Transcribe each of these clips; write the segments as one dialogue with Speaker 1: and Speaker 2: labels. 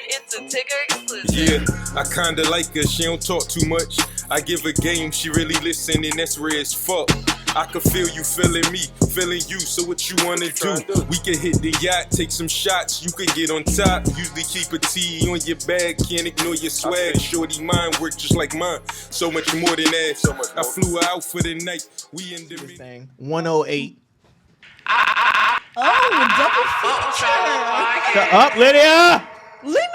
Speaker 1: It's a Tigger exclusive.
Speaker 2: Yeah, I kinda like her, she don't talk too much. I give her game, she really listen, and that's rare as fuck. I can feel you feeling me, feeling you, so what you wanna do? We can hit the yacht, take some shots, you can get on top. Usually keep a T on your bag, can't ignore your swag. Shorty mind work just like mine, so much more than that. I flew her out for the night, we in the
Speaker 3: thing. 108.
Speaker 4: Double feature.
Speaker 3: Shut up, Lydia!
Speaker 4: Leave me alone.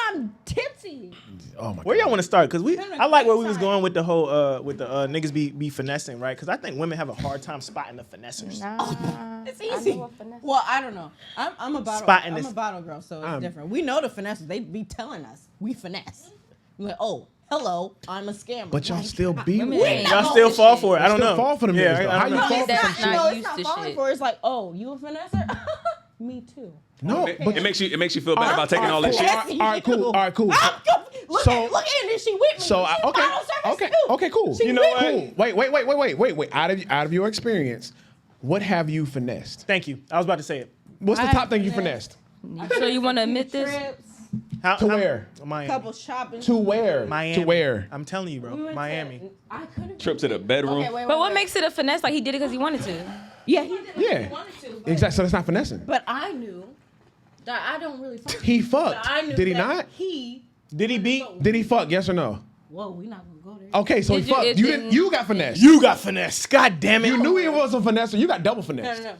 Speaker 4: I'm tipsy.
Speaker 3: Oh my Where y'all want to start? Because I like where we was going with the whole niggas be finessing, right? Because I think women have a hard time spotting the finessers.
Speaker 4: It's easy. Well, I don't know. I'm a bottle girl, so it's different. We know the finessers. They be telling us we finesse. We're like, oh, hello, I'm a scammer.
Speaker 3: But y'all still be
Speaker 4: y'all
Speaker 3: still fall for it. I don't know.
Speaker 5: Fall for them.
Speaker 3: Yeah,
Speaker 5: How you fall for some shit?
Speaker 4: No, it's not falling for it. It's like, oh, you a finesser? Me too.
Speaker 5: No,
Speaker 6: but it makes you feel better about taking all that shit.
Speaker 5: All right, cool.
Speaker 4: Look at her, she with me.
Speaker 5: So okay, cool.
Speaker 4: You know what?
Speaker 5: Cool. Wait. Out of your experience, what have you finessed?
Speaker 3: Thank you. I was about to say it.
Speaker 5: What's the top thing you finessed?
Speaker 7: So you want to admit this?
Speaker 5: To where?
Speaker 3: Miami.
Speaker 4: Couple shopping.
Speaker 5: To where?
Speaker 3: Miami.
Speaker 5: To where?
Speaker 3: I'm telling you, bro. Miami.
Speaker 6: Trip to the bedroom.
Speaker 7: But what makes it a finesse? Like he did it because he wanted to.
Speaker 4: Yeah, he did it because he wanted to.
Speaker 5: Exactly. So that's not finessing.
Speaker 4: But I knew that I don't really fuck.
Speaker 5: He fucked. Did he not?
Speaker 3: Did he beat?
Speaker 5: Did he fuck? Yes or no?
Speaker 4: Whoa, we not gonna go there.
Speaker 5: Okay, so he fucked. You got finessed.
Speaker 3: You got finessed. God damn it.
Speaker 5: You knew he was a finesser. You got double finessed.
Speaker 4: No.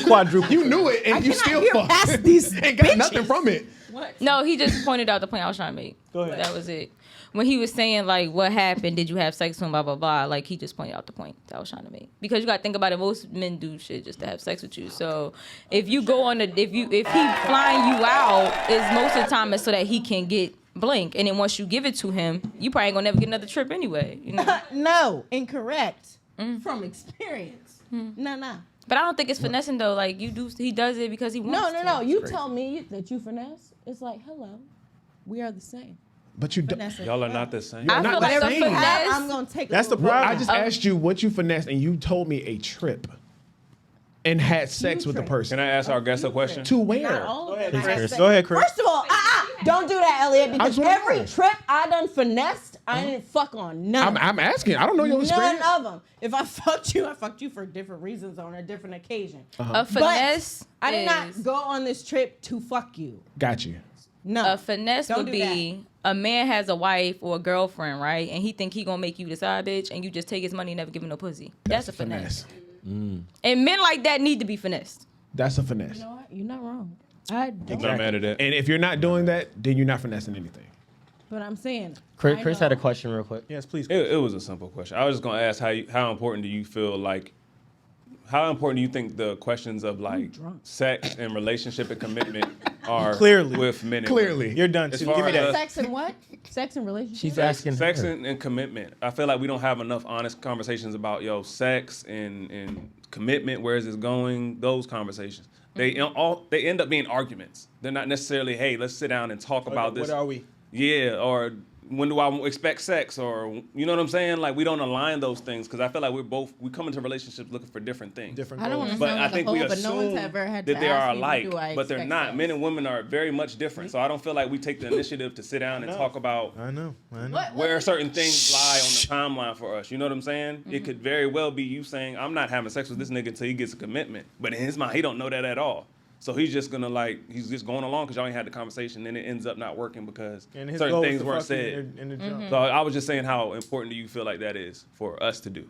Speaker 3: Quadruple.
Speaker 5: You knew it, and you still fucked.
Speaker 4: Past these
Speaker 5: and got nothing from it.
Speaker 4: What?
Speaker 7: No, he just pointed out the point I was trying to make.
Speaker 3: Go ahead.
Speaker 7: That was it. When he was saying like, what happened? Did you have sex with him? Blah blah blah. Like he just pointed out the point that I was trying to make. Because you got to think about it. Most men do shit just to have sex with you. So if you go on if he flying you out, is most of the time it's so that he can get blank. And then once you give it to him, you probably ain't gonna never get another trip anyway. You know?
Speaker 4: No, incorrect. From experience. Nah.
Speaker 7: But I don't think it's finessing though. Like he does it because he wants to.
Speaker 4: No. You tell me that you finesse. It's like, hello, we are the same.
Speaker 5: But you don't.
Speaker 6: Y'all are not the same.
Speaker 7: I feel like a finesse.
Speaker 4: I'm gonna take.
Speaker 3: That's the problem.
Speaker 5: I just asked you what you finessed, and you told me a trip, and had sex with the person.
Speaker 6: Can I ask our guest a question?
Speaker 5: To where?
Speaker 3: Go ahead, Chris.
Speaker 4: First of all, don't do that, Elliot, because
Speaker 5: wanna
Speaker 4: every
Speaker 5: know.
Speaker 4: trip I done finessed, I didn't fuck on none.
Speaker 5: I'm asking. I don't know your experience.
Speaker 4: None of them. If I fucked you for different reasons on a different occasion.
Speaker 7: A finesse.
Speaker 4: I did not go on this trip to fuck you.
Speaker 5: Got you.
Speaker 4: No.
Speaker 7: A finesse would be a man has a wife or a girlfriend, right? And he think he gonna make you the side bitch, and you just take his money and never give him no pussy. That's a finesse. And men like that need to be finessed.
Speaker 5: That's a finesse.
Speaker 4: You know what? You're not wrong. I don't.
Speaker 6: I'm not mad at that.
Speaker 5: And if you're not doing that, then you're not finessing anything.
Speaker 4: But I'm saying.
Speaker 8: Chris had a question real quick.
Speaker 3: Yes, please.
Speaker 6: It was a simple question. I was just gonna ask how important do you feel like, how important do you think the questions of like sex and relationship and commitment are
Speaker 3: Clearly.
Speaker 6: with men and
Speaker 5: Clearly.
Speaker 6: women?
Speaker 3: You're done
Speaker 6: As
Speaker 3: too.
Speaker 6: far
Speaker 3: Give me that.
Speaker 6: as-
Speaker 4: Sex and what? Sex and relationship?
Speaker 8: She's asking
Speaker 6: Sex
Speaker 8: her.
Speaker 6: and commitment. I feel like we don't have enough honest conversations about sex and commitment. Where is this going? Those conversations. They end up being arguments. They're not necessarily, hey, let's sit down and talk about this.
Speaker 3: What are we?
Speaker 6: Yeah, or when do I expect sex, or you know what I'm saying? Like we don't align those things because I feel like we come into relationships looking for different things.
Speaker 3: Different
Speaker 4: I don't
Speaker 3: goals.
Speaker 4: want to
Speaker 6: But
Speaker 4: sound
Speaker 6: I
Speaker 4: like
Speaker 6: think
Speaker 4: a
Speaker 6: we
Speaker 4: hoe, but no one's
Speaker 6: assume
Speaker 4: ever had
Speaker 6: that
Speaker 4: to
Speaker 6: they are
Speaker 4: ask me,
Speaker 6: alike,
Speaker 4: do I
Speaker 6: but they're
Speaker 4: expect
Speaker 6: not.
Speaker 4: sex?
Speaker 6: Men and women are very much different. So I don't feel like we take the initiative to sit down and talk about
Speaker 3: I know.
Speaker 6: where certain things lie on the timeline for us. You know what I'm saying? It could very well be you saying, I'm not having sex with this nigga until he gets a commitment. But in his mind, he don't know that at all. So he's just gonna he's just going along because y'all ain't had the conversation, and it ends up not working because
Speaker 3: And his
Speaker 6: certain
Speaker 3: goal
Speaker 6: things
Speaker 3: is to
Speaker 6: weren't
Speaker 3: fuck you
Speaker 6: said.
Speaker 3: in the jump.
Speaker 6: So I was just saying how important do you feel like that is for us to do?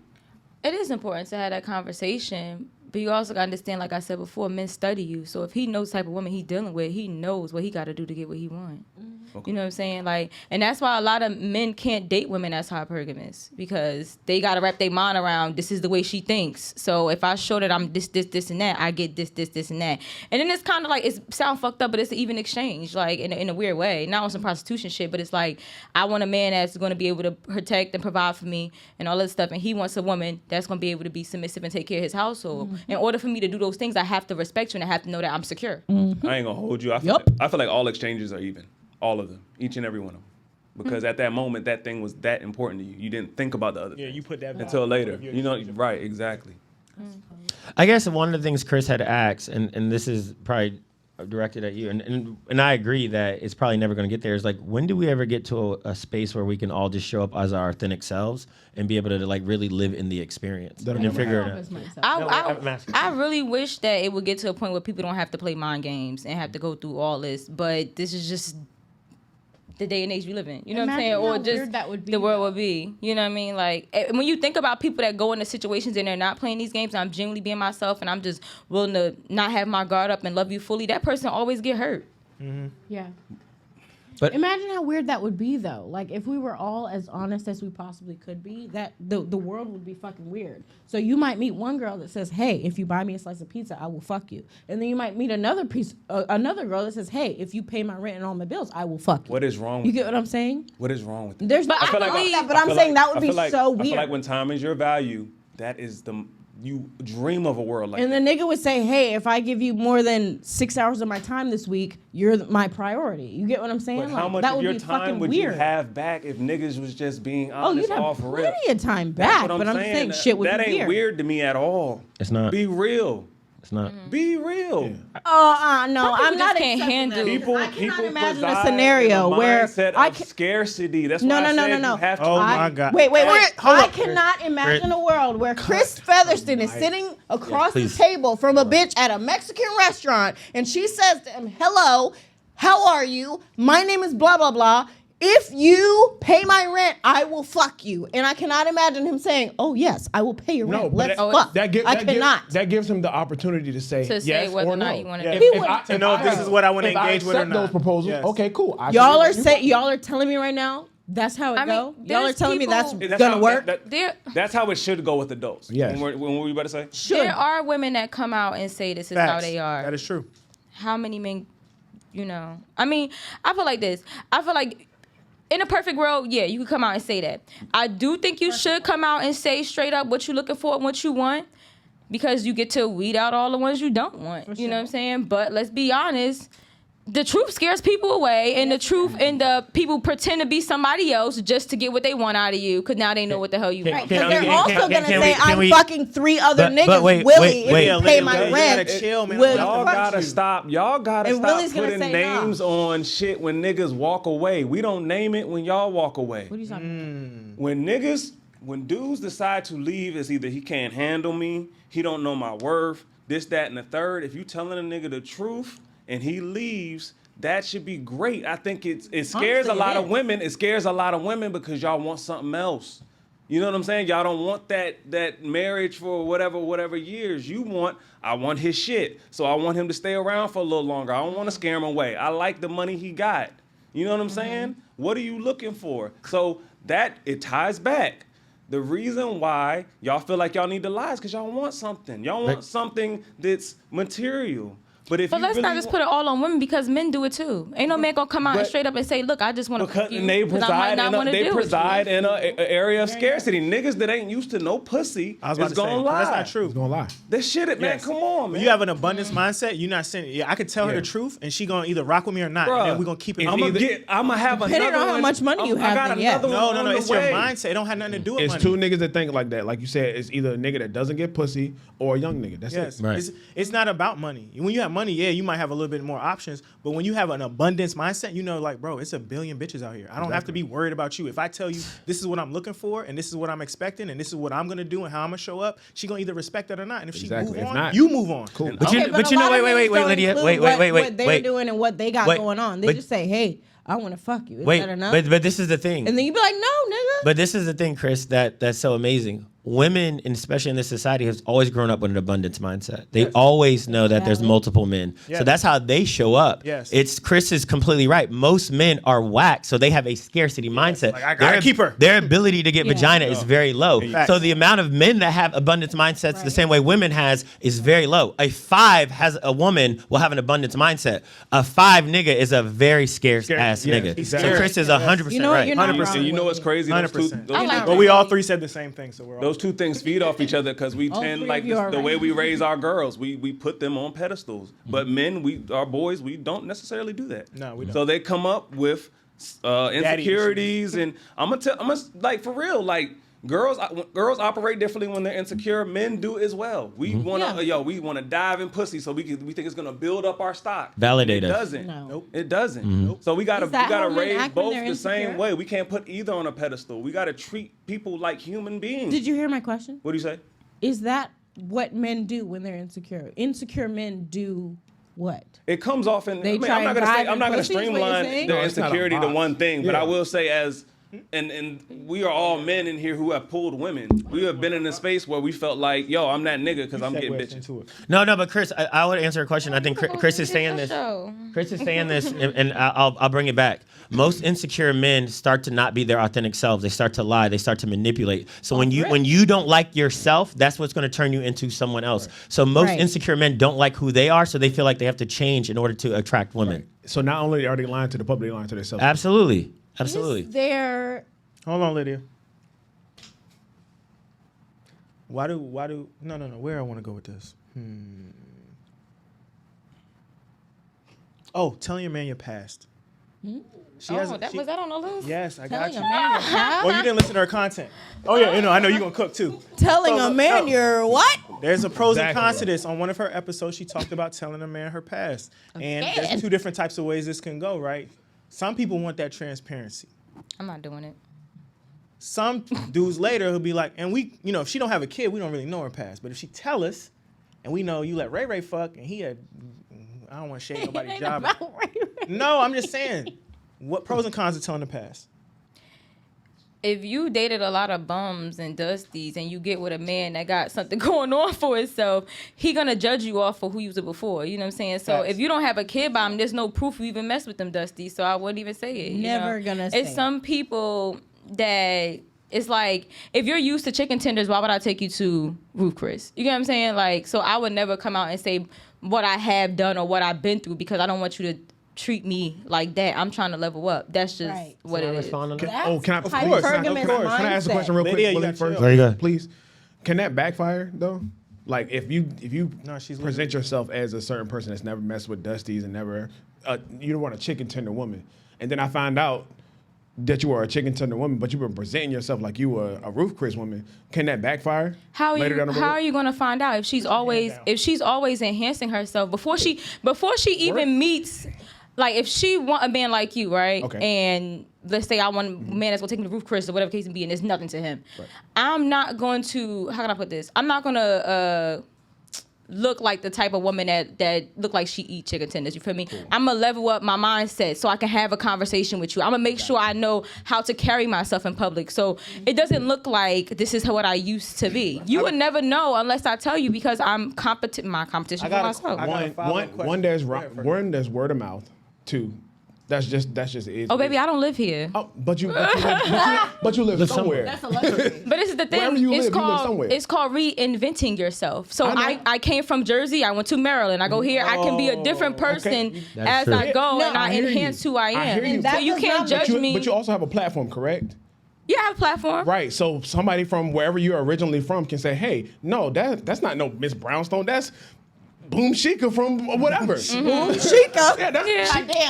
Speaker 7: It is important to have that conversation, but you also got to understand, like I said before, men study you. So if he knows the type of woman he's dealing with, he knows what he got to do to get what he wants. Okay. You know what I'm saying? Like, and that's why a lot of men can't date women that's hypergamous, because they got to wrap their mind around, this is the way she thinks. So if I show that I'm this, and that, I get this, and that. And then it's kind of like, it sound fucked up, but it's an even exchange, like in a weird way. Not on some prostitution shit, but it's like, I want a man that's going to be able to protect and provide for me and all that stuff. And he wants a woman that's going to be able to be submissive and take care of his household. In order for me to do those things, I have to respect you and I have to know that I'm secure.
Speaker 6: I ain't gonna hold you. I feel like all exchanges are even. All of them. Each and every one of them. Because at that moment, that thing was that important to you. You didn't think about the other
Speaker 3: Yeah,
Speaker 6: thing
Speaker 3: you put that
Speaker 6: until later. You know, right, exactly.
Speaker 8: I guess one of the things Chris had asked, and this is probably directed at you, and I agree that it's probably never going to get there. Is like, when do we ever get to a space where we can all just show up as our authentic selves and be able to like really live in the experience and figure it out?
Speaker 7: I really wish that it would get to a point where people don't have to play mind games and have to go through all this, but this is just the day and age we live in, you know what I'm saying? Or just that would be, the world would be, you know what I mean? Like, when you think about people that go into situations and they're not playing these games, and I'm genuinely being myself and I'm just willing to not have my guard up and love you fully, that person always get hurt.
Speaker 4: Mm-hmm. Yeah.
Speaker 8: But
Speaker 4: imagine how weird that would be, though. Like, if we were all as honest as we possibly could be, that the world would be fucking weird. So you might meet one girl that says, "Hey, if you buy me a slice of pizza, I will fuck you," and then you might meet another girl that says, "Hey, if you pay my rent and all my bills, I will fuck you."
Speaker 6: What is wrong?
Speaker 4: You get what I'm saying?
Speaker 6: What is wrong with that?
Speaker 4: There's, but I believe that. But I'm saying that would be so weird.
Speaker 6: I feel like when time is your value, that is you dream of a world like that.
Speaker 4: And the nigga would say, "Hey, if I give you more than 6 hours of my time this week, you're my priority." You get what I'm saying?
Speaker 6: But how much of your time would you have back if niggas was just being honest off real?
Speaker 4: You'd have plenty of time back, but I'm saying shit would be weird.
Speaker 6: That ain't weird to me at all.
Speaker 8: It's not.
Speaker 6: Be real.
Speaker 8: It's not.
Speaker 6: Be real.
Speaker 4: No, I'm not
Speaker 7: can't handle.
Speaker 4: I cannot imagine a scenario where
Speaker 6: I can scarcity. That's why I said you have to.
Speaker 3: Oh my God!
Speaker 4: Wait! I cannot imagine a world where Chris Featherston is sitting across the table from a bitch at a Mexican restaurant, and she says to him, "Hello, how are you? My name is blah blah blah. If you pay my rent, I will fuck you." And I cannot imagine him saying, "Oh yes, I will pay your rent. Let's fuck."
Speaker 5: That gives him the opportunity to say yes
Speaker 7: whether
Speaker 5: or no.
Speaker 7: Or not you want to
Speaker 3: to know if this is what I want to engage with or not.
Speaker 5: Those proposals, okay, cool.
Speaker 4: Y'all are telling me right now that's how it go. Y'all are telling me that's gonna work.
Speaker 6: That's how it should go with adults.
Speaker 5: Yes.
Speaker 6: What were you about to say?
Speaker 7: There are women that come out and say this is how they are.
Speaker 3: That is true.
Speaker 7: How many men? I mean, I feel like this. I feel like, in a perfect world, yeah, you could come out and say that. I do think you should come out and say straight up what you're looking for and what you want, because you get to weed out all the ones you don't want. You know what I'm saying? But let's be honest. The truth scares people away, and the truth and the people pretend to be somebody else just to get what they want out of you, because now they know what the hell you want.
Speaker 4: Because they're also going to say, "I'm fucking 3 other niggas, Willie, if you pay my rent."
Speaker 6: Y'all gotta stop. Y'all gotta stop putting names on shit when niggas walk away. We don't name it when y'all walk away.
Speaker 4: What are you talking
Speaker 6: about? When dudes decide to leave, it's either he can't handle me, he don't know my worth, this, that, and the third. If you telling a nigga the truth and he leaves, that should be great. I think it scares a lot of women. It scares a lot of women because y'all want something else. You know what I'm saying? Y'all don't want that marriage for whatever years. I want his shit. So I want him to stay around for a little longer. I don't want to scare him away. I like the money he got. You know what I'm saying? What are you looking for? So it ties back. The reason why y'all feel like y'all need to lie is because y'all want something. Y'all want something that's material. But
Speaker 7: let's not just put it all on women, because men do it too. Ain't no man gonna come out and straight up and say, "Look, I just want to fuck you."
Speaker 6: They preside in an area of scarcity. Niggas that ain't used to no pussy is gonna lie.
Speaker 3: That's not true.
Speaker 5: It's gonna lie.
Speaker 6: This shit, man. Come on, man.
Speaker 3: When you have an abundance mindset, you're not saying. Yeah, I could tell her the truth, and she gonna either rock with me or not. And then we're gonna keep it.
Speaker 6: I'm gonna have another.
Speaker 4: Depending on how much money you have.
Speaker 3: No. It's your mindset. It don't have nothing to do with money.
Speaker 5: It's two niggas that think like that. Like you said, it's either a nigga that doesn't get pussy or a young nigga. That's it.
Speaker 3: Right. It's not about money. When you have money, you might have a little bit more options, but when you have an abundance mindset, like, bro, it's a billion bitches out here. I don't have to be worried about you. If I tell you this is what I'm looking for and this is what I'm expecting and this is what I'm gonna do and how I'm gonna show up, she gonna either respect that or not. And if she move on, you move on.
Speaker 5: Cool.
Speaker 8: But wait, Lydia, wait.
Speaker 4: What they're doing and what they got going on. They just say, "Hey, I want to fuck you." Is that enough?
Speaker 8: But this is the thing.
Speaker 4: And then you be like, "No, nigga."
Speaker 8: But this is the thing, Chris, that's so amazing. Women, and especially in this society, have always grown up with an abundance mindset. They always know that there's multiple men. So that's how they show up. Chris is completely right. Most men are whack, so they have a scarcity mindset.
Speaker 3: Like, I gotta keep her.
Speaker 8: Their ability to get vagina is very low. So the amount of men that have abundance mindsets the same way women has is very low. A woman will have an abundance mindset. A 5 nigga is a very scarce ass nigga. So Chris is 100% right.
Speaker 6: 100%. You know what's crazy?
Speaker 3: 100%. Well, we all three said the same thing, so we're all.
Speaker 6: Those two things feed off each other because we tend, like the way we raise our girls, we put them on pedestals. But men, our boys, we don't necessarily do that.
Speaker 3: No, we don't.
Speaker 6: So they come up with insecurities, and I'm gonna like, for real, like, Girls operate differently when they're insecure. Men do as well. We wanna dive in pussy so we think it's gonna build up our stock.
Speaker 8: Validate
Speaker 6: it
Speaker 8: us.
Speaker 6: Doesn't.
Speaker 4: No.
Speaker 6: Nope. It doesn't.
Speaker 8: Mm-hmm.
Speaker 6: So we gotta
Speaker 4: men
Speaker 6: raise
Speaker 4: act when
Speaker 6: both
Speaker 4: they're
Speaker 6: the same
Speaker 4: insecure?
Speaker 6: way. We can't put either on a pedestal. We gotta treat people like human beings.
Speaker 4: Did you hear my question?
Speaker 6: What do you say?
Speaker 4: Is that what men do when they're insecure? Insecure men do what?
Speaker 6: It comes off in.
Speaker 4: They
Speaker 6: I mean,
Speaker 4: try
Speaker 6: I'm not
Speaker 4: and
Speaker 6: gonna say
Speaker 4: drive
Speaker 6: I'm not gonna
Speaker 4: in pussies, what you're
Speaker 6: streamline
Speaker 4: saying?
Speaker 6: their
Speaker 5: No, it's not a
Speaker 6: insecurity to
Speaker 5: box.
Speaker 6: one thing, but
Speaker 5: Yeah.
Speaker 6: I will say and we are all men in here who have pulled women. We have been in a space where we felt like, yo, I'm that nigga because I'm getting bitches.
Speaker 8: No, but Chris, I would answer a question. I think Chris is saying this. Chris is saying this, and I'll bring it back. Most insecure men start to not be their authentic selves. They start to lie. They start to manipulate. So when you don't like yourself, that's what's going to turn you into someone else. Right. So most insecure men don't like who they are, so they feel like they have to change in order to attract women.
Speaker 5: Right. So not only are they lying to the public, they're lying to themselves.
Speaker 8: Absolutely.
Speaker 4: Is there...
Speaker 3: Hold on, Lydia. Why do no, where I want to go with this? Oh, telling your man your past.
Speaker 7: Was that on the list?
Speaker 3: Yes, I got you.
Speaker 4: Telling a man your past?
Speaker 3: Well, you didn't listen to her content. Oh yeah, I know you're gonna cook too.
Speaker 4: Telling a man your what?
Speaker 3: There's a pros and cons to this. On one of her episodes, she talked about telling a man her past. And there's two different types of ways this can go, right? Some people want that transparency.
Speaker 7: I'm not doing it.
Speaker 3: Some dudes later who'll be like, and we, if she don't have a kid, we don't really know her past. But if she tell us, and we know you let Ray Ray fuck, and he had, I don't want to shake nobody's job. No, I'm just saying, what pros and cons of telling the past?
Speaker 7: If you dated a lot of bums and dusties and you get with a man that got something going on for himself, he gonna judge you off for who you was before. You know what I'm saying? So if you don't have a kid by him, there's no proof you even messed with them dusties. So I wouldn't even say it.
Speaker 4: Never gonna say it.
Speaker 7: It's some people that it's like, if you're used to chicken tenders, why would I take you to Ruth Chris? You get what I'm saying? Like, so I would never come out and say what I have done or what I've been through because I don't want you to treat me like that. I'm trying to level up. That's just what it is.
Speaker 5: Can I ask a question real quick?
Speaker 3: Lydia,
Speaker 5: first?
Speaker 8: There you go.
Speaker 5: Please. Can that backfire though? Like if you present yourself as a certain person that's never messed with dusties and never you don't want a chicken tender woman, and then I find out that you are a chicken tender woman, but you've been presenting yourself like you were a Ruth Chris woman, can that backfire? How
Speaker 7: are you going to find out if she's always enhancing herself before she even meets? Like, if she want a man like you, right? Okay. And let's say I want a man that's going to take me to Ruth Chris or whatever case it be, and there's nothing to him. Right. I'm not going to, how can I put this? I'm not going to look like the type of woman that look like she eat chicken tenders. You feel me? Cool. I'm going to level up my mindset so I can have a conversation with you. I'm going to make sure I know how to carry myself in public. So it doesn't look like this is what I used to be. You would never know unless I tell you because I'm competent. My competition for myself.
Speaker 5: One, there's word of mouth. Two, that's just it.
Speaker 7: Oh, baby, I don't live here.
Speaker 5: Oh, but you live somewhere.
Speaker 4: That's a luxury.
Speaker 7: But this is the thing.
Speaker 5: Wherever you live somewhere.
Speaker 7: It's called reinventing yourself. So I came from Jersey. I went to Maryland. I go here. I can be a different person as I go, and I enhance who I am. So you can't judge me.
Speaker 5: But you also have a platform, correct?
Speaker 7: Yeah, I have a platform.
Speaker 5: Right. So somebody from wherever you're originally from can say, hey, no, that's not no Miss Brownstone. That's Boom Chica from whatever.
Speaker 4: Boom Chica?
Speaker 5: Yeah,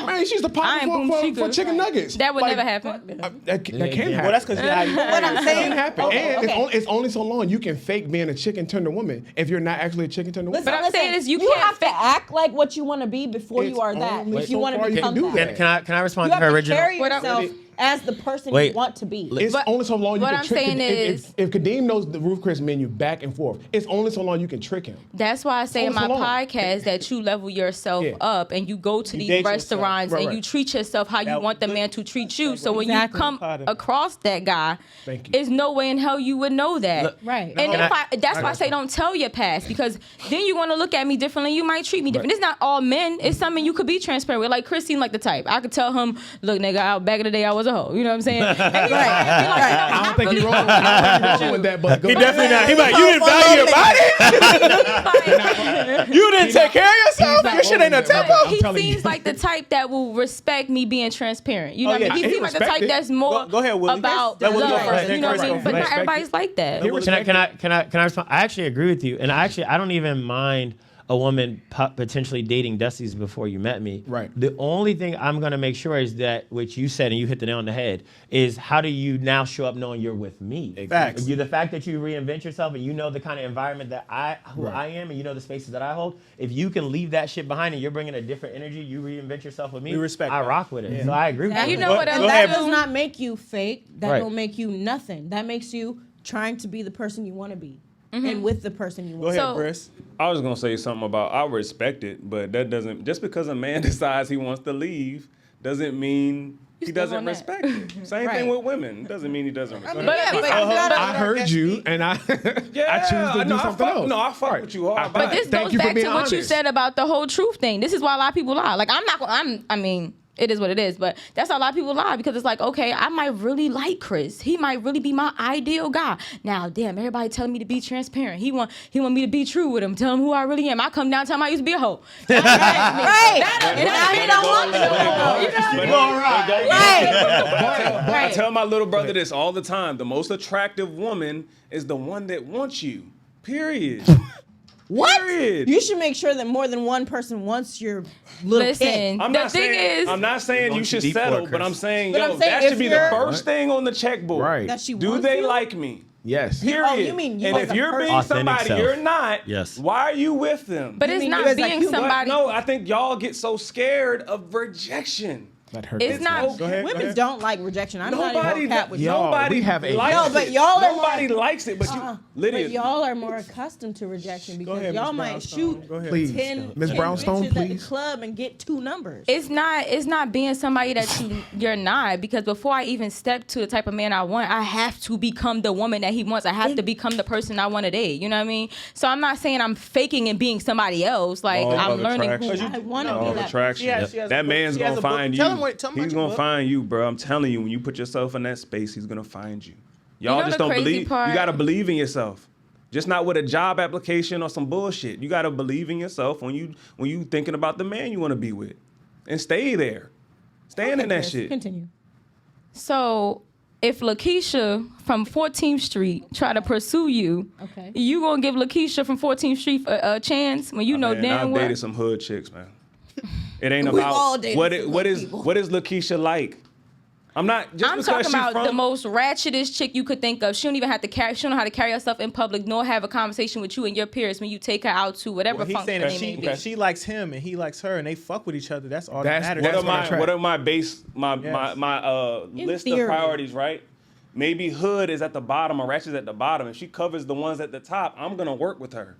Speaker 5: man, she's the pilot for chicken nuggets.
Speaker 7: That would never happen.
Speaker 5: That can happen.
Speaker 3: Well, that's because
Speaker 4: what I'm saying.
Speaker 5: Happen. And it's only so long you can fake being a chicken tender woman if you're not actually a chicken tender woman.
Speaker 7: But I'm saying is you
Speaker 4: can't have to act like what you want to be before you are that. If you want to become that.
Speaker 8: Can I respond to her original?
Speaker 4: Carry yourself as the person you want to be.
Speaker 5: It's only so long you can trick him. If Kadeem knows the Ruth Chris menu back and forth, it's only so long you can trick him.
Speaker 7: That's why I say in my podcast that you level yourself up and you go to these restaurants and you treat yourself how you want the man to treat you. So when you come across that guy, there's no way in hell you would know that.
Speaker 4: Right.
Speaker 7: And that's why I say don't tell your past, because then you're going to look at me differently. You might treat me different. It's not all men. It's something you could be transparent with. Like Chris seemed like the type. I could tell him, look, nigga, back in the day I was a hoe. You know what I'm saying?
Speaker 5: I don't think you're wrong with that, but
Speaker 3: he definitely not. He like, you didn't value your body? You didn't take care of yourself? Your shit ain't a tempo?
Speaker 7: He seems like the type that will respect me being transparent. You know what I mean? He seems like the type that's more about the love. You know what I mean? But not everybody's like that.
Speaker 8: Can I respond? I actually agree with you, and I don't even mind a woman potentially dating Dusty's before you met me.
Speaker 5: Right.
Speaker 8: The only thing I'm gonna make sure is that, which you said and you hit the nail on the head, is how do you now show up knowing you're with me?
Speaker 3: Facts.
Speaker 8: The fact that you reinvent yourself and you know the kind of environment that I am, and you know the spaces that I hold. If you can leave that shit behind and you're bringing a different energy, you reinvent yourself with me.
Speaker 3: We respect
Speaker 8: I
Speaker 3: that.
Speaker 8: rock with it. So I agree with
Speaker 7: Now,
Speaker 8: you.
Speaker 7: you know what else?
Speaker 4: That does not make you fake. That
Speaker 8: Right.
Speaker 4: don't make you nothing. That makes you trying to be the person you want to be, and with the person you
Speaker 3: Go
Speaker 4: want.
Speaker 3: ahead,
Speaker 7: So-
Speaker 3: Briss.
Speaker 6: I was gonna say something about I respect it, but that doesn't just because a man decides he wants to leave doesn't mean he
Speaker 7: still
Speaker 6: doesn't
Speaker 7: on that.
Speaker 6: respect it. Same thing with women. Doesn't mean he doesn't respect it.
Speaker 4: Yeah, but you gotta.
Speaker 5: I heard you, and I choose to do something else.
Speaker 6: No, I fuck with you hard.
Speaker 7: But this
Speaker 5: Thank
Speaker 7: goes
Speaker 5: you for
Speaker 7: back to
Speaker 5: being
Speaker 7: what you
Speaker 5: honest.
Speaker 7: said about the whole truth thing. This is why a lot of people lie. Like I mean, it is what it is, but that's how a lot of people lie because it's like, okay, I might really like Chris. He might really be my ideal guy. Now, damn, everybody telling me to be transparent. He want me to be true with him. Tell him who I really am. I come down, tell him I used to be a hoe.
Speaker 4: Right. And now he don't want to know.
Speaker 6: But I tell my little brother this all the time. The most attractive woman is the one that wants you. Period.
Speaker 4: What?
Speaker 6: Period.
Speaker 4: You should make sure that more than one person wants your little
Speaker 7: Listen,
Speaker 4: pig.
Speaker 6: I'm
Speaker 7: the
Speaker 6: not
Speaker 7: thing
Speaker 6: saying,
Speaker 7: is,
Speaker 6: I'm not saying you should
Speaker 8: deep for it,
Speaker 6: settle, but
Speaker 8: Chris.
Speaker 6: I'm saying,
Speaker 4: But
Speaker 6: yo,
Speaker 4: I'm saying
Speaker 6: that
Speaker 4: if
Speaker 6: should be the
Speaker 4: you're-
Speaker 6: first thing on the checkbook.
Speaker 5: Right.
Speaker 4: That she
Speaker 6: Do
Speaker 4: wants
Speaker 6: they
Speaker 4: you?
Speaker 6: like me?
Speaker 5: Yes.
Speaker 6: Period.
Speaker 4: Oh, you mean you
Speaker 6: and
Speaker 4: as
Speaker 6: if
Speaker 4: a
Speaker 6: you're being
Speaker 8: Authentic
Speaker 6: somebody
Speaker 8: self.
Speaker 6: you're not,
Speaker 8: Yes.
Speaker 6: why are you with them?
Speaker 7: but it's
Speaker 4: mean
Speaker 7: not
Speaker 4: you as like
Speaker 7: being
Speaker 4: you-
Speaker 7: somebody.
Speaker 6: No, I think y'all get so scared of rejection.
Speaker 5: That hurt.
Speaker 7: It's not.
Speaker 3: Go ahead.
Speaker 4: Women don't like rejection. I'm not
Speaker 6: Nobody,
Speaker 4: even cat with you.
Speaker 6: nobody
Speaker 5: we have a-
Speaker 6: likes
Speaker 4: No, but
Speaker 6: it.
Speaker 4: y'all are
Speaker 6: Nobody
Speaker 4: more-
Speaker 6: likes it, but you, Lydia.
Speaker 4: But y'all are more accustomed to rejection because
Speaker 3: ahead,
Speaker 4: y'all
Speaker 3: Ms.
Speaker 4: might
Speaker 3: Brownstone.
Speaker 4: shoot
Speaker 3: Go ahead.
Speaker 5: Please.
Speaker 4: 10
Speaker 5: Ms. Brownstone,
Speaker 4: bitches at the
Speaker 5: please.
Speaker 4: club and get 2 numbers.
Speaker 7: It's not being somebody that you're not, because before I even step to the type of man I want, I have to become the woman that he wants. I have to become the person I want to date. You know what I mean? So I'm not saying I'm faking and being somebody else. Like
Speaker 6: All
Speaker 7: I'm
Speaker 6: of
Speaker 7: learning who
Speaker 6: attraction.
Speaker 4: I want to
Speaker 6: All
Speaker 4: be that.
Speaker 6: attraction.
Speaker 3: She has a
Speaker 6: That
Speaker 3: book.
Speaker 6: man's
Speaker 3: She has
Speaker 6: gonna
Speaker 3: a book.
Speaker 6: find
Speaker 3: Tell
Speaker 6: you.
Speaker 3: him what- tell him
Speaker 6: He's
Speaker 3: about your
Speaker 6: gonna
Speaker 3: book.
Speaker 6: find you, bro. I'm telling you, when you put yourself in that space, he's gonna find you. Y'all
Speaker 7: know
Speaker 6: just
Speaker 7: the
Speaker 6: don't
Speaker 7: crazy
Speaker 6: believe.
Speaker 7: part?
Speaker 6: You gotta believe in yourself. Just not with a job application or some bullshit. You gotta believe in yourself when you thinking about the man you want to be with, and stay there, stand in that
Speaker 4: Chris,
Speaker 6: shit.
Speaker 4: Continue.
Speaker 7: So if Lakeisha from 14th Street try to pursue you,
Speaker 4: Okay.
Speaker 7: you gonna give Lakeisha from 14th Street a chance when you know
Speaker 6: Man,
Speaker 7: damn
Speaker 6: I've
Speaker 7: well.
Speaker 6: dated some hood chicks, man. It ain't
Speaker 4: We've all
Speaker 6: about
Speaker 4: dated
Speaker 6: what
Speaker 4: some
Speaker 6: it, what
Speaker 4: hood
Speaker 6: is
Speaker 4: people.
Speaker 6: what is Lakeisha like. I'm not just
Speaker 7: I'm
Speaker 6: because
Speaker 7: talking
Speaker 6: she's
Speaker 7: about
Speaker 6: from
Speaker 7: the most ratchetest chick you could think of. She don't even have to carry. She don't know how to carry herself in public, nor have a conversation with you and your peers when you take her out to whatever
Speaker 3: Well, he's
Speaker 7: function
Speaker 3: saying
Speaker 7: they may
Speaker 3: that
Speaker 7: be.
Speaker 3: she likes him and he likes her and they fuck with each other. That's all
Speaker 5: That's-
Speaker 3: that matters.
Speaker 6: What
Speaker 5: that's
Speaker 6: are
Speaker 5: what I
Speaker 6: my
Speaker 5: track.
Speaker 6: what are my base my
Speaker 3: Yes.
Speaker 6: my
Speaker 4: In
Speaker 6: list
Speaker 4: theory.
Speaker 6: of priorities, right? Maybe hood is at the bottom or ratchet's at the bottom. If she covers the ones at the top, I'm gonna work with her.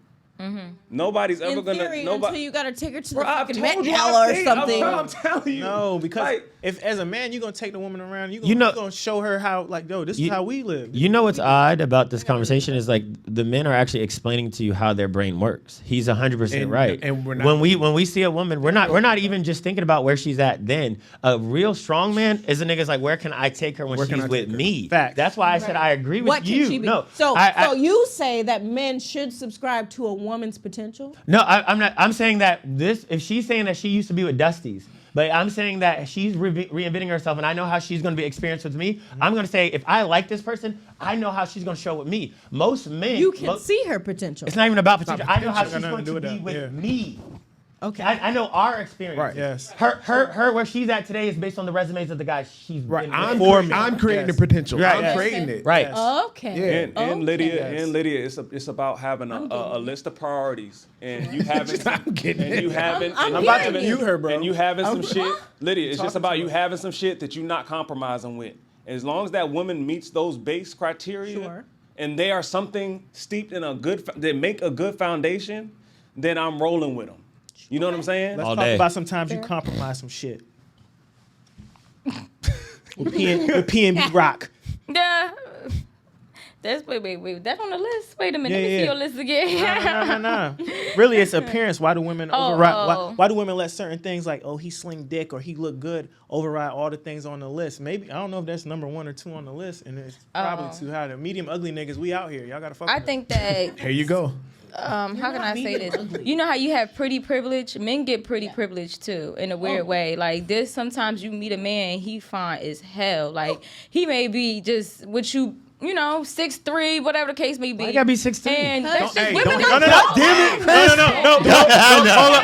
Speaker 6: Nobody's ever
Speaker 4: In
Speaker 6: gonna
Speaker 4: theory,
Speaker 6: nobody.
Speaker 4: until you gotta take her to the
Speaker 6: Bro, I've
Speaker 4: fucking Met
Speaker 6: told you
Speaker 4: Gala
Speaker 6: I've
Speaker 4: or
Speaker 6: dated-
Speaker 4: something.
Speaker 6: I'm telling you.
Speaker 3: No, because
Speaker 6: like,
Speaker 3: if as a man you're gonna take the woman around,
Speaker 8: You
Speaker 3: you're
Speaker 8: know-
Speaker 3: gonna show her how like, yo, this is
Speaker 8: You-
Speaker 3: how we live.
Speaker 8: You know what's odd about this conversation is like the men are actually explaining to you how their brain works. He's 100%
Speaker 5: And-
Speaker 8: right.
Speaker 5: and we're not-
Speaker 8: when we see a woman, we're not even just thinking about where she's at. Then a real strong man is a nigga's like, where can I take her when
Speaker 5: Where can
Speaker 8: she's
Speaker 5: I
Speaker 8: with
Speaker 5: take her?
Speaker 8: me?
Speaker 3: Facts.
Speaker 8: That's why I said I agree with
Speaker 4: What
Speaker 8: you.
Speaker 4: can she be?
Speaker 8: No,
Speaker 4: So
Speaker 8: I-
Speaker 4: you say that men should subscribe to a woman's potential?
Speaker 8: No, I'm not. I'm saying that this. If she's saying that she used to be with Dusty's, but I'm saying that she's reinventing herself, and I know how she's going to be experienced with me. I'm going to say if I like this person, I know how she's going to show with me. Most men,
Speaker 4: You can see her potential.
Speaker 8: It's not even about potential. I know how
Speaker 3: potential.
Speaker 8: she's
Speaker 3: Got
Speaker 8: going
Speaker 3: nothing
Speaker 8: to
Speaker 3: to do
Speaker 8: be
Speaker 3: with that.
Speaker 8: with
Speaker 3: Yeah.
Speaker 8: me.
Speaker 4: Okay.
Speaker 8: I know our experience.
Speaker 5: Right.
Speaker 3: Yes.
Speaker 8: Her where she's at today is based on the resumes of the guys she's
Speaker 5: Right.
Speaker 8: been
Speaker 5: I'm,
Speaker 8: with.
Speaker 3: For me.
Speaker 5: I'm creating
Speaker 3: Yes.
Speaker 5: the potential.
Speaker 8: Right.
Speaker 5: I'm
Speaker 8: Yes.
Speaker 5: creating it.
Speaker 8: Right.
Speaker 4: Okay.
Speaker 6: and
Speaker 4: Okay.
Speaker 6: Lydia, it's about having a list of priorities, and you having
Speaker 5: I'm getting
Speaker 6: and
Speaker 5: it.
Speaker 6: you having
Speaker 4: I'm
Speaker 6: and
Speaker 3: about to
Speaker 6: having-
Speaker 3: mute her, bro.
Speaker 6: And you having some shit, Lydia. It's just
Speaker 3: Talking
Speaker 6: about
Speaker 3: too
Speaker 6: you
Speaker 3: much.
Speaker 6: having some shit that you're not compromising with. As long as that woman meets those base criteria,
Speaker 4: Sure.
Speaker 6: and they are something steeped in a good, they make a good foundation, then I'm rolling with them. You know what I'm saying?
Speaker 3: Let's
Speaker 8: All
Speaker 3: talk
Speaker 8: day.
Speaker 3: about sometimes you compromise some shit. with PNB Rock.
Speaker 7: Yeah. Wait. That's on the list. Wait a minute.
Speaker 3: Yeah,
Speaker 7: Let me
Speaker 3: yeah.
Speaker 7: see your list again.
Speaker 3: No. Really, it's appearance. Why do women
Speaker 7: Oh,
Speaker 3: override?
Speaker 7: oh.
Speaker 3: Why do women let certain things like, oh, he sling dick or he look good override all the things on the list? Maybe I don't know if that's number 1 or 2 on the list, and it's probably
Speaker 7: Oh.
Speaker 3: too high. The medium ugly niggas, we out here. Y'all gotta fuck.
Speaker 7: I
Speaker 3: with us.
Speaker 7: think that
Speaker 5: Here you go.
Speaker 7: how can I say this? You know how you have pretty privilege? Men get pretty privilege too, in a weird way. Like this, sometimes you meet a man, he fine as hell. Like he may be just what you you know, 6'3", whatever the case may be.
Speaker 8: I gotta be 6'3".
Speaker 7: And that's just
Speaker 5: hey,
Speaker 7: women.
Speaker 5: don't-
Speaker 3: No, damn it. No.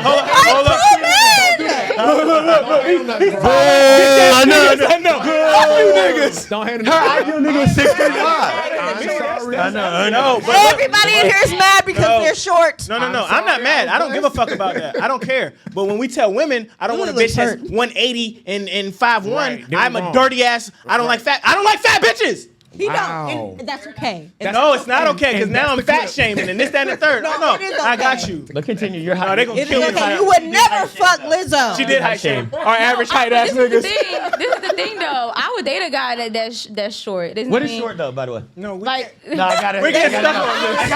Speaker 3: Hold up.
Speaker 8: I know.
Speaker 5: Don't hand it
Speaker 8: Her ideal nigga was 6'3".
Speaker 5: I
Speaker 8: know.
Speaker 4: Everybody in here is mad because they're short.
Speaker 3: No. I'm not mad. I don't give a fuck about that. I don't care. But when we tell women, I don't want a bitch that's 180 and 5'1",
Speaker 5: Right, they're
Speaker 3: I'm a
Speaker 5: wrong.
Speaker 3: dirty ass. I don't like fat bitches.
Speaker 4: He
Speaker 5: Wow.
Speaker 4: don't. And that's okay.
Speaker 3: No, it's not okay because now I'm fat shaming and this, that, and the third. No,
Speaker 4: it is
Speaker 3: I
Speaker 4: okay.
Speaker 3: got you.
Speaker 8: But continue. You're hot.
Speaker 3: No, they gonna
Speaker 4: It
Speaker 3: kill
Speaker 4: is
Speaker 3: me.
Speaker 4: okay. You would never fuck Lizzo.
Speaker 3: She did height shame. Our average
Speaker 7: No,
Speaker 3: height ass
Speaker 7: this is the
Speaker 3: niggas.
Speaker 7: thing. This is the thing, though. I would date a guy that's short. This
Speaker 8: What
Speaker 7: I
Speaker 8: is
Speaker 7: mean,
Speaker 8: short though, by the way?
Speaker 3: No, we
Speaker 7: Like,
Speaker 8: No, I gotta.
Speaker 3: We're getting
Speaker 8: I
Speaker 3: stuck
Speaker 8: gotta
Speaker 3: on this.
Speaker 8: I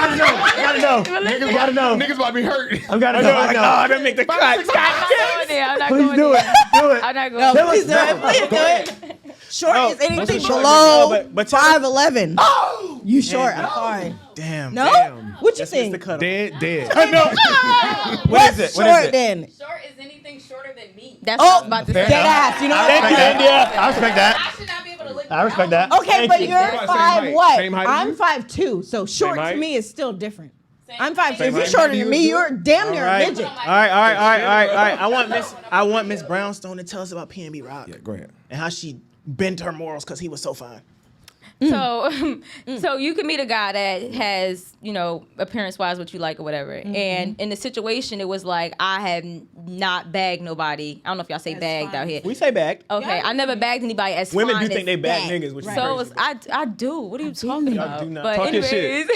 Speaker 8: gotta know. Niggas gotta know.
Speaker 5: Niggas about to be hurt.
Speaker 8: I gotta
Speaker 3: I
Speaker 8: know.
Speaker 3: know, like, oh, that make the cut.
Speaker 7: I'm not going there. I'm not
Speaker 8: Please
Speaker 7: going
Speaker 8: do
Speaker 7: there.
Speaker 8: it. Do it.
Speaker 7: I'm not
Speaker 4: No,
Speaker 7: going
Speaker 4: please do it. Please do it. Short
Speaker 3: No,
Speaker 4: is anything
Speaker 3: what's a short
Speaker 4: below
Speaker 3: nigga? No, but tell
Speaker 4: 5'11". Oh, you short? I'm sorry.
Speaker 3: Damn.
Speaker 4: No, what you
Speaker 3: That's
Speaker 4: think?
Speaker 3: Mr. Cuddle.
Speaker 5: Dead.
Speaker 3: I know.
Speaker 8: What is it? What
Speaker 4: Short
Speaker 8: is it?
Speaker 4: then.
Speaker 1: Short is anything shorter than me.
Speaker 7: That's what I was about to
Speaker 8: fair
Speaker 7: say.
Speaker 4: Dead ass. You know.
Speaker 8: I respect that. I respect
Speaker 1: I
Speaker 8: that.
Speaker 1: should not be able to look.
Speaker 8: I respect that.
Speaker 4: Okay,
Speaker 8: Thank
Speaker 4: but
Speaker 8: you.
Speaker 4: you're
Speaker 5: Same
Speaker 4: 5
Speaker 5: height.
Speaker 4: what?
Speaker 5: Same height as
Speaker 4: I'm
Speaker 5: you?
Speaker 4: 5'2", so short to
Speaker 5: height?
Speaker 4: me is still different.
Speaker 1: Same
Speaker 4: I'm 5'2". If you're
Speaker 5: height.
Speaker 4: shorter
Speaker 5: Do
Speaker 4: than
Speaker 5: you
Speaker 4: me,
Speaker 5: do
Speaker 4: you're damn near a midget.
Speaker 3: All right. I want Miss Brownstone to tell us about P&B Rock
Speaker 5: Yeah, go ahead.
Speaker 3: and how she bent her morals because he was so fine.
Speaker 7: So you can meet a guy that has, you know, appearance-wise what you like or whatever. And in the situation, it was like, I have not bagged nobody. I don't know if y'all say bagged out here.
Speaker 3: We say bagged.
Speaker 7: Okay, I never bagged anybody as
Speaker 3: Women
Speaker 7: fine
Speaker 3: do think
Speaker 7: as
Speaker 3: they bag
Speaker 7: that.
Speaker 3: niggas, which is
Speaker 7: So
Speaker 3: crazy.
Speaker 7: I do. What are you talking about?
Speaker 3: do not.
Speaker 7: But
Speaker 3: Talk your
Speaker 7: anyways,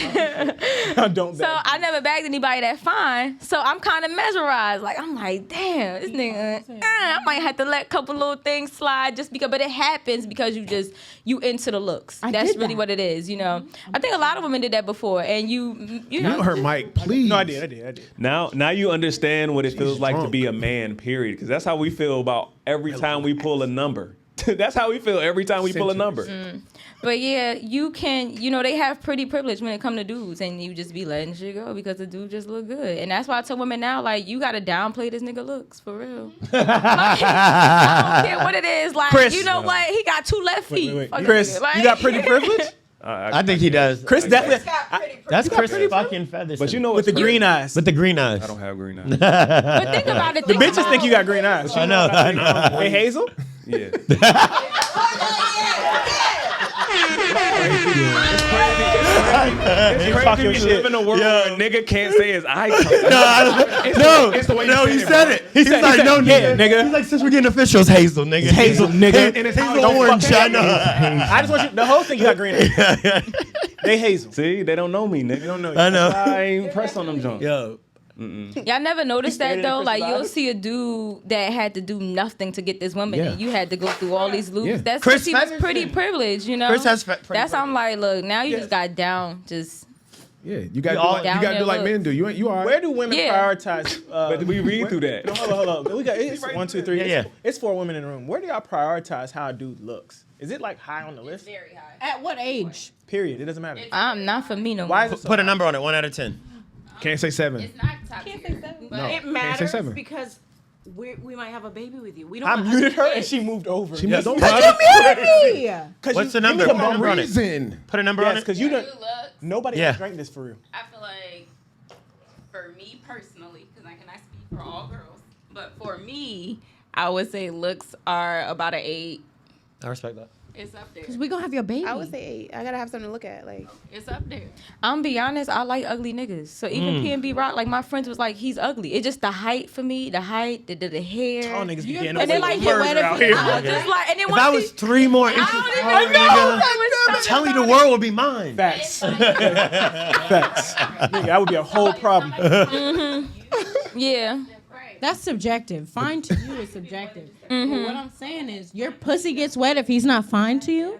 Speaker 3: Don't
Speaker 7: so
Speaker 3: bag.
Speaker 7: I never bagged anybody that fine. So I'm kind of mesmerized. Like, I'm like, damn, this nigga, I might have to let a couple little things slide just because, but it happens because you into the looks. That's really what it is, you know. I think a lot of women did that before, and you know.
Speaker 5: You heard Mike, please.
Speaker 3: No, I did.
Speaker 6: Now you understand what it feels like to be a man, period. Because that's how we feel about every time we pull a number. That's how we feel every time we pull a number.
Speaker 7: But yeah, you can, you know, they have pretty privilege when it come to dudes, and you just be letting shit go because the dude just look good. And that's why I tell women now, like, you gotta downplay this nigga looks, for real. Like, I don't care what it is. Like,
Speaker 3: Chris.
Speaker 7: you know what? He got 2 left feet.
Speaker 3: Wait.
Speaker 7: Fuck
Speaker 3: Chris,
Speaker 7: nigga. Like-
Speaker 3: you got pretty privilege?
Speaker 8: I think he does.
Speaker 3: Chris definitely.
Speaker 8: That's Chris fucking Featherston.
Speaker 6: But you know
Speaker 3: With the green eyes.
Speaker 8: With the green eyes.
Speaker 6: I don't have green eyes.
Speaker 7: But think about it.
Speaker 3: The bitches think you got green eyes.
Speaker 8: I know.
Speaker 3: Hey, Hazel?
Speaker 6: Yeah.
Speaker 3: You talk your
Speaker 6: We
Speaker 3: shit.
Speaker 6: live in a world where a nigga can't say his eye color.
Speaker 5: It's the way you
Speaker 8: No,
Speaker 5: say
Speaker 8: he
Speaker 5: it,
Speaker 8: said
Speaker 5: bro.
Speaker 8: it. He's like,
Speaker 3: said,
Speaker 8: no,
Speaker 3: yeah, nigga.
Speaker 8: He's like, since we're getting officials, Hazel, nigga.
Speaker 3: Hazel, nigga.
Speaker 5: And it's Hazel
Speaker 8: Don't
Speaker 5: orange.
Speaker 8: fuck I know.
Speaker 3: I just want you. The whole thing you got green eyes. They Hazel.
Speaker 6: See, they don't know me, nigga. They don't
Speaker 3: know you.
Speaker 8: I know.
Speaker 6: I ain't pressed on them junk.
Speaker 8: Yo.
Speaker 7: Y'all never noticed that though? Like, you'll see a dude that had to do nothing to get this woman,
Speaker 5: Yeah.
Speaker 7: and you had to go through all these loops.
Speaker 5: Yeah.
Speaker 7: That's
Speaker 8: Chris
Speaker 7: because he was
Speaker 8: Featherston.
Speaker 7: pretty privileged, you know.
Speaker 8: Chris has
Speaker 7: That's how I'm like, look, now you just got down, just.
Speaker 5: Yeah, you got
Speaker 8: all
Speaker 5: to
Speaker 7: down
Speaker 5: do like
Speaker 7: there
Speaker 5: men do. You all right?
Speaker 3: Where do women
Speaker 7: Yeah.
Speaker 3: prioritize?
Speaker 6: But we read through that.
Speaker 3: No, hold on. We got it's 1, 2, 3.
Speaker 8: Yeah.
Speaker 3: It's 4 women in the room. Where do y'all prioritize how a dude looks? Is it like high on the list?
Speaker 1: Very high.
Speaker 4: At what age?
Speaker 3: Period. It doesn't matter.
Speaker 7: I'm not for me no more.
Speaker 3: Why is it so
Speaker 8: Put a number on it, 1 out of 10.
Speaker 5: Can't say 7.
Speaker 1: It's not top tier.
Speaker 5: No,
Speaker 9: It
Speaker 5: can't say
Speaker 9: matters
Speaker 5: 7.
Speaker 9: because we might have a baby with you. We don't.
Speaker 3: I
Speaker 9: want
Speaker 3: muted her and
Speaker 9: kids.
Speaker 3: she moved over.
Speaker 5: She must don't
Speaker 4: Cause you muted me.
Speaker 8: What's the number? Put a number on it.
Speaker 5: reason.
Speaker 8: Put a number on
Speaker 3: Yes,
Speaker 8: it.
Speaker 3: because you don't.
Speaker 1: Good looks.
Speaker 3: Nobody
Speaker 8: Yeah.
Speaker 3: else drank this for real.
Speaker 1: I feel like, for me personally, because I cannot speak for all girls, but for me, I would say looks are about an 8.
Speaker 8: I respect that.
Speaker 1: It's up there.
Speaker 4: Cause we gonna have your baby.
Speaker 10: I would say 8. I gotta have something to look at. Like,
Speaker 1: It's up there.
Speaker 7: I'm be honest, I like ugly niggas. So even P&B Rock, like my friends was like, he's ugly. It's just the height for me, the height, the hair.
Speaker 3: Tall niggas be getting
Speaker 7: and
Speaker 3: away
Speaker 7: they like
Speaker 3: with
Speaker 7: get
Speaker 3: murder
Speaker 7: wet
Speaker 3: out
Speaker 7: if
Speaker 3: here.
Speaker 7: I was just like, and then
Speaker 8: If
Speaker 7: once
Speaker 8: I was 3 more inches taller, I'm telling you, the world would be mine.
Speaker 3: Facts. Facts. Nigga, that would be a whole problem.
Speaker 7: yeah.
Speaker 4: That's subjective. Fine to you is subjective. But what I'm saying is, your pussy gets wet if he's not fine to you.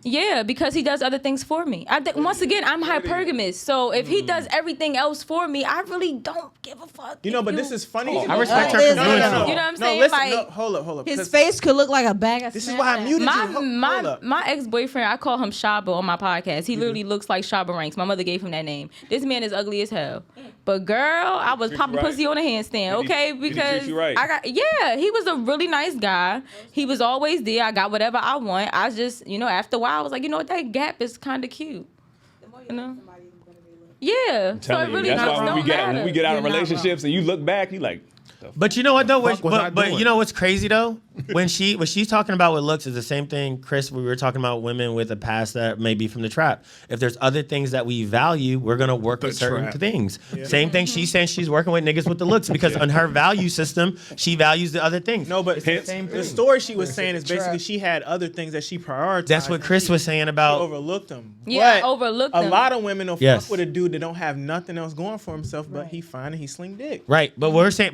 Speaker 7: Yeah, because he does other things for me. Once again, I'm hypergamous. So if he does everything else for me, I really don't give a fuck.
Speaker 3: You know,
Speaker 7: if
Speaker 3: but this is funny.
Speaker 8: I respect her
Speaker 4: Listen.
Speaker 8: for doing
Speaker 3: No.
Speaker 8: something.
Speaker 7: You know what I'm saying?
Speaker 3: Listen,
Speaker 7: Like,
Speaker 3: no, hold up.
Speaker 4: His
Speaker 3: 'cause
Speaker 4: face could look like a bag of.
Speaker 3: This is why I muted you. Hold up.
Speaker 7: My ex-boyfriend, I call him Shaba on my podcast. He literally looks like Shaba Ranks. My mother gave him that name. This man is ugly as hell. But girl, I was popping
Speaker 6: right?
Speaker 7: pussy on a handstand, okay?
Speaker 6: Did he
Speaker 7: Because
Speaker 6: treat you right?
Speaker 7: he was a really nice guy. He was always there. I got whatever I want. I just, after a while, I was like, you know what, that gap is kind of cute. You know? Yeah. So it really
Speaker 6: that's why
Speaker 7: don't
Speaker 6: when we get out of
Speaker 4: You're not
Speaker 6: relationships and you look back, you like.
Speaker 8: But you know what though?
Speaker 5: fuck was I
Speaker 8: But
Speaker 5: doing?
Speaker 8: you know what's crazy though? What she's talking about with looks is the same thing, Chris. We were talking about women with a past that may be from the trap. If there's other things that we value, we're gonna work with certain
Speaker 5: trap.
Speaker 8: things. Same thing. She's saying she's working with niggas with the looks because on her value system, she values the other things.
Speaker 3: No, but the story she was saying is basically she had other things that she prioritized.
Speaker 8: That's what Chris was saying
Speaker 3: She
Speaker 8: about.
Speaker 3: overlooked them.
Speaker 7: Yeah,
Speaker 3: But
Speaker 7: overlooked
Speaker 3: a
Speaker 7: them.
Speaker 3: lot of women will
Speaker 8: Yes.
Speaker 3: fuck with a dude that don't have nothing else going for himself, but he fine and he sling dick.
Speaker 8: Right, but we're saying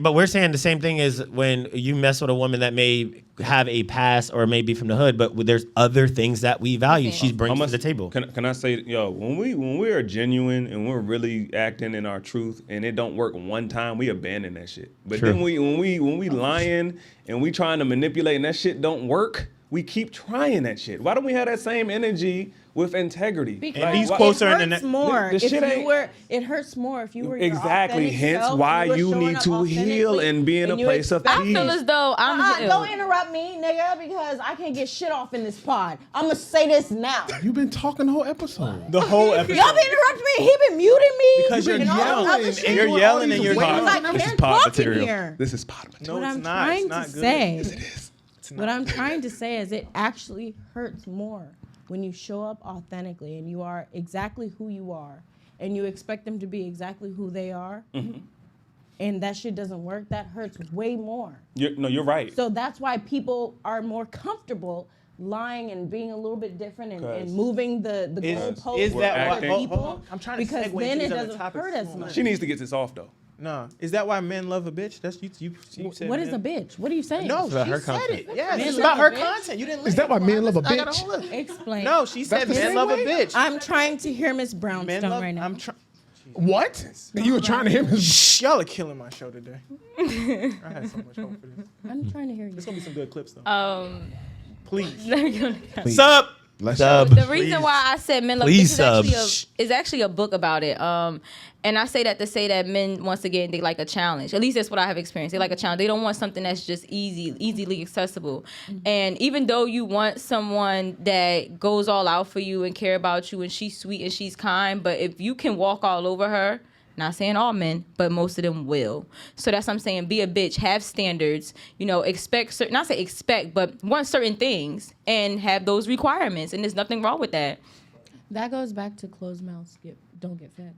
Speaker 8: the same thing is when you mess with a woman that may have a past or may be from the hood, but there's other things that we value. She brings to the table.
Speaker 6: Can I say, when we are genuine and we're really acting in our truth, and it don't work one time, we abandon that shit. But
Speaker 8: True.
Speaker 6: then when we lying and we trying to manipulate and that shit don't work, we keep trying that shit. Why don't we have that same energy with integrity?
Speaker 4: Because
Speaker 3: these quotes are in
Speaker 4: it
Speaker 3: the
Speaker 4: hurts more
Speaker 6: The
Speaker 4: if
Speaker 6: shit
Speaker 4: you
Speaker 6: ain't-
Speaker 4: were. It hurts more if you were your
Speaker 6: Exactly.
Speaker 4: authentic
Speaker 6: Hence
Speaker 4: self,
Speaker 6: why
Speaker 4: you were
Speaker 6: you
Speaker 4: showing
Speaker 6: need
Speaker 4: up
Speaker 6: to heal
Speaker 4: authentically,
Speaker 6: and be in a
Speaker 4: you
Speaker 6: place of
Speaker 4: expect-
Speaker 7: I feel as though I'm
Speaker 4: Don't interrupt me, nigga, because I can't get shit off in this pod. I'm gonna say this now.
Speaker 5: You've been talking the whole episode.
Speaker 3: The whole episode.
Speaker 4: Y'all been interrupting me. He been muting me.
Speaker 3: Because you're
Speaker 4: and all this
Speaker 3: yelling,
Speaker 4: other
Speaker 3: and
Speaker 4: shit.
Speaker 3: you're yelling and you're
Speaker 4: Because
Speaker 3: talking.
Speaker 4: I
Speaker 6: This is
Speaker 4: can't
Speaker 6: pod
Speaker 4: talk in
Speaker 6: material.
Speaker 4: here.
Speaker 6: This is pod material.
Speaker 3: No,
Speaker 4: What
Speaker 3: it's
Speaker 4: I'm
Speaker 3: not.
Speaker 4: trying
Speaker 3: It's not
Speaker 4: to
Speaker 3: good.
Speaker 4: say,
Speaker 6: Yes, it is.
Speaker 4: what I'm trying to say is it actually hurts more when you show up authentically and you are exactly who you are and you expect them to be exactly who they are. And that shit doesn't work. That hurts way more.
Speaker 6: You're right.
Speaker 4: So that's why people are more comfortable lying and being a little bit different and
Speaker 6: Cause
Speaker 4: moving the goalposts
Speaker 3: is
Speaker 4: for
Speaker 3: that
Speaker 4: other
Speaker 6: why- hold
Speaker 4: people.
Speaker 3: on. I'm trying to
Speaker 4: because
Speaker 3: segue
Speaker 4: then
Speaker 3: into
Speaker 4: it
Speaker 3: these other
Speaker 4: doesn't
Speaker 3: topics.
Speaker 4: hurt as much.
Speaker 6: She needs to get this off though.
Speaker 3: No, is that why men love a bitch? That's you said.
Speaker 4: What is a
Speaker 3: men-
Speaker 4: bitch? What are you saying?
Speaker 3: No,
Speaker 8: It's about
Speaker 3: she
Speaker 8: her
Speaker 3: said
Speaker 8: content.
Speaker 3: it. Yes,
Speaker 4: Men
Speaker 3: it's
Speaker 4: love
Speaker 3: about
Speaker 4: a
Speaker 3: her
Speaker 4: bitch?
Speaker 3: content. You didn't.
Speaker 5: Is that why men love a
Speaker 3: I gotta
Speaker 5: bitch?
Speaker 3: hold up.
Speaker 4: Explain.
Speaker 3: No, she said
Speaker 5: the
Speaker 3: men
Speaker 5: same
Speaker 3: love a
Speaker 5: way?
Speaker 3: bitch.
Speaker 4: I'm trying to hear Miss Brownstone
Speaker 3: Men love.
Speaker 4: right now.
Speaker 3: I'm trying.
Speaker 5: What? You were trying to hear him.
Speaker 3: Shh, y'all are killing my show today. I had so much hope for this.
Speaker 4: I'm trying to hear you.
Speaker 3: There's gonna be some good clips though. Please.
Speaker 7: The
Speaker 3: Sup?
Speaker 5: Let's
Speaker 8: Sub.
Speaker 7: reason why I said men love
Speaker 8: Please
Speaker 7: bitches is actually a book about it. And I say that to say that men, once again, they like a challenge. At least that's what I have experienced. They like a challenge. They don't want something that's just easily accessible. And even though you want someone that goes all out for you and care about you and she's sweet and she's kind, but if you can walk all over her, not saying all men, but most of them will. So that's what I'm saying. Be a bitch. Have standards. Expect certain. Not say expect, but want certain things and have those requirements. And there's nothing wrong with that.
Speaker 4: That goes back to closed mouths don't get fed.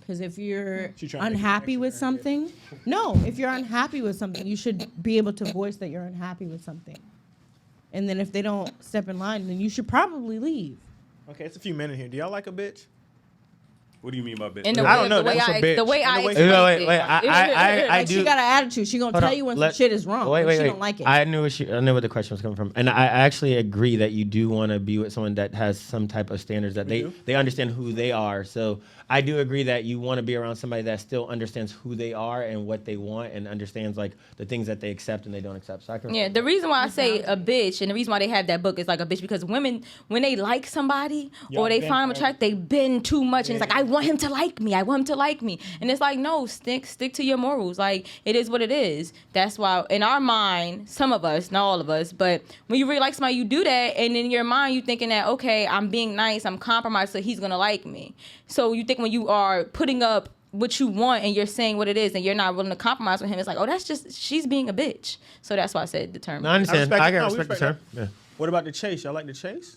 Speaker 4: Because if you're
Speaker 3: She trying to make
Speaker 4: unhappy
Speaker 3: an
Speaker 4: with
Speaker 3: action there,
Speaker 4: something, no, if you're unhappy with something, you should be able to voice that you're unhappy with something. And then if they don't step in line, then you should probably leave.
Speaker 3: Okay, it's a few men in here. Do y'all like a bitch?
Speaker 6: What do you mean by bitch?
Speaker 7: And
Speaker 3: I don't know,
Speaker 7: The way
Speaker 3: that's a
Speaker 7: I
Speaker 3: bitch.
Speaker 7: the way I
Speaker 3: And the way-
Speaker 7: explained
Speaker 8: Wait,
Speaker 7: it.
Speaker 8: I
Speaker 4: Like
Speaker 8: do.
Speaker 4: she got an attitude. She gonna
Speaker 8: Hold
Speaker 4: tell
Speaker 8: on,
Speaker 4: you when
Speaker 8: let-
Speaker 4: some shit is wrong.
Speaker 8: Wait,
Speaker 4: She don't like it.
Speaker 8: I knew what the question was coming from, and I actually agree that you do want to be with someone that has some type of standards that they understand who they are. So I do agree that you want to be around somebody that still understands who they are and what they want and understands like the things that they accept and they don't accept. So I can.
Speaker 7: Yeah, the reason why I say a bitch and the reason why they have that book is like a bitch because women, when they like somebody or they find them attractive, they bend too much and it's like, I want him to like me. I want him to like me. And it's like, no, stick to your morals. Like, it is what it is. That's why in our mind, some of us, not all of us, but when you really like somebody, you do that. And in your mind, you thinking that, okay, I'm being nice, I'm compromised, so he's going to like me. So you think when you are putting up what you want and you're saying what it is and you're not willing to compromise with him, it's like, oh, that's just, she's being a bitch. So that's why I said the term.
Speaker 8: No, I understand.
Speaker 3: I
Speaker 8: I
Speaker 3: respect
Speaker 8: can
Speaker 3: it. No, we
Speaker 8: respect the term.
Speaker 3: respect
Speaker 8: Yeah.
Speaker 3: What about the chase? Y'all like the chase?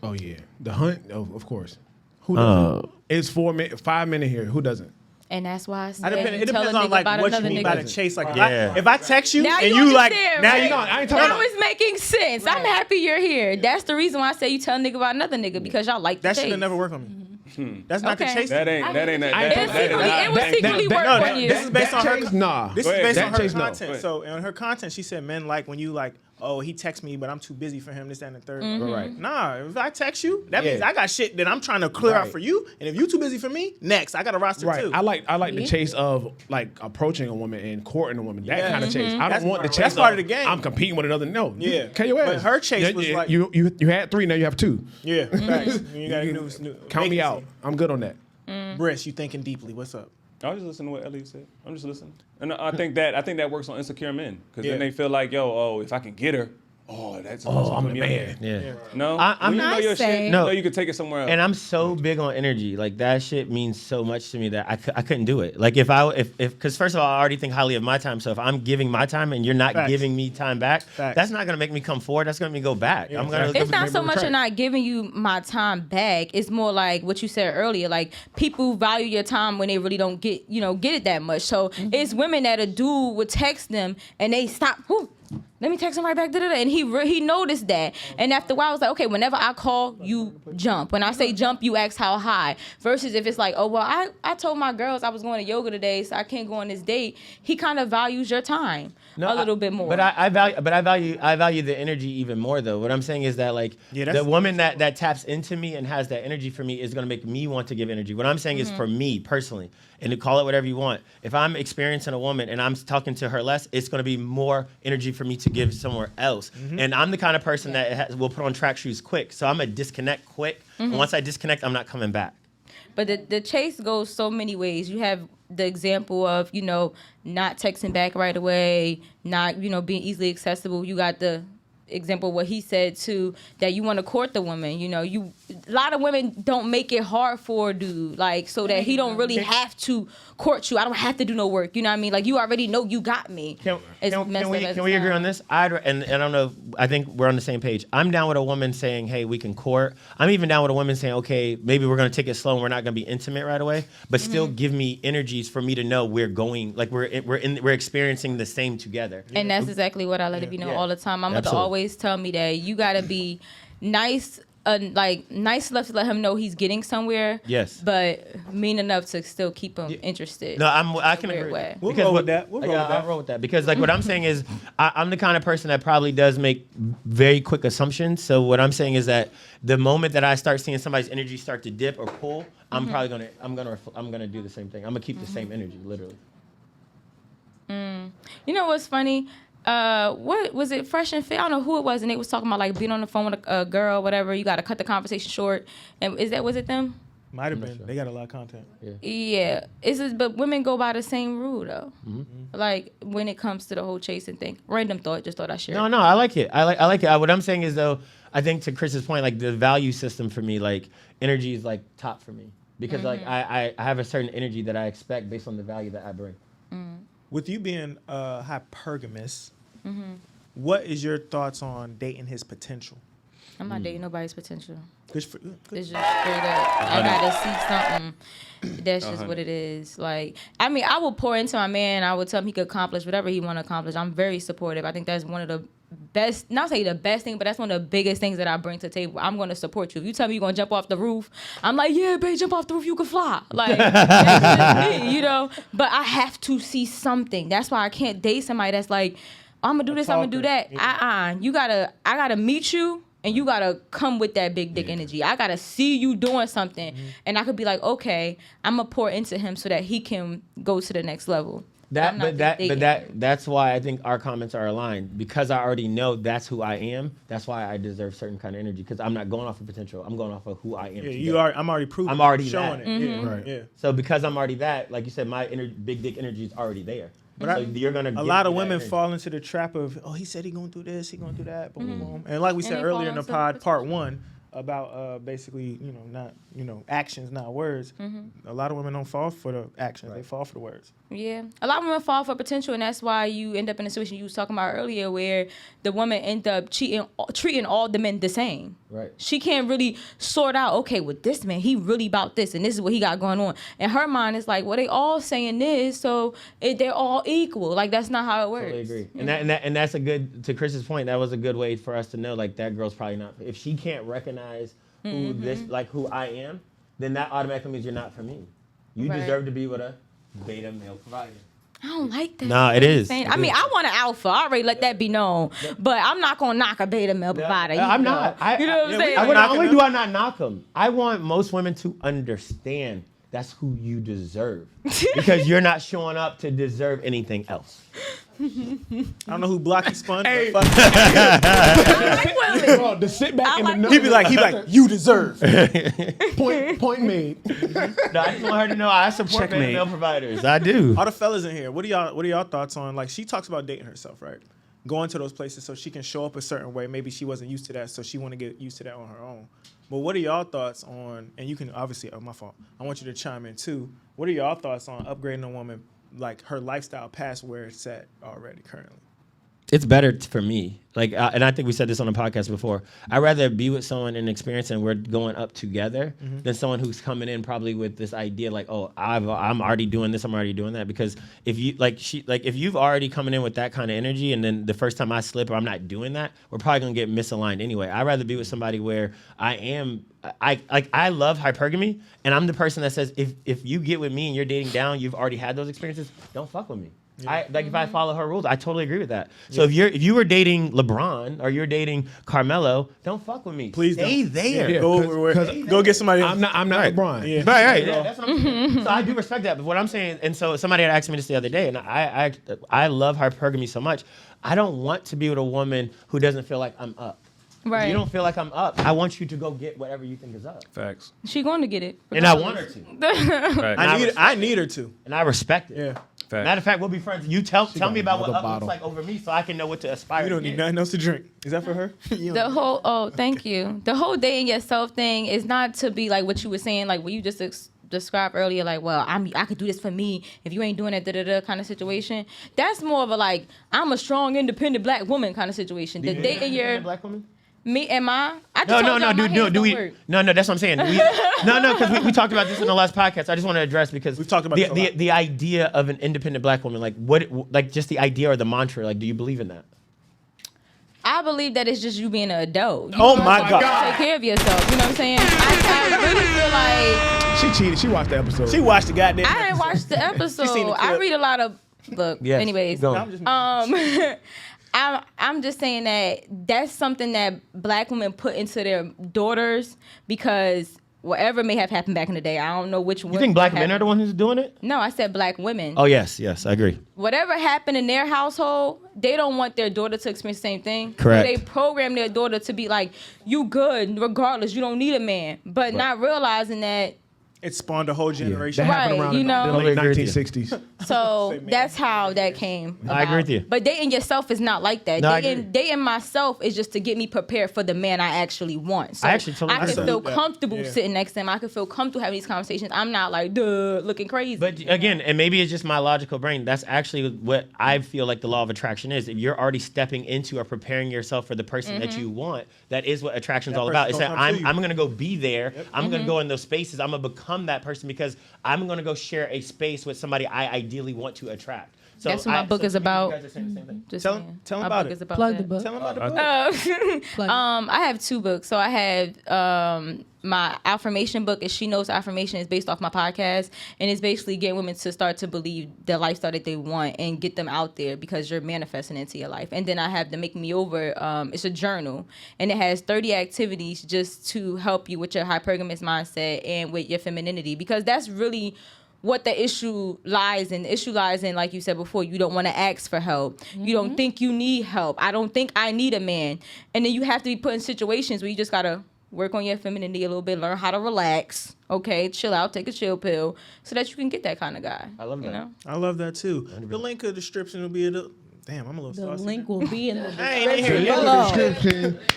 Speaker 5: Oh yeah, the hunt. Oh, of course. Who doesn't? It's 5 men in here. Who doesn't?
Speaker 7: And that's why I said
Speaker 3: It
Speaker 7: tell
Speaker 3: depends
Speaker 7: a
Speaker 3: on
Speaker 7: nigga
Speaker 3: like
Speaker 7: about
Speaker 3: what you
Speaker 7: another
Speaker 3: mean
Speaker 7: nigga.
Speaker 3: by the chase. Like
Speaker 8: Yeah.
Speaker 3: if I text you
Speaker 7: Now
Speaker 3: and
Speaker 7: you
Speaker 3: you like
Speaker 7: understand,
Speaker 3: now
Speaker 7: right?
Speaker 3: you
Speaker 5: I ain't talking
Speaker 7: Now
Speaker 5: about.
Speaker 7: it's making sense. I'm happy you're here. That's the reason why I say you tell a nigga about another nigga because y'all like the
Speaker 3: that should
Speaker 7: chase.
Speaker 3: have never worked on me. That's not the
Speaker 7: Okay.
Speaker 3: chase.
Speaker 6: That ain't that.
Speaker 7: It
Speaker 6: that-
Speaker 7: was secretly work
Speaker 3: No,
Speaker 7: on you.
Speaker 3: this is based on her.
Speaker 5: Chase, nah.
Speaker 3: This
Speaker 6: Go
Speaker 3: is
Speaker 6: ahead.
Speaker 3: based on
Speaker 5: That
Speaker 3: her
Speaker 5: chase, no.
Speaker 3: content.
Speaker 6: Go
Speaker 3: So in her content, she said men like when you like, oh, he texts me, but I'm too busy for him. This, that, and the third.
Speaker 5: Right.
Speaker 3: Nah, if I text you, that
Speaker 5: Yeah.
Speaker 3: means I got shit that I'm trying to clear out
Speaker 5: Right.
Speaker 3: for you. And if you too busy for me, next I got a roster
Speaker 5: Right.
Speaker 3: too.
Speaker 5: I like the chase of like approaching a woman and courting a woman. That kind of chase. I
Speaker 3: That's-
Speaker 5: don't want the chase.
Speaker 3: that's part of the game.
Speaker 5: I'm competing with another. No.
Speaker 3: Yeah.
Speaker 5: KOS.
Speaker 3: But her chase was like-
Speaker 5: you had 3. Now you have 2.
Speaker 3: yeah, facts. You got
Speaker 5: You
Speaker 3: new
Speaker 5: count me
Speaker 3: vacancy.
Speaker 5: out. I'm good on that.
Speaker 3: Briss, you thinking deeply. What's up?
Speaker 6: I was just listening to what Elliot said. I'm just listening, and I think that works on insecure men because then they feel like, if I can get her, that's
Speaker 5: I'm the man.
Speaker 8: Yeah.
Speaker 6: No,
Speaker 8: I'm
Speaker 6: when you know your shit.
Speaker 8: No.
Speaker 6: No, you can take it somewhere else.
Speaker 8: And I'm so big on energy. Like that shit means so much to me that I couldn't do it. Like because first of all, I already think highly of my time. So if I'm giving my time and you're not giving me time back, that's not gonna make me come forward. That's gonna make me go back.
Speaker 3: Yeah,
Speaker 7: it's not so much of not giving you my time back. It's more like what you said earlier. Like people value your time when they really don't get it that much. So it's women that a dude would text them and they stop. Let me text him right back. And he noticed that. And after a while, I was like, okay, whenever I call, you jump. When I say jump, you ask how high. Versus if it's like, I told my girls I was going to yoga today, so I can't go on this date. He kind of values your time a little bit more.
Speaker 8: But I value the energy even more though. What I'm saying is that like the woman that taps into me and has that energy for me is gonna make me want to give energy. What I'm saying is for me personally, and to call it whatever you want. If I'm experiencing a woman and I'm talking to her less, it's gonna be more energy for me to give somewhere else. And I'm the kind of person that will put on track shoes quick. So I'm gonna disconnect quick. And once I disconnect, I'm not coming back.
Speaker 7: But the chase goes so many ways. You have the example of, not texting back right away, not, being easily accessible. You got the example what he said too, that you want to court the woman. A lot of women don't make it hard for a dude, like so that he don't really have to court you. I don't have to do no work. You know what I mean? Like you already know you got me.
Speaker 8: Can we agree on this? And I don't know. I think we're on the same page. I'm down with a woman saying, "Hey, we can court." I'm even down with a woman saying, "Okay, maybe we're gonna take it slow and we're not gonna be intimate right away, but still give me energies for me to know we're going, like we're experiencing the same together."
Speaker 7: And that's exactly what I let it be known all the time. I'm gonna always tell me that you gotta be nice. Nice enough to let him know he's getting somewhere.
Speaker 8: Yes.
Speaker 7: But mean enough to still keep him interested.
Speaker 8: No, I can agree.
Speaker 3: We'll roll with that.
Speaker 8: I'll roll with that because like what I'm saying is I'm the kind of person that probably does make very quick assumptions. So what I'm saying is that the moment that I start seeing somebody's energy start to dip or pull, I'm probably gonna do the same thing. I'm gonna keep the same energy, literally.
Speaker 7: You know what's funny? What was it? Fresh and Fit? I don't know who it was, and they was talking about like being on the phone with a girl, whatever. You got to cut the conversation short. And was it them?
Speaker 3: Might have been. Sure. They got a lot of content.
Speaker 7: Yeah. But women go by the same rule though. Like when it comes to the whole chasing thing. Random thought. Just thought I shared.
Speaker 8: No, I like it. I like it. What I'm saying is though, I think to Chris's point, like the value system for me, like energy is like top for me because like I have a certain energy that I expect based on the value that I bring.
Speaker 3: With you being hypergamous, what is your thoughts on dating his potential?
Speaker 7: I'm not dating nobody's potential.
Speaker 3: Good.
Speaker 7: It's just straight up. I gotta see something. That's just what it is. Like, I mean, I will pour into my man. I would tell him he could accomplish whatever he want to accomplish. I'm very supportive. I think that's one of the best, not say the best thing, but that's one of the biggest things that I bring to the table. I'm going to support you. If you tell me you're going to jump off the roof, I'm like, yeah, babe, jump off the roof. You can fly. Like, that's just me, But I have to see something. That's why I can't date somebody that's like, I'm going to do this, I'm going to do that. I got to meet you. And you gotta come with that big dick energy. I gotta see you doing something, and I could be like, okay, I'm gonna pour into him so that he can go to the next level.
Speaker 8: That's why I think our comments are aligned because I already know that's who I am. That's why I deserve certain kind of energy because I'm not going off of potential. I'm going off of who I am.
Speaker 3: Yeah, I'm already proving.
Speaker 8: I'm already
Speaker 3: showing
Speaker 8: that.
Speaker 3: it. Yeah, right. Yeah.
Speaker 8: So because I'm already that, like you said, my big dick energy is already there. But you're gonna.
Speaker 3: A lot of women fall into the trap of, he said he gonna do this, he gonna do that, boom, boom. And like we said earlier in the pod, part 1, about basically, not actions, not words. A lot of women don't fall for the actions; they fall for the words.
Speaker 7: Yeah, a lot of women fall for potential, and that's why you end up in a situation you was talking about earlier, where the woman end up treating all the men the same.
Speaker 8: Right.
Speaker 7: She can't really sort out. Okay, with this man, he really about this, and this is what he got going on. And her mind is like, well, they all saying this, so they're all equal. Like that's not how it works.
Speaker 8: Totally agree. And that's a good, to Chris's point. That was a good way for us to know like that girl's probably not. If she can't recognize who I am, then that automatically means you're not for me. You deserve to be with a beta male provider.
Speaker 7: I don't like that.
Speaker 8: No, it is.
Speaker 7: I mean, I want an alpha. I already let that be known. But I'm not going to knock a beta male provider.
Speaker 8: I'm not.
Speaker 7: You know what I'm saying?
Speaker 8: Not only do I not knock them, I want most women to understand that's who you deserve. Because you're not showing up to deserve anything else.
Speaker 3: I don't know who Blocky spun.
Speaker 5: Hey.
Speaker 3: But
Speaker 5: Bro, to sit back in the note.
Speaker 3: he be like, you deserve.
Speaker 5: Point made.
Speaker 8: No, I just want her to know I support male providers. I do.
Speaker 3: All the fellas in here, what are y'all thoughts on? Like, she talks about dating herself, right? Going to those places so she can show up a certain way. Maybe she wasn't used to that, so she want to get used to that on her own. But what are y'all thoughts on? And you can obviously, my fault. I want you to chime in too. What are y'all thoughts on upgrading a woman, like her lifestyle past where it's at already currently?
Speaker 8: It's better for me. Like, and I think we said this on the podcast before. I'd rather be with someone and experience and we're going up together than someone who's coming in probably with this idea like, oh, I'm already doing this, I'm already doing that. Because if you if you've already coming in with that kind of energy and then the first time I slip or I'm not doing that, we're probably gonna get misaligned anyway. I'd rather be with somebody where I love hypergamy, and I'm the person that says if you get with me and you're dating down, you've already had those experiences, don't fuck with me. Yeah. If I follow her rules, I totally agree with that. So if you were dating LeBron or you're dating Carmelo, don't fuck with me.
Speaker 3: Please
Speaker 8: stay there.
Speaker 3: Yeah, go get somebody.
Speaker 5: I'm not LeBron.
Speaker 3: Yeah.
Speaker 8: Right. Yeah, that's what I'm saying. So I do respect that. But what I'm saying, and so somebody had asked me this the other day, and I love hypergamy so much. I don't want to be with a woman who doesn't feel like I'm up.
Speaker 7: Right.
Speaker 8: If you don't feel like I'm up, I want you to go get whatever you think is up.
Speaker 6: Facts.
Speaker 7: She going to get it.
Speaker 8: And I want her to.
Speaker 3: I need her to.
Speaker 8: And I respect it.
Speaker 3: Yeah.
Speaker 6: Fact.
Speaker 8: Matter of fact, we'll be friends. You tell me about what up looks like over me so I can know what to aspire to.
Speaker 3: You don't need nothing else to drink. Is that for her?
Speaker 7: Thank you. The whole dating yourself thing is not to be like what you were saying, like what you just described earlier, like, well, I could do this for me. If you ain't doing it, kind of situation. That's more of a like, I'm a strong, independent black woman kind of situation. The dating your black woman. Me and I just
Speaker 8: No, that's what I'm saying. Because we talked about this in the last podcast. I just want to address because
Speaker 3: we've talked about
Speaker 8: the idea of an independent black woman, like just the idea or the mantra, like, do you believe in that?
Speaker 7: I believe that it's just you being an adult.
Speaker 3: Oh my God.
Speaker 7: Take care of yourself. You know what I'm saying? I really feel like
Speaker 5: she cheated. She watched the episode.
Speaker 3: She watched the goddamn
Speaker 7: I didn't watch the episode. I read a lot of look.
Speaker 8: Yes,
Speaker 7: anyways, I'm just saying that that's something that black women put into their daughters because whatever may have happened back in the day, I don't know which one.
Speaker 8: You think black men are the ones who's doing it?
Speaker 7: No, I said black women.
Speaker 8: Oh, yes, I agree.
Speaker 7: Whatever happened in their household, they don't want their daughter to experience the same thing.
Speaker 8: Correct.
Speaker 7: So they program their daughter to be like, you good, regardless, you don't need a man. But not realizing that
Speaker 3: it spawned a whole generation.
Speaker 5: That happened around the late 1960s.
Speaker 7: So that's how that came about.
Speaker 8: I agree with you.
Speaker 7: But dating yourself is not like that. Dating myself is just to get me prepared for the man I actually want. So I can feel comfortable sitting next to him. I can feel comfortable having these conversations. I'm not like, looking crazy.
Speaker 8: But again, and maybe it's just my logical brain, that's actually what I feel like the law of attraction is. If you're already stepping into or preparing yourself for the person that you want, that is what attraction is all about. It's that I'm going to go be there. Yep. I'm going to go in those spaces. I'm going to become that person because I'm going to go share a space with somebody I ideally want to attract. So
Speaker 7: that's what my book is about.
Speaker 8: You guys are saying the same thing.
Speaker 3: Tell them about it.
Speaker 4: Plug the book.
Speaker 3: Tell them about the book.
Speaker 7: I have 2 books. So I have my affirmation book is She Knows Affirmation. Is based off my podcast, and it's basically getting women to start to believe the lifestyle that they want and get them out there because you're manifesting into your life. And then I have the Make Me Over. It's a journal, and it has 30 activities just to help you with your hypergamous mindset and with your femininity, because that's really what the issue lies in. The issue lies in, like you said before, you don't want to ask for help. You don't think you need help. I don't think I need a man. And then you have to be put in situations where you just got to work on your femininity a little bit, learn how to relax, okay, chill out, take a chill pill, so that you can get that kind of guy.
Speaker 8: I love that.
Speaker 7: You know?
Speaker 3: I love that too. The link of the description will be in the... Damn, I'm a little saucy.
Speaker 4: The link will be in the
Speaker 3: description
Speaker 4: below.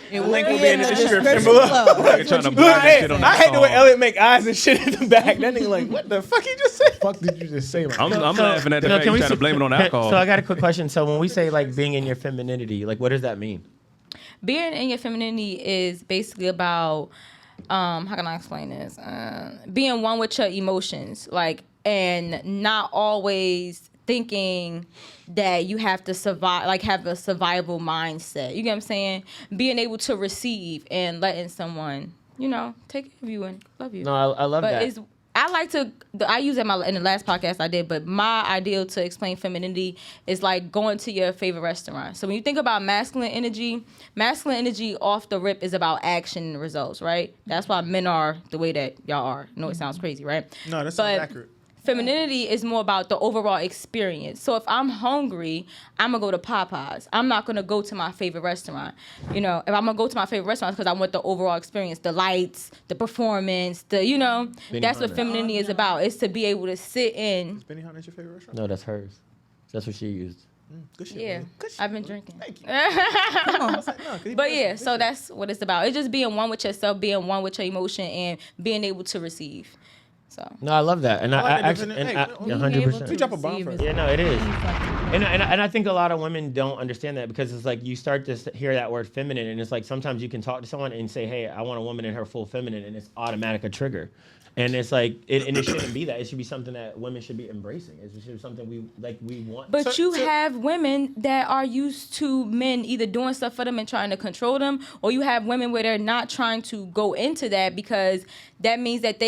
Speaker 3: The link will be in the description below. I hate the way Elliot make eyes and shit in the back. That nigga like, what the fuck you just say?
Speaker 5: Fuck did you just say?
Speaker 6: I'm laughing at the fact you trying to blame it on alcohol.
Speaker 8: So I got a quick question. So when we say like being in your femininity, like what does that mean?
Speaker 7: Being in your femininity is basically about, how can I explain this? Being one with your emotions, like, and not always thinking that you have to survive, like have a survival mindset. You get what I'm saying? Being able to receive and letting someone, take care of you and love you.
Speaker 8: No, I love that.
Speaker 7: But I like to. I use it in the last podcast I did, but my ideal to explain femininity is like going to your favorite restaurant. So when you think about masculine energy off the rip is about action and results, right? That's why men are the way that y'all are. I know it sounds crazy, right?
Speaker 3: No, that's accurate.
Speaker 7: Femininity is more about the overall experience. So if I'm hungry, I'm going to go to Popeyes. I'm not going to go to my favorite restaurant. You know, if I'm going to go to my favorite restaurant, it's because I want the overall experience, the lights, the performance, that's what femininity is about. It's to be able to sit in.
Speaker 3: Is Benihana your favorite restaurant?
Speaker 8: No, that's hers. That's what she used.
Speaker 3: Good shit.
Speaker 7: Yeah,
Speaker 3: Good shit,
Speaker 7: I've been drinking.
Speaker 3: Thank you. Come on.
Speaker 7: But yeah, so that's what it's about. It's just being one with yourself, being one with your emotion, and being able to receive. So.
Speaker 8: No, I love that, and I actually, 100%.
Speaker 3: We drop a bomb first.
Speaker 8: Yeah, no, it is, and I think a lot of women don't understand that because it's like you start to hear that word feminine, and it's like sometimes you can talk to someone and say, "Hey, I want a woman in her full feminine," and it's automatic a trigger. And it's like, it shouldn't be that. It should be something that women should be embracing. It should be something we want.
Speaker 7: But you have women that are used to men either doing stuff for them and trying to control them, or you have women where they're not trying to go into that because that means that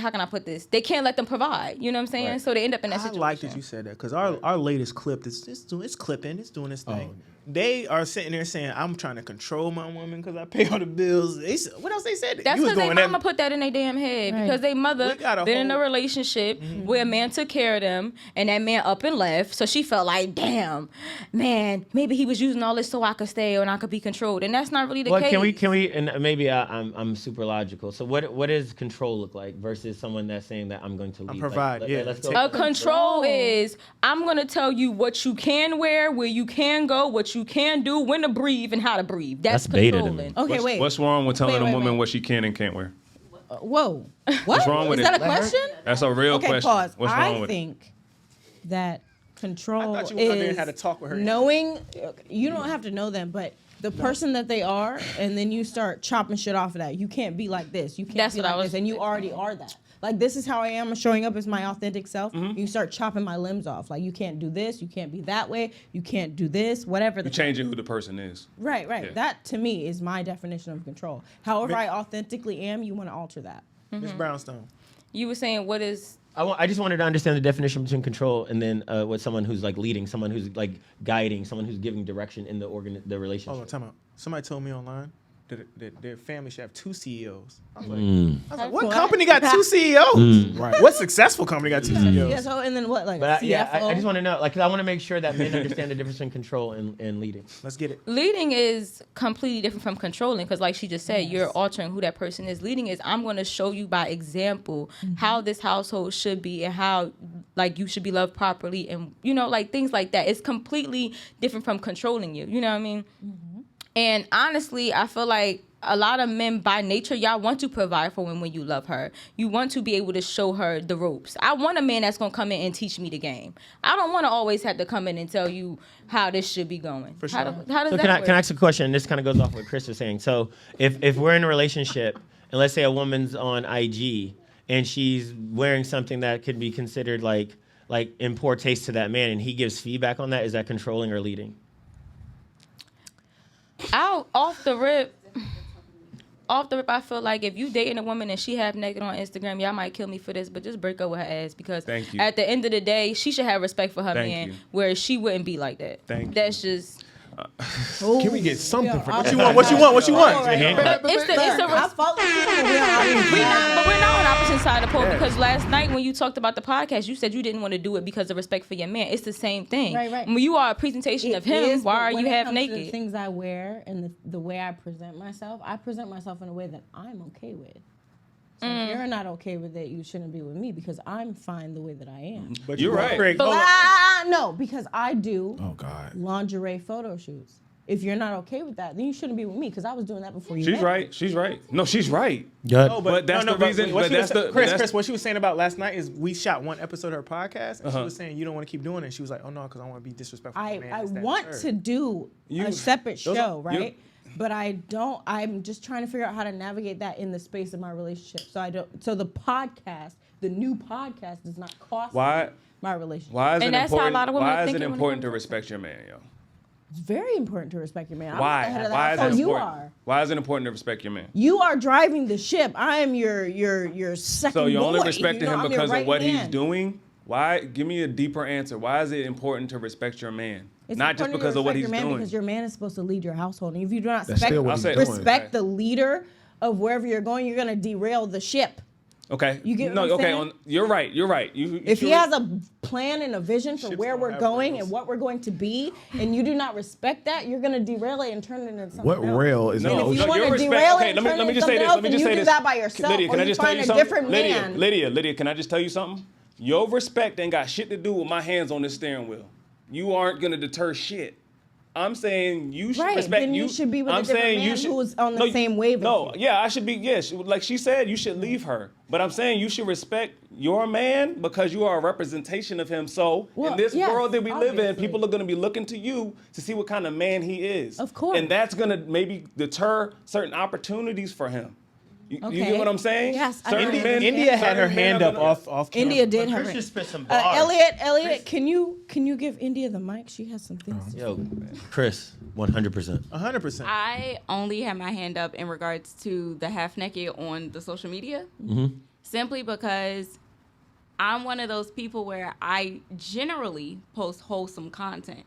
Speaker 7: how can I put this? They can't let them provide. You know what I'm saying? Right. So they end up in that situation.
Speaker 3: I like that you said that because our latest clip is clipping, it's doing its thing. Oh. They are sitting there saying, "I'm trying to control my woman because I pay all the bills." What else they said?
Speaker 7: That's because their mama put that in their damn head because their mother been in a relationship where a man took care of them and that man up and left. So she felt like, damn, man, maybe he was using all this so I could stay and I could be controlled. And that's not really the case.
Speaker 8: Can we? And maybe I'm super logical. So what does control look like versus someone that's saying that I'm going to lead?
Speaker 3: I'm provide.
Speaker 8: Let's go.
Speaker 7: A control is I'm going to tell you what you can wear, where you can go, what you can do, when to breathe, and how to breathe. That's controlling.
Speaker 10: Okay, wait.
Speaker 6: What's wrong with telling a woman what she can and can't wear?
Speaker 10: Whoa. What?
Speaker 6: What's wrong with
Speaker 10: Is that a question?
Speaker 6: That's a real question.
Speaker 10: Pause.
Speaker 6: What's wrong with
Speaker 10: I think that control
Speaker 3: I thought you went out there and had to talk with her.
Speaker 10: Knowing, you don't have to know them, but the person that they are, and then you start chopping shit off of that. You can't be like this. You can't be like this, and you already are that. Like, this is how I am showing up as my authentic self. You start chopping my limbs off. Like, you can't do this. You can't be that way. You can't do this. Whatever.
Speaker 6: You changing who the person is.
Speaker 10: Right. Yeah. That, to me, is my definition of control. However I authentically am, you want to alter that.
Speaker 3: Ms. Brownstone.
Speaker 7: You were saying what is...
Speaker 8: I just wanted to understand the definition between control and then what someone who's like leading, someone who's like guiding, someone who's giving direction in the relationship.
Speaker 3: Hold on, time out. Somebody told me online that their family should have 2 CEOs. I was like, what company got 2 CEOs? Right. What successful company got 2 CEOs?
Speaker 10: Yeah, so, and then what, like
Speaker 8: but
Speaker 10: CFO?
Speaker 8: I just want to know, like, cause I want to make sure that men understand the difference between control and leading.
Speaker 3: Let's get it.
Speaker 7: Leading is completely different from controlling because like she just said, you're altering who that person is. Leading is I'm going to show you by example how this household should be and how like you should be loved properly and, like things like that. It's completely different from controlling you. You know what I mean? And honestly, I feel like a lot of men by nature, y'all want to provide for women when you love her. You want to be able to show her the ropes. I want a man that's going to come in and teach me the game. I don't want to always have to come in and tell you how this should be going.
Speaker 3: For sure.
Speaker 7: How does
Speaker 8: So
Speaker 7: that
Speaker 8: can I
Speaker 7: work?
Speaker 8: ask a question? This kind of goes off what Chris was saying. So if we're in a relationship and let's say a woman's on IG and she's wearing something that could be considered like in poor taste to that man and he gives feedback on that, is that controlling or leading?
Speaker 7: Off the rip, I feel like if you dating a woman and she half naked on Instagram, y'all might kill me for this, but just break up with her ass because at the end of the day, she should have respect for her man, where she wouldn't be like that. That's just.
Speaker 5: Can we get something for that?
Speaker 3: What you want?
Speaker 7: It's a but we're not on opposite side of the pole because last night when you talked about the podcast, you said you didn't want to do it because of respect for your man. It's the same thing.
Speaker 10: Right.
Speaker 7: When you are a presentation of him, why are you half naked?
Speaker 10: The things I wear and the way I present myself in a way that I'm okay with. So if you're not okay with it, you shouldn't be with me because I'm fine the way that I am.
Speaker 3: But
Speaker 6: you're right.
Speaker 10: No, because I do lingerie photo shoots. If you're not okay with that, then you shouldn't be with me because I was doing that before you.
Speaker 6: She's right. She's right. No, she's right.
Speaker 8: Good.
Speaker 3: No,
Speaker 6: but that's the reason.
Speaker 3: Chris, what she was saying about last night is we shot one episode of her podcast, and she was saying you don't want to keep doing it. She was like, "Oh no, because I want to be disrespectful."
Speaker 10: I want to do a separate show, right? But I don't. I'm just trying to figure out how to navigate that in the space of my relationship. So the podcast, the new podcast, does not cost me my relationship.
Speaker 6: Why is
Speaker 7: And
Speaker 6: it
Speaker 7: that's how a
Speaker 6: important?
Speaker 7: lot of women
Speaker 6: Why is
Speaker 7: think
Speaker 6: it
Speaker 7: when it
Speaker 6: important
Speaker 7: comes
Speaker 6: to respect your man, yo?
Speaker 10: It's very important to respect your man. I'm
Speaker 6: Why?
Speaker 10: not the head of the
Speaker 6: Why is it
Speaker 10: household.
Speaker 6: important?
Speaker 10: You are.
Speaker 6: Why is it important to respect your man?
Speaker 10: You are driving the ship. I am your second
Speaker 6: So you're only
Speaker 10: boy,
Speaker 6: respecting
Speaker 10: you know,
Speaker 6: him
Speaker 10: I'm your
Speaker 6: because of
Speaker 10: right
Speaker 6: what he's
Speaker 10: hand.
Speaker 6: doing? Why? Give me a deeper answer. Why is it important to respect your man?
Speaker 10: It's
Speaker 6: Not just
Speaker 10: important to
Speaker 6: because of what
Speaker 10: respect
Speaker 6: he's
Speaker 10: your man
Speaker 6: doing.
Speaker 10: Because your man is supposed to lead your household. And if you do not
Speaker 5: That's still what he's doing.
Speaker 10: respect the leader of wherever you're going, you're going to derail the ship.
Speaker 6: Okay.
Speaker 10: You get what I'm saying?
Speaker 6: You're right. You're right.
Speaker 10: If he has a plan and a vision for where we're going and what we're going to be, and you do not respect that, you're going to derail it and turn it into something
Speaker 5: What
Speaker 10: else.
Speaker 5: rail is
Speaker 10: And
Speaker 5: the
Speaker 10: if you
Speaker 5: ocean?
Speaker 10: want
Speaker 6: your
Speaker 10: to
Speaker 6: respect-
Speaker 10: derail
Speaker 6: okay,
Speaker 10: it
Speaker 6: let
Speaker 10: and
Speaker 6: me-
Speaker 10: turn
Speaker 6: let
Speaker 10: it
Speaker 6: me
Speaker 10: into
Speaker 6: just say
Speaker 10: something
Speaker 6: this,
Speaker 10: else,
Speaker 6: let me
Speaker 10: then
Speaker 6: just
Speaker 10: you
Speaker 6: say
Speaker 10: do
Speaker 6: this.
Speaker 10: that by yourself,
Speaker 6: Lydia,
Speaker 10: or
Speaker 6: can I
Speaker 10: you
Speaker 6: just tell
Speaker 10: find
Speaker 6: you
Speaker 10: a
Speaker 6: something?
Speaker 10: different man.
Speaker 6: Lydia, can I just tell you something? Your respect ain't got shit to do with my hands on this steering wheel. You aren't gonna deter shit. I'm saying you should
Speaker 10: Right,
Speaker 6: respect
Speaker 10: then you should be with a different man who's on the same wave as
Speaker 6: No,
Speaker 10: you.
Speaker 6: yeah, I should be. Yes, like she said, you should leave her. But I'm saying you should respect your man because you are a representation of him. So
Speaker 10: Well,
Speaker 6: in this
Speaker 10: yes,
Speaker 6: world that we live in,
Speaker 10: obviously.
Speaker 6: people are going to be looking to you to see what kind of man he is.
Speaker 10: Of course.
Speaker 6: And that's going to maybe deter certain opportunities for him. You
Speaker 10: Okay.
Speaker 6: get what I'm saying?
Speaker 10: Yes, I
Speaker 6: Certain
Speaker 10: understand.
Speaker 6: men-
Speaker 3: India had her
Speaker 6: certain men
Speaker 3: hand
Speaker 6: are
Speaker 3: up
Speaker 6: gonna-
Speaker 3: off camera.
Speaker 10: India did have
Speaker 8: Chris
Speaker 10: it.
Speaker 8: just spit some bars.
Speaker 10: Elliot, can you give India the mic? She has some things to say.
Speaker 8: Yo, Chris, 100%.
Speaker 3: 100%.
Speaker 1: I only have my hand up in regards to the half naked on the social media, simply because I'm one of those people where I generally post wholesome content.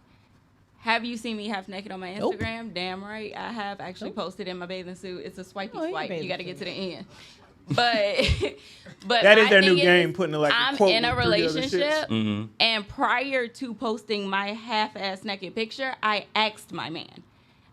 Speaker 1: Have you seen me half naked on my
Speaker 10: Nope.
Speaker 1: Instagram? Damn right, I have actually posted in my bathing suit. It's a swipey
Speaker 10: Oh, yeah,
Speaker 1: swipe.
Speaker 10: bathing
Speaker 1: You got to
Speaker 10: suit.
Speaker 1: get to the end. But
Speaker 3: That is
Speaker 1: my
Speaker 3: their new
Speaker 1: thing
Speaker 3: game, putting like a
Speaker 1: I'm
Speaker 3: quote
Speaker 1: in a
Speaker 3: with 3 other
Speaker 1: relationship,
Speaker 3: shits.
Speaker 1: and prior to posting my half-ass naked picture, I asked my man.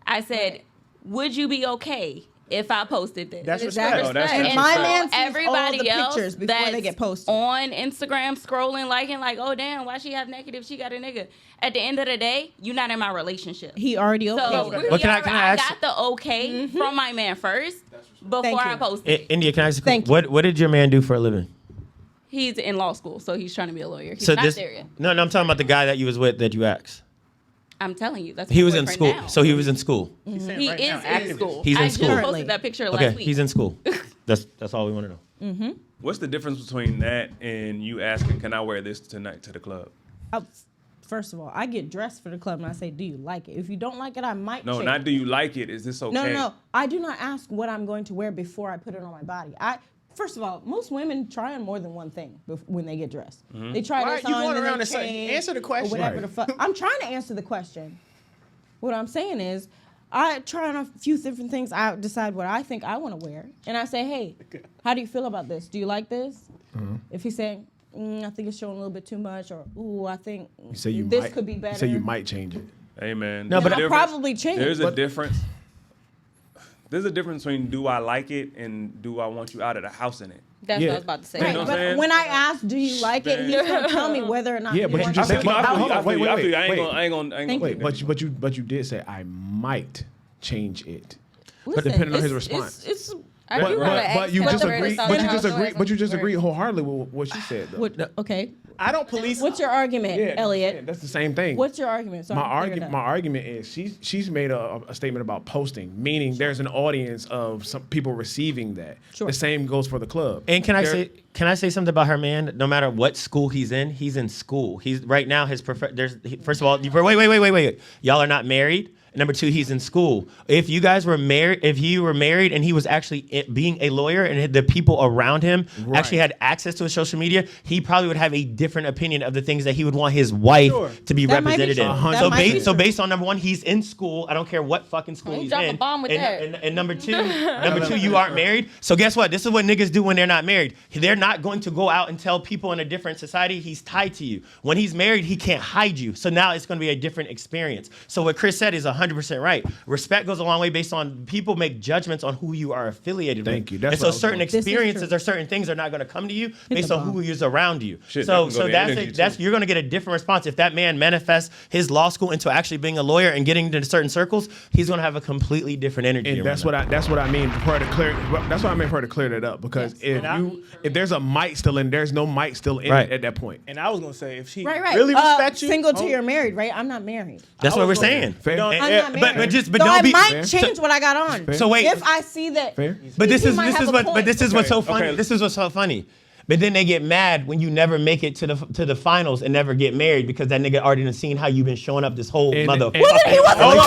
Speaker 1: I said, "Would you be okay if I posted this?"
Speaker 3: That's
Speaker 10: Exactly.
Speaker 3: respect.
Speaker 6: Oh, that's
Speaker 10: And
Speaker 6: respect.
Speaker 10: my
Speaker 1: So
Speaker 10: man sees all
Speaker 1: everybody
Speaker 10: the
Speaker 1: else
Speaker 10: pictures before they
Speaker 1: that's
Speaker 10: get posted.
Speaker 1: on Instagram scrolling, liking, like, "Oh damn, why she have naked if she got a nigga?" At the end of the day, you're not in my relationship.
Speaker 10: He already
Speaker 1: So
Speaker 10: okayed.
Speaker 8: Well, can I
Speaker 1: I
Speaker 8: ask-
Speaker 1: got the okay from my man first before
Speaker 10: Thank
Speaker 1: I
Speaker 10: you.
Speaker 1: posted.
Speaker 8: India, can I ask you,
Speaker 10: Thank you.
Speaker 8: what did your man do for a living?
Speaker 1: He's in law school, so he's trying to be a lawyer. He's
Speaker 8: So
Speaker 1: not
Speaker 8: this,
Speaker 1: there yet.
Speaker 8: no, I'm talking about the guy that you was with that you asked.
Speaker 1: I'm telling you, that's
Speaker 8: He
Speaker 1: my
Speaker 8: was in
Speaker 1: boyfriend
Speaker 8: school,
Speaker 1: now.
Speaker 8: so he was in school.
Speaker 1: He
Speaker 3: right
Speaker 1: is
Speaker 3: now,
Speaker 1: in
Speaker 3: actively.
Speaker 1: school.
Speaker 8: He's in
Speaker 1: I
Speaker 8: school.
Speaker 1: just
Speaker 10: Currently.
Speaker 1: posted that picture
Speaker 8: Okay,
Speaker 1: last week.
Speaker 8: he's in school. That's all we want to know.
Speaker 6: What's the difference between that and you asking, "Can I wear this tonight to the club?"
Speaker 10: First of all, I get dressed for the club and I say, "Do you like it?" If you don't like it, I might
Speaker 6: No,
Speaker 10: change
Speaker 6: not
Speaker 10: it.
Speaker 6: do you like it. Is this okay?
Speaker 10: No. I do not ask what I'm going to wear before I put it on my body. First of all, most women try on more than one thing when they get dressed. They try
Speaker 3: Why
Speaker 10: this
Speaker 3: are you
Speaker 10: on,
Speaker 3: going
Speaker 10: then
Speaker 3: around
Speaker 10: they
Speaker 3: and saying-
Speaker 10: change,
Speaker 3: answer the question.
Speaker 10: or whatever
Speaker 5: Right.
Speaker 10: the fuck. I'm trying to answer the question. What I'm saying is, I try on a few different things. I decide what I think I want to wear, and I say, "Hey, how do you feel about this? Do you like this?" If he's saying, "I think it's showing a little bit too much," or "Ooh, I think
Speaker 5: You say you
Speaker 10: this
Speaker 5: might,
Speaker 10: could be better."
Speaker 5: You say you might change it.
Speaker 6: Hey man.
Speaker 8: No, but
Speaker 6: there's a
Speaker 10: I'll
Speaker 6: difference-
Speaker 10: probably change.
Speaker 6: There's a
Speaker 10: But-
Speaker 6: difference. There's a difference between do I like it and do I want you out of the house in it.
Speaker 7: That's
Speaker 5: Yeah.
Speaker 7: what I was about to say.
Speaker 6: You
Speaker 10: Right,
Speaker 6: know what
Speaker 10: but
Speaker 6: I'm saying?
Speaker 10: when I ask, "Do you like it?" he's gonna tell me whether or not.
Speaker 5: Yeah,
Speaker 10: he
Speaker 5: but you
Speaker 10: wants
Speaker 5: just
Speaker 10: to.
Speaker 5: said-
Speaker 6: No, I feel you.
Speaker 5: Hold on,
Speaker 6: I feel you.
Speaker 5: wait,
Speaker 6: I feel you. I ain't
Speaker 5: wait.
Speaker 6: gonna.
Speaker 5: But you did say I might change it.
Speaker 10: Listen,
Speaker 5: depending on his
Speaker 10: it's-
Speaker 5: response.
Speaker 10: It's
Speaker 7: I do wanna ask
Speaker 5: But you
Speaker 7: what
Speaker 5: just
Speaker 7: the
Speaker 5: agree.
Speaker 7: first
Speaker 5: But you
Speaker 7: house
Speaker 5: just
Speaker 7: was
Speaker 5: agree.
Speaker 7: and
Speaker 5: But you just
Speaker 7: where-
Speaker 5: agree wholeheartedly with what she said. Though.
Speaker 10: okay.
Speaker 3: I don't police.
Speaker 10: What's your argument,
Speaker 5: Yeah,
Speaker 10: Elliot?
Speaker 5: that's the same thing.
Speaker 10: What's your argument? So
Speaker 5: my
Speaker 10: I can clear it
Speaker 5: argument?
Speaker 10: up.
Speaker 5: My argument is she's made a statement about posting, meaning there's an audience of some people receiving that.
Speaker 10: Sure.
Speaker 5: The same goes for the club.
Speaker 8: And can I say something about her man? No matter what school he's in school. He's right now his first of all, wait. Y'all are not married. Number two, he's in school. If you were married and he was actually being a lawyer and the people around him actually had access to his social media, he probably would have a different opinion of the things that he would want his wife to be
Speaker 10: That might be
Speaker 8: represented
Speaker 10: true.
Speaker 8: in.
Speaker 10: That might be
Speaker 8: So
Speaker 10: true.
Speaker 8: based on number one, he's in school. I don't care what fucking school
Speaker 7: He
Speaker 8: he's
Speaker 7: dropped
Speaker 8: in.
Speaker 7: a bomb with that.
Speaker 8: And number two, you aren't married. So guess what? This is what niggas do when they're not married. They're not going to go out and tell people in a different society he's tied to you. When he's married, he can't hide you. So now it's going to be a different experience. So what Chris said is 100% right. Respect goes a long way based on people make judgments on who you are affiliated with.
Speaker 5: Thank you. That's
Speaker 8: and
Speaker 5: what I
Speaker 8: so
Speaker 5: was
Speaker 8: certain
Speaker 5: going.
Speaker 10: This is
Speaker 8: experiences
Speaker 10: true.
Speaker 8: or certain things are not going to come to you based
Speaker 10: the
Speaker 8: on who
Speaker 10: bomb.
Speaker 8: is around you.
Speaker 6: Shit,
Speaker 8: so
Speaker 6: that can go to
Speaker 8: that's
Speaker 6: energy,
Speaker 8: that's
Speaker 6: too.
Speaker 8: you're going to get a different response if that man manifests his law school into actually being a lawyer and getting into certain circles. He's going to have a completely different energy.
Speaker 5: And that's what I mean for her to clear. That's what I meant for her to clear that up because if there's a might still in, there's no might still in
Speaker 8: Right.
Speaker 5: it at that point.
Speaker 3: And I was gonna say if she
Speaker 10: Right.
Speaker 3: really respects you,
Speaker 10: Single till you're married, right? I'm not married.
Speaker 8: That's what we're saying.
Speaker 5: Fair.
Speaker 3: Don't-
Speaker 10: I'm not married.
Speaker 8: But
Speaker 10: so
Speaker 8: don't
Speaker 10: I
Speaker 8: be.
Speaker 10: might change what I got on.
Speaker 8: So wait.
Speaker 10: If I see that.
Speaker 5: Fair.
Speaker 8: But this
Speaker 10: he
Speaker 8: is
Speaker 10: might
Speaker 8: this
Speaker 10: have
Speaker 8: is
Speaker 10: a
Speaker 8: what
Speaker 10: point.
Speaker 8: but this is what's so
Speaker 6: Okay,
Speaker 8: funny.
Speaker 6: okay.
Speaker 8: This is what's so funny. But then they get mad when you never make it to the finals and never get married because that nigga already done seen how you've been showing up this whole mother.
Speaker 3: No, hold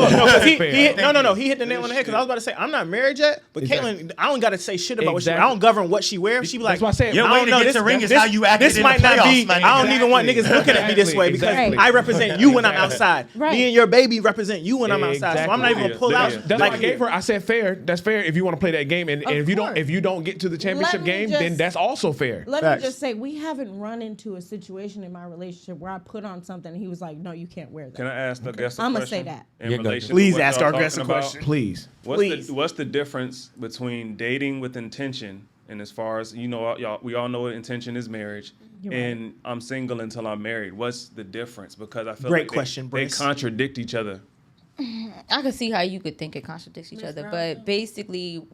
Speaker 3: on. No, he hit the nail on the head because I was about to say I'm not married yet, but Caitlyn, I don't got to say shit about what she wears. I don't govern what she wears. She be like,
Speaker 5: that's why I said,
Speaker 8: your way to get the ring is how you act in the
Speaker 3: might not be.
Speaker 8: playoffs,
Speaker 3: I don't even want niggas looking at me this way because I represent you when I'm outside. Me and your baby represent you when I'm outside. So I'm not even gonna pull out.
Speaker 5: That's why I gave her. I said fair. That's fair if you want to play that game, and if you don't get to the championship game, then that's also fair.
Speaker 10: Let me just say, we haven't run into a situation in my relationship where I put on something and he was like, no, you can't wear that.
Speaker 6: Can I ask the guest a question?
Speaker 10: I'm going to say that.
Speaker 3: Please ask our guest a question.
Speaker 5: Please.
Speaker 6: What's the difference between dating with intention, and as far as, we all know intention is marriage, and I'm single until I'm married? What's the difference? Because I feel
Speaker 3: like they
Speaker 6: contradict each other.
Speaker 7: I can see how you could think it contradicts each other, but basically,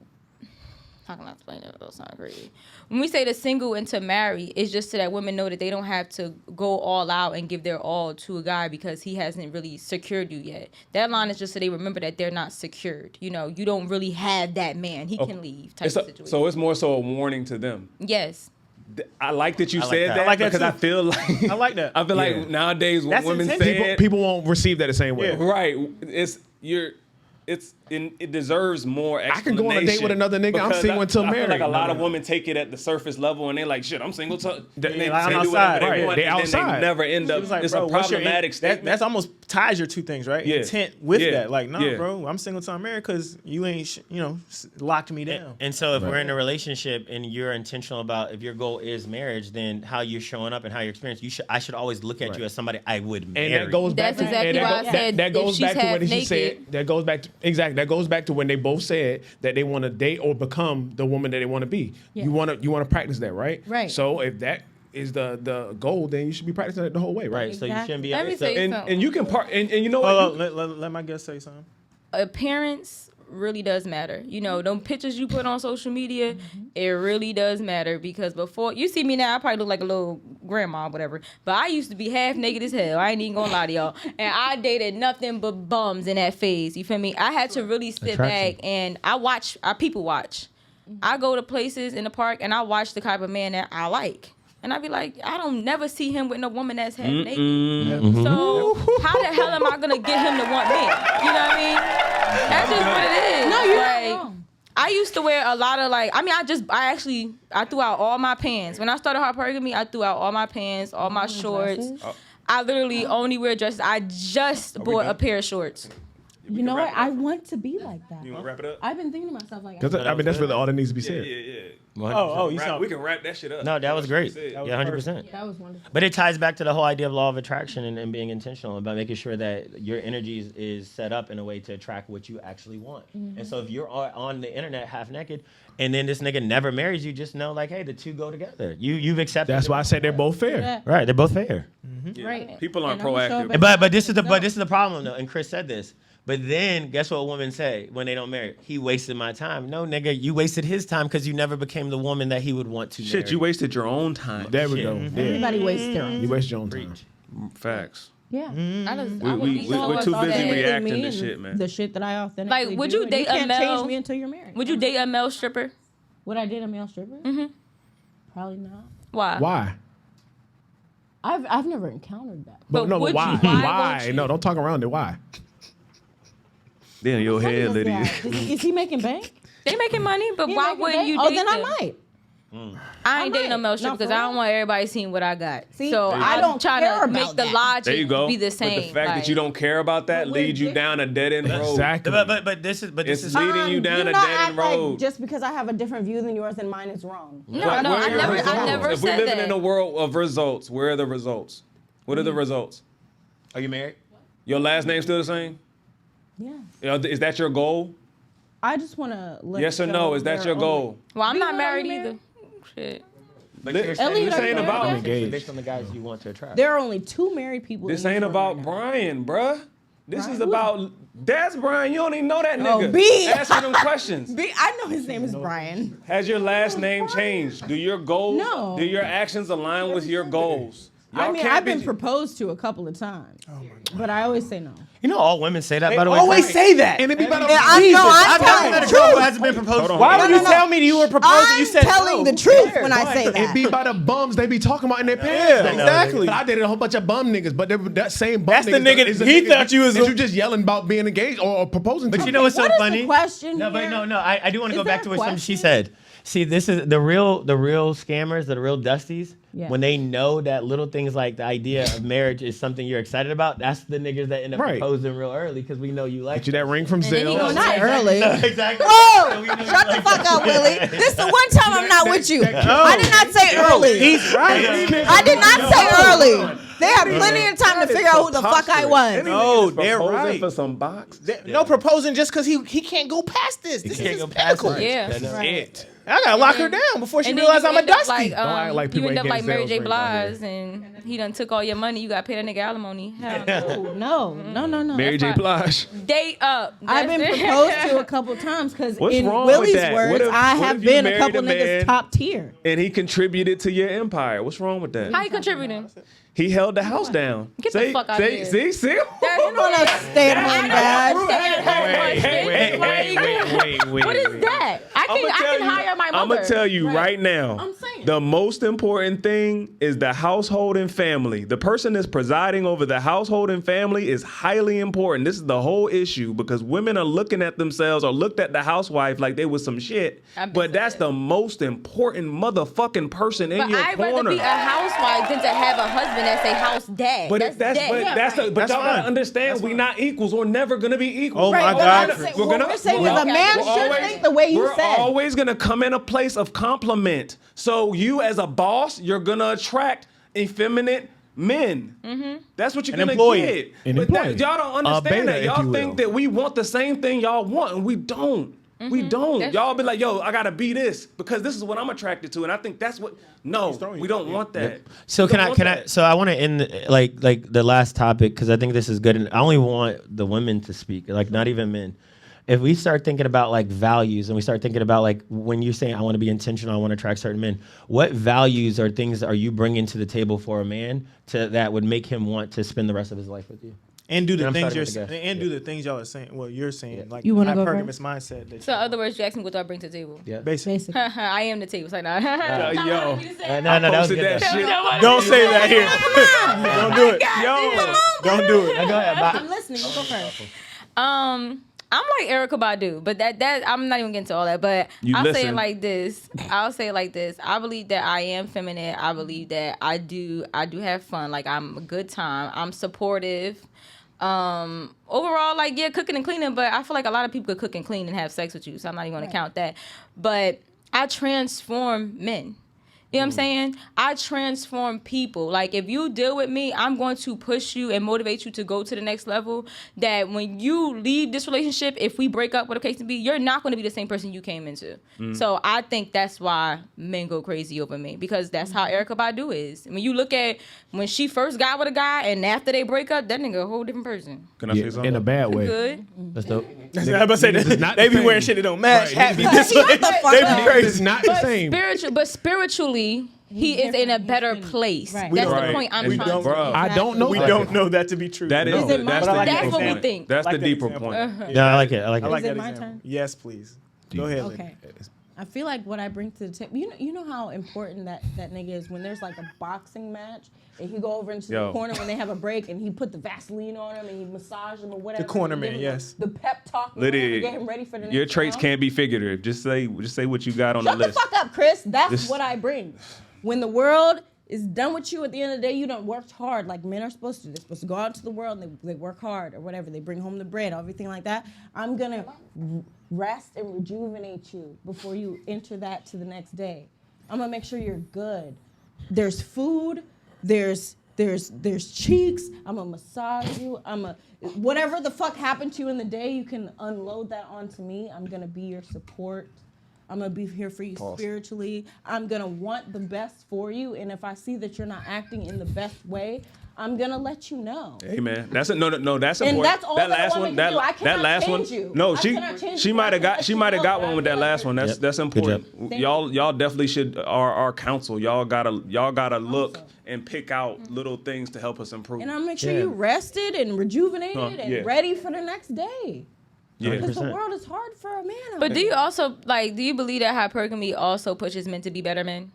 Speaker 7: how can I explain it? It'll sound crazy. When we say the single into marry, it's just so that women know that they don't have to go all out and give their all to a guy because he hasn't really secured you yet. That line is just so they remember that they're not secured. You don't really have that man. He can leave type of situation.
Speaker 6: So it's more so a warning to them.
Speaker 7: Yes.
Speaker 6: I like that you said that.
Speaker 3: I like that
Speaker 6: because
Speaker 3: too.
Speaker 6: I feel like
Speaker 3: I like that.
Speaker 6: I feel like nowadays when women say
Speaker 5: people won't receive that the same way.
Speaker 6: Right. It deserves more explanation.
Speaker 5: I can go on a date with another nigga. I'm single until married.
Speaker 6: I feel like a lot of women take it at the surface level and they're like, shit, I'm single.
Speaker 3: I'm outside.
Speaker 6: They outside. They never end up. It's a problematic statement.
Speaker 3: That's almost ties your two things, right?
Speaker 6: Yeah.
Speaker 3: Intent with that. Like, no, bro, I'm single till I'm married because you ain't, locked me down.
Speaker 8: And so if we're in a relationship and you're intentional about if your goal is marriage, then how you're showing up and how you're experiencing, I should always look at you as somebody I would marry.
Speaker 5: And that goes back to that goes back to what he said. That goes back to That goes back to when they both said that they want to date or become the woman that they want to be. Yeah. You want to practice that, right?
Speaker 10: Right.
Speaker 5: So if that is the goal, then you should be practicing it the whole way, right?
Speaker 8: Exactly. So you shouldn't be.
Speaker 7: Let me say something.
Speaker 6: And you can and you know what?
Speaker 3: Let my guest say something.
Speaker 7: Appearance really does matter. Them pictures you put on social media, it really does matter because before you see me now, I probably look like a little grandma or whatever. But I used to be half naked as hell. I ain't even gonna lie to y'all. And I dated nothing but bums in that phase. You feel me? I had to really sit back and I people watch. I go to places in the park and I watch the type of man that I like. And I be like, I don't never see him with no woman that's half naked. Mm-hmm. So how the hell am I gonna get him to want me? You know what I mean? That's just what it is.
Speaker 10: No, you're not wrong.
Speaker 7: I used to wear a lot of I threw out all my pants. When I started Hypergamy, I threw out all my pants, all my shorts. I literally only wear dresses. I just bought a pair of shorts.
Speaker 10: You know what? I want to be like that.
Speaker 6: You want to wrap it up?
Speaker 10: I've been thinking to myself like.
Speaker 5: That's really all that needs to be said.
Speaker 6: Yeah.
Speaker 3: We
Speaker 6: can wrap that shit up.
Speaker 8: No, that was great. Yeah, 100%.
Speaker 10: That was wonderful.
Speaker 8: But it ties back to the whole idea of law of attraction and being intentional about making sure that your energy is set up in a way to attract what you actually want. Mm-hmm. And so if you're on the internet half naked and then this nigga never marries you, just know hey, the two go together. You've accepted.
Speaker 5: That's why I said they're both fair.
Speaker 10: Yeah.
Speaker 8: Right, they're both fair.
Speaker 10: Mm-hmm. Yeah. Right.
Speaker 6: People aren't proactive.
Speaker 8: But this is the problem though, and Chris said this. But then, guess what women say when they don't marry? He wasted my time. No, nigga, you wasted his time because you never became the woman that he would want to marry.
Speaker 6: Shit, you wasted your own time.
Speaker 5: There we go.
Speaker 10: Mm-hmm. Everybody wastes their own.
Speaker 5: You waste your own time.
Speaker 6: Facts.
Speaker 10: Yeah.
Speaker 6: We're too busy reacting to shit, man.
Speaker 10: The shit that I authentically
Speaker 7: would
Speaker 10: do.
Speaker 7: you date
Speaker 10: can't
Speaker 7: a male?
Speaker 10: change me until you're married.
Speaker 7: Would you date a male stripper?
Speaker 10: Would I date a male stripper?
Speaker 7: Mm-hmm.
Speaker 10: Probably not.
Speaker 7: Why?
Speaker 10: I've never encountered that.
Speaker 5: But no, but why? Why? No, don't talk around it. Why?
Speaker 6: Damn, your head, Lydia.
Speaker 10: Is he making bank?
Speaker 7: They making money, but why wouldn't you date
Speaker 10: Oh, then
Speaker 7: them?
Speaker 10: I might.
Speaker 7: I ain't dating no male stripper because I don't want everybody seeing what I got.
Speaker 10: See,
Speaker 7: so
Speaker 10: I don't
Speaker 7: trying
Speaker 10: care
Speaker 7: to
Speaker 10: about
Speaker 7: make the
Speaker 10: that.
Speaker 7: logic
Speaker 6: There you go.
Speaker 7: be the same.
Speaker 6: But the fact that you don't care about that leads you down a dead end road.
Speaker 5: Exactly.
Speaker 8: But this is
Speaker 6: leading you down a dead end road.
Speaker 10: Just because I have a different view than yours and mine is wrong.
Speaker 7: No, I never
Speaker 6: If
Speaker 7: said
Speaker 6: we're living
Speaker 7: that.
Speaker 6: in a world of results, where are the results? What are the results?
Speaker 8: Are you married?
Speaker 6: Your last name still the same?
Speaker 10: Yeah.
Speaker 6: Is that your goal?
Speaker 10: I just want to let
Speaker 6: Yes or no? Is that your goal?
Speaker 7: Well, I'm not married either. Shit.
Speaker 8: But
Speaker 10: Elliot,
Speaker 6: this ain't about
Speaker 8: based on the guys you want to attract.
Speaker 10: There are only 2 married people.
Speaker 6: This ain't about Brian, bruh. This is about that's Brian. You don't even know that nigga.
Speaker 10: Oh, B.
Speaker 6: Answer them questions.
Speaker 10: B. I know his name is Brian.
Speaker 6: Has your last name changed? Do your goals?
Speaker 10: No.
Speaker 6: Do your actions align with your goals?
Speaker 10: I've been proposed to a couple of times, but I always say no.
Speaker 8: You know, all women say that. By the way,
Speaker 3: always say that.
Speaker 5: And it be about
Speaker 4: I'm telling the
Speaker 8: met a girl who
Speaker 4: truth.
Speaker 8: hasn't been proposed.
Speaker 3: Why would you tell me you were proposing? You said
Speaker 4: telling the truth when I say
Speaker 5: It
Speaker 4: that.
Speaker 5: be by the bums they be talking about in their pants.
Speaker 3: Yeah, exactly.
Speaker 5: But I dated a whole bunch of bum niggas, but that same bum
Speaker 3: That's the
Speaker 5: niggas
Speaker 3: nigga
Speaker 5: is
Speaker 3: he thought you was
Speaker 5: that you just yelling about being engaged or proposing to.
Speaker 8: But you know what's so
Speaker 10: What is
Speaker 8: funny?
Speaker 10: the question
Speaker 8: No,
Speaker 10: here?
Speaker 8: but no. I do want to
Speaker 10: Is
Speaker 8: go back
Speaker 10: there
Speaker 8: to
Speaker 10: a
Speaker 8: what something she
Speaker 10: question?
Speaker 8: said. See, this is the real scammers, the real dusties.
Speaker 10: Yeah.
Speaker 8: When they know that little things like the idea of marriage is something you're excited about, that's the niggas that end up
Speaker 5: Right.
Speaker 8: proposing real early because we know you like
Speaker 5: Get you that ring from
Speaker 10: then he
Speaker 5: Zelle.
Speaker 10: goes, not early.
Speaker 8: exactly.
Speaker 4: Whoa! Shut the fuck up, Willie. This is the one time I'm not with you. I did not say early.
Speaker 3: He's right.
Speaker 4: I did not say early. They have plenty of time to figure out who the fuck I was.
Speaker 3: No, they're
Speaker 6: Proposing
Speaker 3: right.
Speaker 6: for some box.
Speaker 3: No proposing just because he can't go past this. This is
Speaker 8: can't
Speaker 3: his
Speaker 8: go past
Speaker 3: pinnacle.
Speaker 8: it.
Speaker 7: Yeah.
Speaker 8: That's
Speaker 5: It.
Speaker 3: I gotta lock her down before she
Speaker 7: And then
Speaker 3: realizes
Speaker 7: you
Speaker 3: I'm a
Speaker 7: end up
Speaker 3: dusty.
Speaker 7: like,
Speaker 5: Don't act like
Speaker 7: you
Speaker 5: people
Speaker 7: end up
Speaker 5: ain't
Speaker 7: like
Speaker 5: getting
Speaker 7: Mary J.
Speaker 5: sales rings out
Speaker 7: Blige, and he done took all your money. You got to pay that nigga alimony. Hell no.
Speaker 10: No.
Speaker 5: Mary J. Blige.
Speaker 7: Date up.
Speaker 10: I've been
Speaker 7: That's it.
Speaker 10: proposed to a couple times because
Speaker 6: What's
Speaker 10: in
Speaker 6: wrong with
Speaker 10: Willie's
Speaker 6: that?
Speaker 10: words,
Speaker 6: What if-
Speaker 10: I
Speaker 6: what
Speaker 10: have
Speaker 6: if you
Speaker 10: been a
Speaker 6: married
Speaker 10: couple
Speaker 6: a
Speaker 10: niggas
Speaker 6: man
Speaker 10: top tier.
Speaker 6: And he contributed to your empire. What's wrong with that?
Speaker 7: How you contributing?
Speaker 6: He held the house down.
Speaker 7: Get the fuck outta here.
Speaker 6: See?
Speaker 10: You know that stay-at-home dad.
Speaker 7: What is that? I can hire my mother.
Speaker 6: I'm gonna tell you right now.
Speaker 9: I'm saying.
Speaker 6: The most important thing is the household and family. The person that's presiding over the household and family is highly important. This is the whole issue because women are looking at themselves or looked at the housewife like they was some shit. But that's the most important motherfucking person in
Speaker 7: But
Speaker 6: your
Speaker 7: I'd
Speaker 6: corner.
Speaker 7: rather be a housewife than to have a husband that's a house dad.
Speaker 6: But
Speaker 7: that's
Speaker 6: that's
Speaker 7: dad.
Speaker 6: but y'all gotta
Speaker 3: fine.
Speaker 6: understand we not equals. We're never gonna be equal.
Speaker 3: Oh my
Speaker 10: Right,
Speaker 3: God.
Speaker 10: but we're saying is a man should think the way you
Speaker 6: we're
Speaker 10: said.
Speaker 6: always gonna come in a place of compliment. So you as a boss, you're gonna attract effeminate men. That's what you're
Speaker 3: An
Speaker 6: gonna
Speaker 3: employee.
Speaker 6: get.
Speaker 5: An
Speaker 6: But
Speaker 5: employee.
Speaker 6: y'all don't understand
Speaker 5: beta,
Speaker 6: that.
Speaker 5: if
Speaker 6: Y'all
Speaker 5: you
Speaker 6: think
Speaker 5: will.
Speaker 6: that we want the same thing y'all want, and we don't. We don't.
Speaker 7: That's
Speaker 6: Y'all be like, yo, I gotta be this because this is what I'm attracted to, and I think that's what. No, we don't want that.
Speaker 8: So
Speaker 6: We don't want that.
Speaker 8: So I want to end like the last topic because I think this is good, and I only want the women to speak, like not even men. If we start thinking about like values and we start thinking about like when you're saying I want to be intentional, I want to attract certain men, what values or things are you bringing to the table for a man that would make him want to spend the rest of his life with you?
Speaker 3: And do the
Speaker 8: I'm
Speaker 3: things
Speaker 8: starting
Speaker 3: you're
Speaker 8: with the guy.
Speaker 3: and do the things y'all are saying. Well, you're saying like
Speaker 10: You wanna go
Speaker 3: hypergamous mindset. That
Speaker 7: So in other words, you ask me what do I bring to the table?
Speaker 8: Yeah.
Speaker 3: basically.
Speaker 10: Basically.
Speaker 7: I am the table. It's like, nah.
Speaker 6: Yo,
Speaker 8: No, that was
Speaker 6: posted
Speaker 8: good.
Speaker 6: that
Speaker 8: though.
Speaker 6: shit.
Speaker 3: Don't say that here. Don't do it. Don't do it.
Speaker 8: Go ahead. Bye.
Speaker 10: I'm listening. You go first.
Speaker 7: I'm like Erykah Badu, but that I'm not even getting to all that. But
Speaker 6: You
Speaker 7: I'll say
Speaker 6: listen.
Speaker 7: it like this. I believe that I am feminine. I believe that I do have fun. Like I'm a good time. I'm supportive. Overall, like yeah, cooking and cleaning. But I feel like a lot of people could cook and clean and have sex with you, so I'm not even gonna count that. But I transform men. You know what I'm saying? I transform people. Like, if you deal with me, I'm going to push you and motivate you to go to the next level. That when you leave this relationship, if we break up, whatever the case may be, you're not going to be the same person you came into. So I think that's why men go crazy over me. Because that's how Erykah Badu is. When you look at when she first got with a guy and after they break up, that nigga a whole different person.
Speaker 6: Can I say something?
Speaker 5: In a bad way.
Speaker 7: Good.
Speaker 8: That's dope.
Speaker 3: I'm about to say
Speaker 5: Niggas is not
Speaker 3: they
Speaker 5: the
Speaker 3: be
Speaker 5: same.
Speaker 3: wearing shit that don't match.
Speaker 5: Right.
Speaker 3: Happy this way.
Speaker 4: fuck
Speaker 3: They
Speaker 4: up.
Speaker 3: be
Speaker 5: It's
Speaker 3: crazy.
Speaker 5: not the same.
Speaker 7: Spiritually, he is in a better place.
Speaker 10: Right.
Speaker 7: That's
Speaker 6: Right.
Speaker 7: the point I'm
Speaker 6: We
Speaker 7: trying
Speaker 6: don't-
Speaker 7: to
Speaker 6: bro.
Speaker 7: make.
Speaker 5: I don't know.
Speaker 3: We
Speaker 5: that.
Speaker 3: don't know that to be true.
Speaker 6: That is
Speaker 3: No.
Speaker 6: the,
Speaker 10: it my
Speaker 6: that's
Speaker 10: turn?
Speaker 6: the
Speaker 7: That's
Speaker 6: deeper
Speaker 7: what we
Speaker 6: point.
Speaker 7: think.
Speaker 6: That's
Speaker 3: Like
Speaker 6: the
Speaker 3: that
Speaker 6: deeper
Speaker 3: example.
Speaker 6: point.
Speaker 8: No, I like it. I like
Speaker 3: I
Speaker 8: it.
Speaker 3: like
Speaker 10: Is
Speaker 3: that
Speaker 10: it my
Speaker 3: example.
Speaker 10: turn?
Speaker 3: Yes, please. Go ahead, lady.
Speaker 10: Okay. I feel like what I bring to the table, you know how important that nigga is when there's like a boxing match and he go over into the corner when they have a break and he put the Vaseline on him and he massage him or whatever.
Speaker 3: The corner
Speaker 10: and give
Speaker 3: man,
Speaker 10: him
Speaker 3: yes.
Speaker 10: The pep talk.
Speaker 6: Liddy,
Speaker 10: to get him ready for the next
Speaker 6: your traits
Speaker 10: round.
Speaker 6: can't be figurative. Just say what you got on
Speaker 10: Shut
Speaker 6: the
Speaker 10: the
Speaker 6: list.
Speaker 10: fuck up, Chris. That's
Speaker 6: This-
Speaker 10: what I bring. When the world is done with you at the end of the day, you done worked hard like men are supposed to. They're supposed to go out into the world and they work hard or whatever. They bring home the bread, everything like that. I'm going to rest and rejuvenate you before you enter that to the next day. I'm going to make sure you're good. There's food. There's cheeks. I'm going to massage you. Whatever the fuck happened to you in the day, you can unload that onto me. I'm going to be your support. I'm gonna be here for you spiritually. I'm gonna want the best for you, and if I see that you're not acting in the best way, I'm gonna let you know.
Speaker 6: Hey man, that's no. That's
Speaker 10: and
Speaker 6: important.
Speaker 10: That's all that last one.
Speaker 6: That last one.
Speaker 10: You.
Speaker 6: No, she might have got one with that last one. That's important. Y'all definitely should. Our counsel. Y'all gotta look and pick out little things to help us improve.
Speaker 10: And I'll make sure you rested and rejuvenated and ready for the next day. Yeah, because the world is hard for a man.
Speaker 7: But do you also do you believe that hypergamy also pushes men to be better men?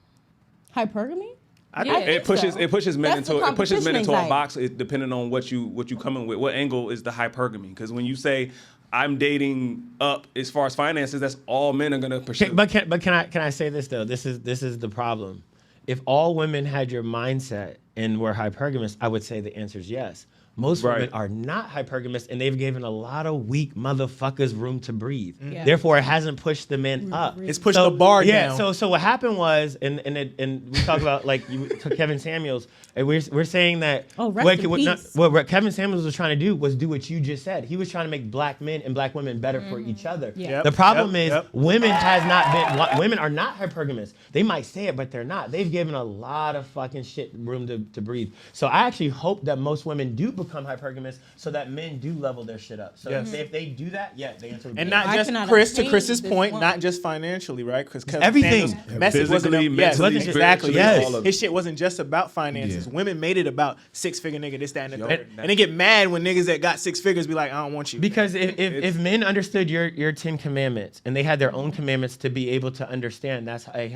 Speaker 10: Hypergamy?
Speaker 6: It pushes men into a box. Depending on what you coming with, what angle is the hypergamy? Because when you say I'm dating up as far as finances, that's all men are gonna pursue.
Speaker 8: But can I say this though? This is the problem. If all women had your mindset and were hypergamous, I would say the answer is yes. Most women are not hypergamous, and they've given a lot of weak motherfuckers room to breathe. Yeah. Therefore, it hasn't pushed the men up.
Speaker 3: It's pushed the bar down.
Speaker 8: Yeah. So what happened was, and we talk about like you took Kevin Samuels, and we're saying that what Kevin Samuels was trying to do was do what you just said. He was trying to make black men and black women better for each other. Yeah. The problem is women are not hypergamous. They might say it, but they're not. They've given a lot of fucking shit room to breathe. So I actually hope that most women do become hypergamous so that men do level their shit up. So if they do that, the answer would be
Speaker 3: and not just to Chris's point, not just financially, right? Because
Speaker 8: everything,
Speaker 6: physically, mentally,
Speaker 3: exactly. Yes. His shit wasn't just about finances. Women made it about six-figure nigga, this, that, and the third. And they get mad when niggas that got six figures be like, I don't want you.
Speaker 8: Because if men understood your 10 commandments and they had their own commandments to be able to understand that's how a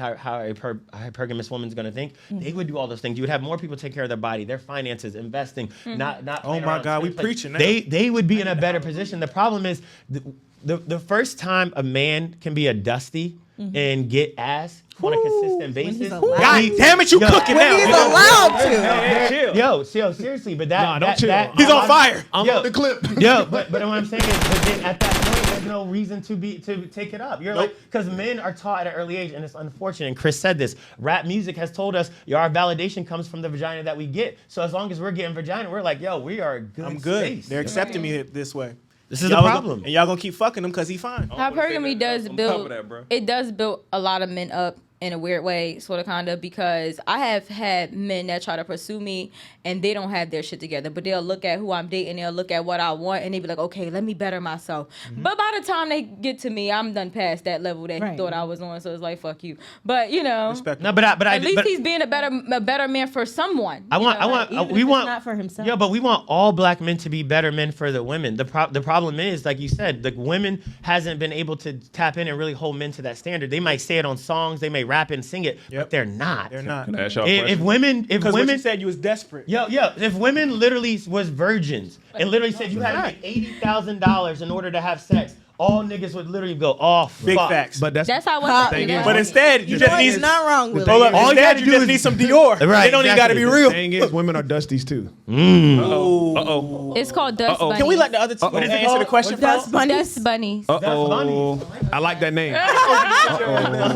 Speaker 8: hypergamous woman's going to think, they would do all those things. You would have more people take care of their body, their finances, investing, not.
Speaker 3: Oh my God, we preaching now.
Speaker 8: They would be in a better position. The problem is the first time a man can be a dusty and get ass on a consistent basis.
Speaker 3: God damn it, you cooking now.
Speaker 10: He's allowed to.
Speaker 8: Yo, seriously, but that chill.
Speaker 3: He's on fire.
Speaker 5: I'm on the clip.
Speaker 8: But what I'm saying is, but then at that point, there's no reason to take it up. You're like, because men are taught at an early age, and it's unfortunate. And Chris said this. Rap music has told us our validation comes from the vagina that we get. So as long as we're getting vagina, we're like, we are a good.
Speaker 3: I'm good.
Speaker 8: Space.
Speaker 3: They're accepting me this way.
Speaker 8: This is the problem.
Speaker 3: And y'all gonna keep fucking him because he fine.
Speaker 7: Hypergamy does build a lot of men up in a weird way, sort of, kind of, because I have had men that try to pursue me and they don't have their shit together, but they'll look at who I'm dating, they'll look at what I want, and they be like, okay, let me better myself. But by the time they get to me, I'm done past that level that he thought I was on, so it's like, fuck you. But,
Speaker 8: Respect. No, but at
Speaker 7: least he's being a better man for someone.
Speaker 8: We want
Speaker 10: not for himself.
Speaker 8: Yeah, but we want all black men to be better men for the women. The problem is, like you said, the women hasn't been able to tap in and really hold men to that standard. They might say it on songs, they may rap and sing it, but they're not.
Speaker 3: They're not.
Speaker 6: Can I ask y'all a question?
Speaker 3: Because what you said, you was desperate.
Speaker 8: If women literally was virgins and literally said you had to make $80,000 in order to have sex, all niggas would literally go,
Speaker 3: big facts.
Speaker 5: But that's
Speaker 7: how it
Speaker 3: is. But instead, you just need.
Speaker 10: It's not wrong with it.
Speaker 3: All you have to do is need some Dior. Right, they don't even got to be real.
Speaker 5: The thing is, women are dusties too.
Speaker 7: It's called dust bunnies.
Speaker 3: Can we let the other two answer the question?
Speaker 7: Dust bunnies.
Speaker 5: I like that name.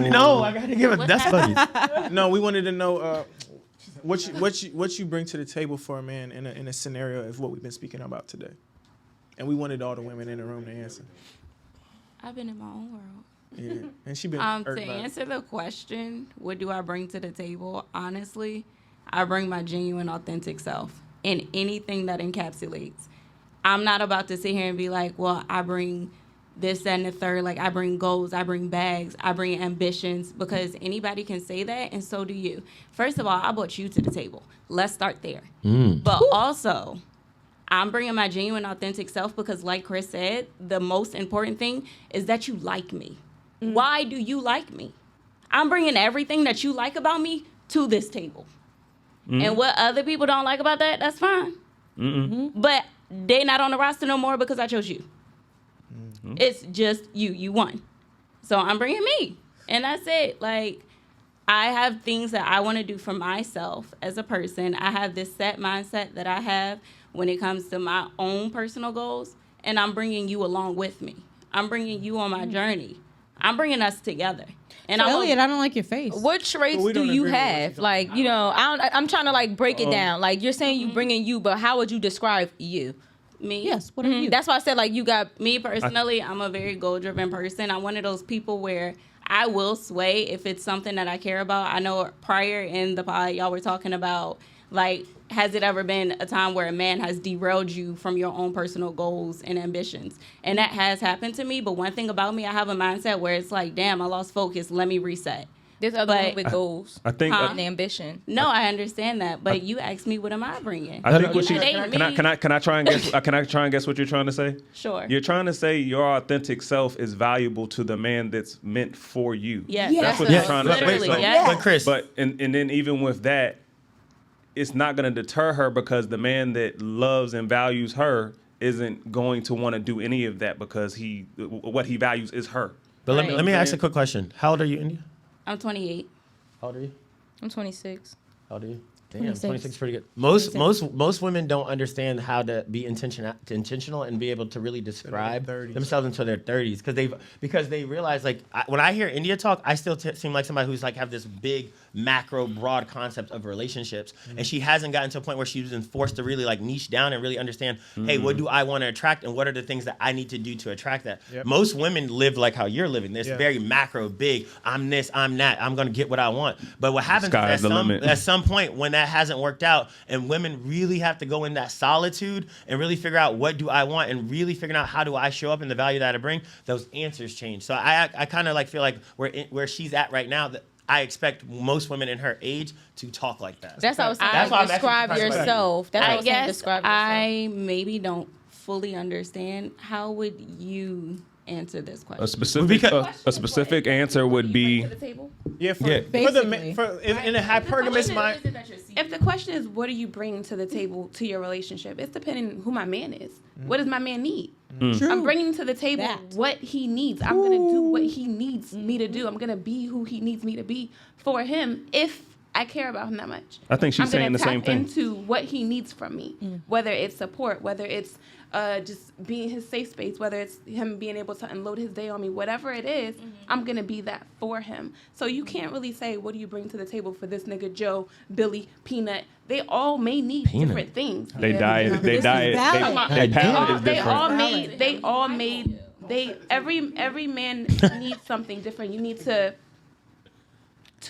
Speaker 8: No, I got to give it dust bunnies.
Speaker 3: No, we wanted to know what you bring to the table for a man in a scenario of what we've been speaking about today, and we wanted all the women in the room to answer.
Speaker 1: I've been in my own world.
Speaker 3: Yeah, and she been
Speaker 1: to answer the question, what do I bring to the table? Honestly, I bring my genuine, authentic self in anything that encapsulates. I'm not about to sit here and be like, well, I bring this, that, and the third. Like, I bring goals, I bring bags, I bring ambitions, because anybody can say that, and so do you. First of all, I brought you to the table. Let's start there. But also, I'm bringing my genuine, authentic self because, like Chris said, the most important thing is that you like me. Why do you like me? I'm bringing everything that you like about me to this table. And what other people don't like about that, that's fine. But they not on the roster no more because I chose you. It's just you won. So I'm bringing me. And that's it. Like, I have things that I want to do for myself as a person. I have this set mindset that I have when it comes to my own personal goals, and I'm bringing you along with me. I'm bringing you on my journey. I'm bringing us together. And
Speaker 10: so Elliot, I don't like your face.
Speaker 7: What traits do you have? Like, I'm trying to like break it down. Like, you're saying you bringing you, but how would you describe you?
Speaker 1: Me?
Speaker 10: Yes. What are you?
Speaker 7: That's why I said, like, you got
Speaker 1: me personally. I'm a very goal-driven person. I'm one of those people where I will sway if it's something that I care about. I know prior in the pod, y'all were talking about, like, has it ever been a time where a man has derailed you from your own personal goals and ambitions? And that has happened to me. But one thing about me, I have a mindset where it's like, damn, I lost focus. Let me reset.
Speaker 7: There's other women with goals.
Speaker 6: I think
Speaker 7: and ambition.
Speaker 1: No, I understand that, but you asked me, what am I bringing?
Speaker 6: I think what can I try and guess? Can I try and guess what you're trying to say?
Speaker 1: Sure.
Speaker 6: You're trying to say your authentic self is valuable to the man that's meant for you.
Speaker 1: Yes.
Speaker 6: That's what you're trying to say.
Speaker 8: But Chris,
Speaker 6: and then even with that, it's not going to deter her because the man that loves and values her isn't going to want to do any of that because what he values is her.
Speaker 8: But let me ask a quick question. How old are you, India?
Speaker 1: I'm 28.
Speaker 8: How old are you?
Speaker 7: I'm 26.
Speaker 8: How old are you? Damn, 26 is pretty good. Most women don't understand how to be intentional and be able to really describe themselves until their 30s because they realize, like, when I hear India talk, I still seem like somebody who's like have this big macro broad concept of relationships, and she hasn't gotten to a point where she's been forced to really like niche down and really understand, hey, what do I want to attract and what are the things that I need to do to attract that? Most women live like how you're living. This very macro, big, I'm this, I'm that, I'm gonna get what I want. But what happens is at some point when that hasn't worked out and women really have to go in that solitude and really figure out what do I want and really figuring out how do I show up and the value that I bring, those answers change. So I kind of like feel like where she's at right now, that I expect most women in her age to talk like that.
Speaker 7: That's how I describe yourself. That's how I guess describe yourself.
Speaker 1: I maybe don't fully understand. How would you answer this question?
Speaker 6: A specific answer would be
Speaker 3: in a hypergamous mind.
Speaker 9: If the question is, what are you bringing to the table to your relationship? It's depending on who my man is. What does my man need?
Speaker 10: True.
Speaker 9: I'm bringing to the table what he needs. I'm going to do what he needs me to do. I'm going to be who he needs me to be for him if I care about him that much.
Speaker 6: I think she's saying the same thing.
Speaker 9: I'm going to tap into what he needs from me, whether it's support, whether it's just being his safe space, whether it's him being able to unload his day on me, whatever it is, I'm going to be that for him. So you can't really say, what do you bring to the table for this nigga, Joe, Billy, Peanut? They all may need different things. Every man needs something different. You need to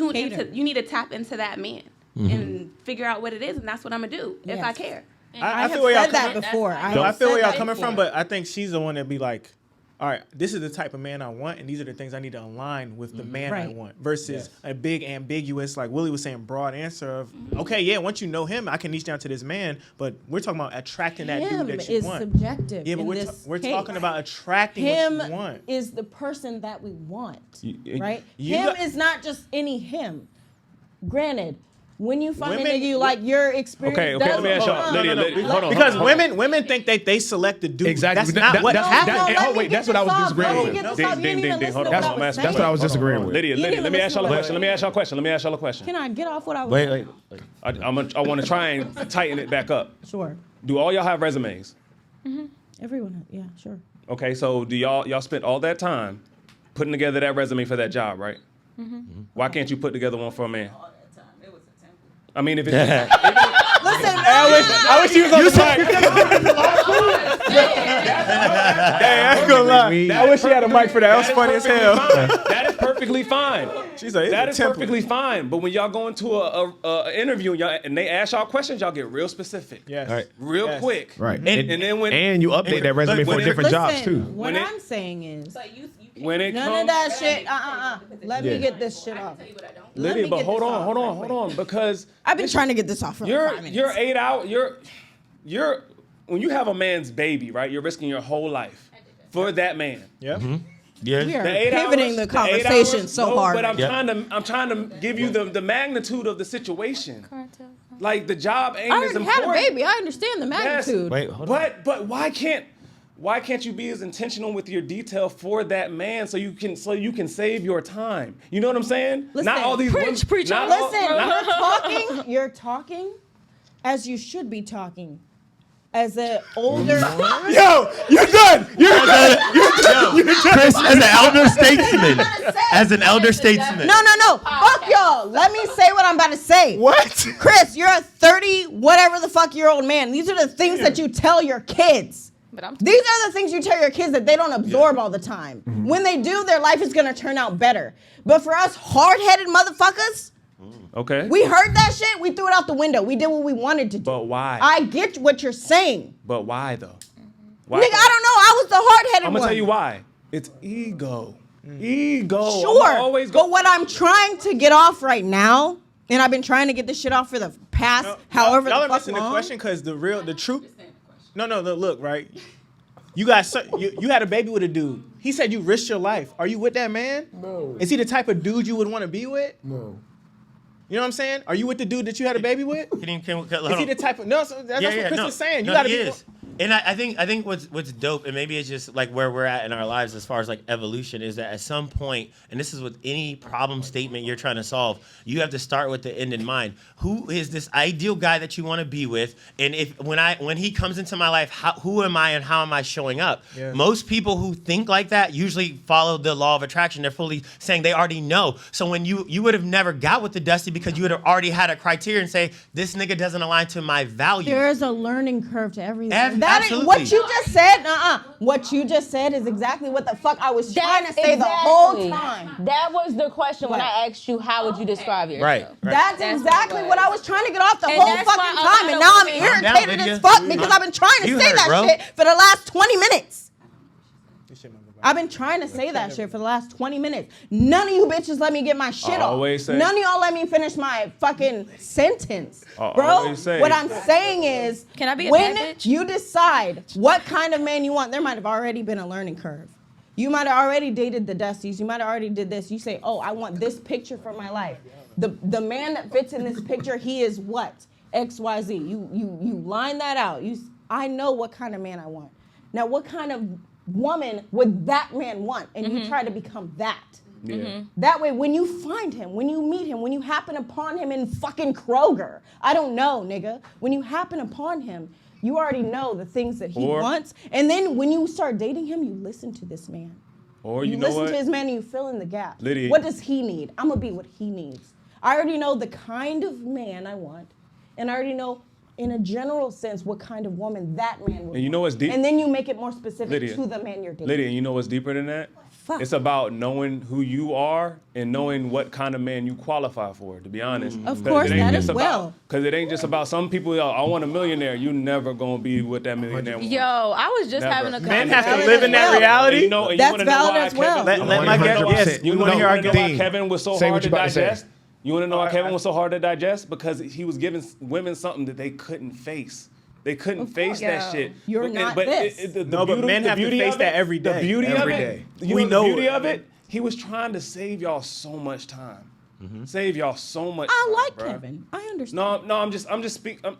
Speaker 9: you need to tap into that man and figure out what it is, and that's what I'm gonna do if I care.
Speaker 3: I feel where y'all coming before. I feel where y'all coming from, but I think she's the one that be like, all right, this is the type of man I want, and these are the things I need to align with the man I want, versus a big, ambiguous, like Willie was saying, broad answer of, okay, yeah, once you know him, I can niche down to this man, but we're talking about attracting that dude that you want.
Speaker 10: Him is subjective.
Speaker 3: Yeah, but we're talking about attracting
Speaker 10: him
Speaker 3: what you want.
Speaker 10: Is the person that we want, right? Him is not just any him. Granted, when you find a nigga you like, your experience.
Speaker 6: Okay, let me ask y'all. Lydia, hold on.
Speaker 3: Because women think they select the dude.
Speaker 5: Exactly.
Speaker 3: That's not what happened.
Speaker 5: Wait, that's what I was disagreeing with.
Speaker 6: Hold on.
Speaker 5: That's what I was disagreeing with.
Speaker 6: Lydia, let me ask y'all a question.
Speaker 10: Can I get off what I was
Speaker 8: Wait.
Speaker 6: I want to try and tighten it back up.
Speaker 10: Sure.
Speaker 6: Do all y'all have resumes?
Speaker 10: Everyone, yeah, sure.
Speaker 6: Okay, so do y'all spent all that time putting together that resume for that job, right? Why can't you put together one for a man? I mean, if it's
Speaker 10: Listen,
Speaker 3: I wish you was on the mic. I ain't gonna lie. I wish she had a mic for that. That was funny as hell.
Speaker 6: That is perfectly fine.
Speaker 3: She's like,
Speaker 6: that is perfectly fine. But when y'all go into a interview and they ask y'all questions, y'all get real specific.
Speaker 3: Yes.
Speaker 8: Right.
Speaker 6: Real quick.
Speaker 5: Right.
Speaker 6: And then
Speaker 5: you update that resume for different jobs too.
Speaker 10: What I'm saying is,
Speaker 6: when it
Speaker 10: none
Speaker 6: comes,
Speaker 10: of that shit. Let me get this shit off.
Speaker 6: Lydia, but hold on, because
Speaker 10: I've been trying to get this off for 5 minutes.
Speaker 6: You're 8 out. You're when you have a man's baby, right? You're risking your whole life for that man.
Speaker 3: Yeah.
Speaker 8: Yeah.
Speaker 10: We are pivoting the conversation so hard.
Speaker 6: But I'm trying to give you the magnitude of the situation. Like the job ain't as important.
Speaker 10: I already had a baby. I understand the magnitude.
Speaker 8: Wait, hold on.
Speaker 6: But why can't you be as intentional with your detail for that man so you can save your time? You know what I'm saying?
Speaker 10: Listen,
Speaker 6: not all these
Speaker 10: preach. You're talking as you should be talking. As an older,
Speaker 3: yo, you're done.
Speaker 8: Chris, as an elder statesman.
Speaker 10: No. Fuck y'all. Let me say what I'm about to say.
Speaker 3: What?
Speaker 10: Chris, you're a 30 whatever the fuck year old man. These are the things that you tell your kids.
Speaker 4: These are the things you tell your kids that they don't absorb all the time. Mm-hmm. When they do, their life is gonna turn out better. But for us hard-headed motherfuckers,
Speaker 6: okay,
Speaker 4: we heard that shit, we threw it out the window. We did what we wanted to do.
Speaker 6: But why?
Speaker 4: I get what you're saying.
Speaker 6: But why though? Why?
Speaker 4: Nigga, I don't know. I was the hard-headed one.
Speaker 6: I'm gonna tell you why. It's ego. Ego.
Speaker 4: Sure. But what I'm trying to get off right now, and I've been trying to get this shit off for the past however
Speaker 3: y'all
Speaker 4: the
Speaker 3: are
Speaker 4: fuck
Speaker 3: missing
Speaker 4: long.
Speaker 3: the question because the truth. No, look, right. You had a baby with a dude. He said you risked your life. Are you with that man?
Speaker 5: No.
Speaker 3: Is he the type of dude you would want to be with?
Speaker 5: No.
Speaker 3: You know what I'm saying? Are you with the dude that you had a baby with? Is he the type of that's what Chris is saying. You gotta be.
Speaker 8: And I think what's dope, and maybe it's just like where we're at in our lives as far as like evolution, is that at some point, and this is with any problem statement you're trying to solve, you have to start with the end in mind. Who is this ideal guy that you want to be with? And if when he comes into my life, who am I and how am I showing up? Yeah. Most people who think like that usually follow the law of attraction. They're fully saying they already know. So when you would have never got with the Dusty because you would have already had a criteria and say, this nigga doesn't align to my values.
Speaker 4: There is a learning curve to everything.
Speaker 8: Absolutely.
Speaker 4: What you just said, what you just said is exactly what the fuck I was trying to say the whole time.
Speaker 7: That was the question when I asked you, how would you describe yourself?
Speaker 8: Right.
Speaker 4: That's exactly what I was trying to get off the whole fucking time, and now I'm irritated as fuck because I've been trying to say that shit for the last 20 minutes. I've been trying to say that shit for the last 20 minutes. None of you bitches let me get my shit off. None of y'all let me finish my fucking sentence. Bro, what I'm saying is,
Speaker 7: can I be a
Speaker 4: when
Speaker 7: bad bitch?
Speaker 4: you decide what kind of man you want, there might have already been a learning curve. You might have already dated the Dusties. You might have already did this. You say, oh, I want this picture for my life. The man that fits in this picture, he is what? XYZ. You line that out. I know what kind of man I want. Now, what kind of woman would that man want? And you try to become that.
Speaker 6: Yeah. Mm-hmm.
Speaker 4: That way, when you find him, when you meet him, when you happen upon him in fucking Kroger, I don't know, nigga. When you happen upon him, you already know the things that he wants. And then when you start dating him, you listen to this man.
Speaker 6: Or
Speaker 4: you listen to his man and you fill in the gap.
Speaker 6: Lydia.
Speaker 4: What does he need? I'm going to be what he needs. I already know the kind of man I want. And I already know, in a general sense, what kind of woman that man would
Speaker 6: And you know what's deep?
Speaker 4: And then you make it more specific
Speaker 6: Lydia,
Speaker 4: to the man you're dating.
Speaker 6: Lydia, you know what's deeper than that?
Speaker 4: Fuck.
Speaker 6: It's about knowing who you are and knowing what kind of man you qualify for, to be honest.
Speaker 4: Of course, that as well.
Speaker 6: Because it ain't just about some people, I want a millionaire. You never going to be what that millionaire wants.
Speaker 7: Yo, I was just having a conversation.
Speaker 3: Men have to live in that reality.
Speaker 6: And
Speaker 4: that's valid as well.
Speaker 3: Let my guest,
Speaker 6: you want to hear why Kevin was so hard to digest? You want to know why Kevin was so hard to digest? Because he was giving women something that they couldn't face. They couldn't face that shit.
Speaker 4: You're not this.
Speaker 3: But men have to face that every day.
Speaker 6: The beauty of it,
Speaker 3: day.
Speaker 6: We know the beauty of it. He was trying to save y'all so much time. Save y'all so much.
Speaker 4: I like
Speaker 6: time,
Speaker 4: Kevin. I understand.
Speaker 6: No.